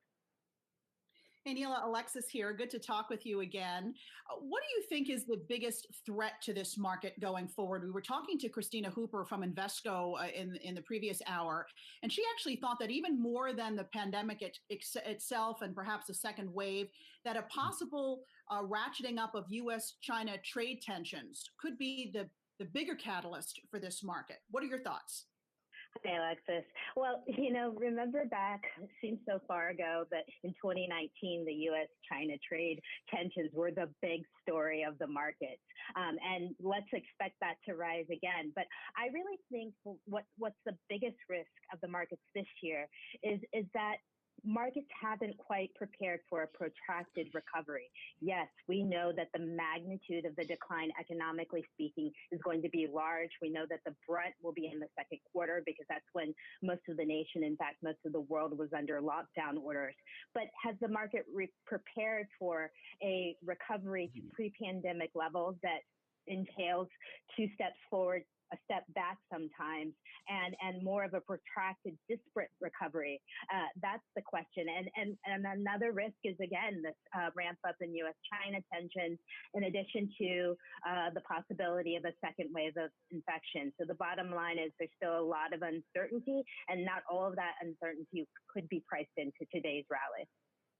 Hey, Neela, Alexis here. Good to talk with you again. What do you think is the biggest threat to this market going forward? We were talking to Christina Hooper from Invesco in the previous hour, and she actually thought that even more than the pandemic itself and perhaps a second wave, that a possible ratcheting up of U.S.-China trade tensions could be the bigger catalyst for this market. What are your thoughts? Hey, Alexis. Well, remember back, it seems so far ago, but in 2019, the U.S.-China trade tensions were the big story of the markets. And let's expect that to rise again. But I really think what's the biggest risk of the markets this year is that markets haven't quite prepared for a protracted recovery. Yes, we know that the magnitude of the decline, economically speaking, is going to be large. We know that the brunt will be in the second quarter because that's when most of the nation, in fact, most of the world was under lockdown orders. But has the market prepared for a recovery to pre-pandemic levels that entails 2 steps forward, a step back sometimes, and more of a protracted, disparate recovery? That's the question. And another risk is, again, this ramp up in U.S.-China tensions, in addition to the possibility of a second wave of infection. So the bottom line is there's still a lot of uncertainty, and not all of that uncertainty could be priced into today's rally.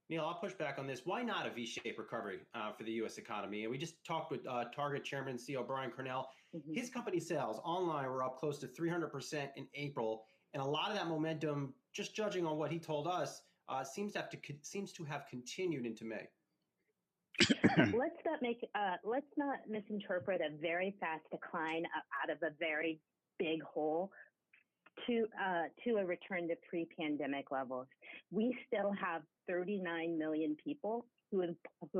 Neil, I'll push back on this. Why not a V-shaped recovery for the U.S. economy? And we just talked with Target Chairman and CEO Brian Cornell. Mm-hmm. His company sales online were up close to 300% in April. And a lot of that momentum, just judging on what he told us, seems to have continued into May. Let's not misinterpret a very fast decline out of a very big hole to a return to pre-pandemic levels. We still have 39 million people who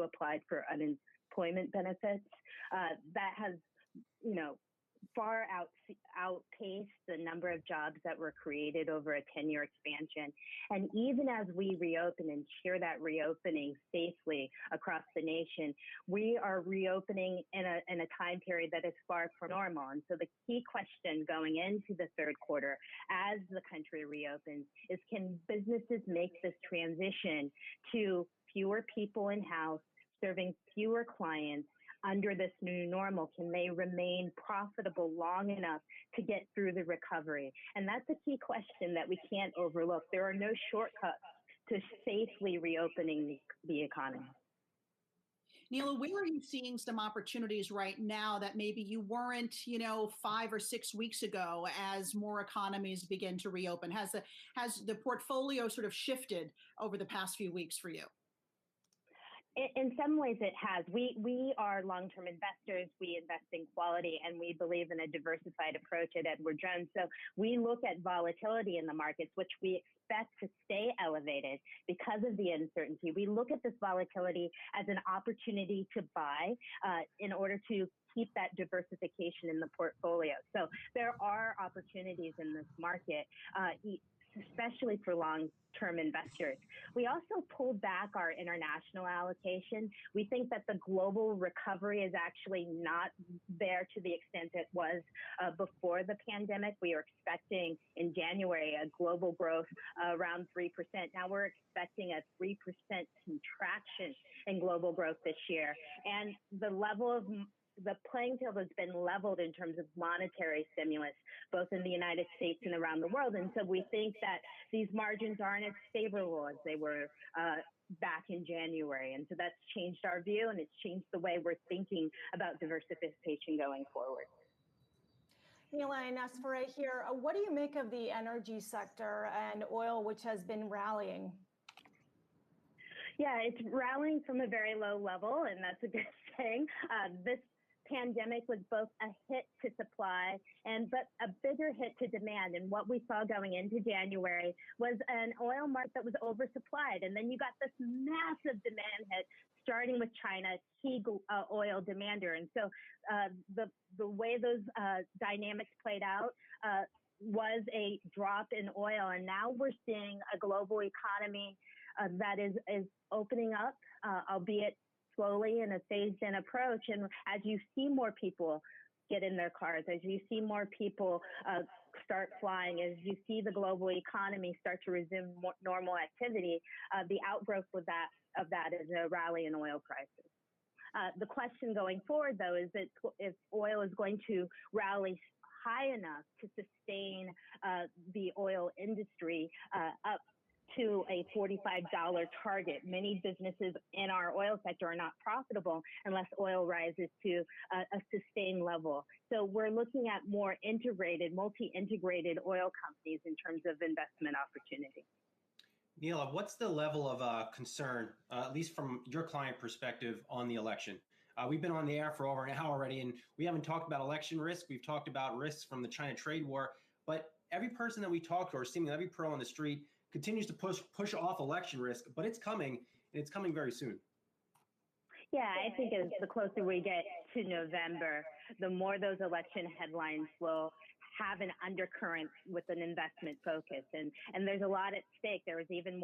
applied for unemployment benefits. That has, far outpaced the number of jobs that were created over a 10-year expansion. And even as we reopen and share that reopening safely across the nation, we are reopening in a time period that is far from normal. And so the key question going into the third quarter, as the country reopens, is can businesses make this transition to fewer people in-house, serving fewer clients under this new normal? Can they remain profitable long enough to get through the recovery? And that's a key question that we can't overlook. There are no shortcuts to safely reopening the economy. Neela, where are you seeing some opportunities right now that maybe you weren't, 5 or 6 weeks ago as more economies begin to reopen? Has the portfolio sort of shifted over the past few weeks for you? In some ways it has. We are long-term investors. We invest in quality, and we believe in a diversified approach at Edward Jones. So we look at volatility in the markets, which we expect to stay elevated because of the uncertainty. We look at this volatility as an opportunity to buy in order to keep that diversification in the portfolio. So there are opportunities in this market, especially for long-term investors. We also pulled back our international allocation. We think that the global recovery is actually not there to the extent it was before the pandemic. We are expecting in January a global growth around 3%. Now we're expecting a 3% contraction in global growth this year. And the playing field has been leveled in terms of monetary stimulus, both in the United States and around the world. And so we think that these margins aren't as favorable as they were back in January. And so that's changed our view, and it's changed the way we're thinking about diversification going forward. Neela and Nasfera here. What do you make of the energy sector and oil, which has been rallying? Yeah, it's rallying from a very low level, and that's a good thing. This pandemic was both a hit to supply but a bigger hit to demand. And what we saw going into January was an oil market that was oversupplied. And then you got this massive demand hit, starting with China, key oil demander. And so the way those dynamics played out was a drop in oil. And now we're seeing a global economy that is opening up, albeit slowly in a phased-in approach. And as you see more people get in their cars, as you see more people start flying, as you see the global economy start to resume normal activity, the outgrowth of that is a rally in oil prices. The question going forward, though, is that if oil is going to rally high enough to sustain the oil industry up to a $45 target. Many businesses in our oil sector are not profitable unless oil rises to a sustained level. So we're looking at more multi-integrated oil companies in terms of investment opportunity. Neela, what's the level of concern, at least from your client perspective, on the election? We've been on the air for over an hour already, and we haven't talked about election risk. We've talked about risks from the China trade war, but every person that we talk to, or seemingly every pro on the street, continues to push off election risk, but it's coming, and it's coming very soon. Yeah, I think as the closer we get to November, the more those election headlines will have an undercurrent with an investment focus. And there's a lot at stake. There is even more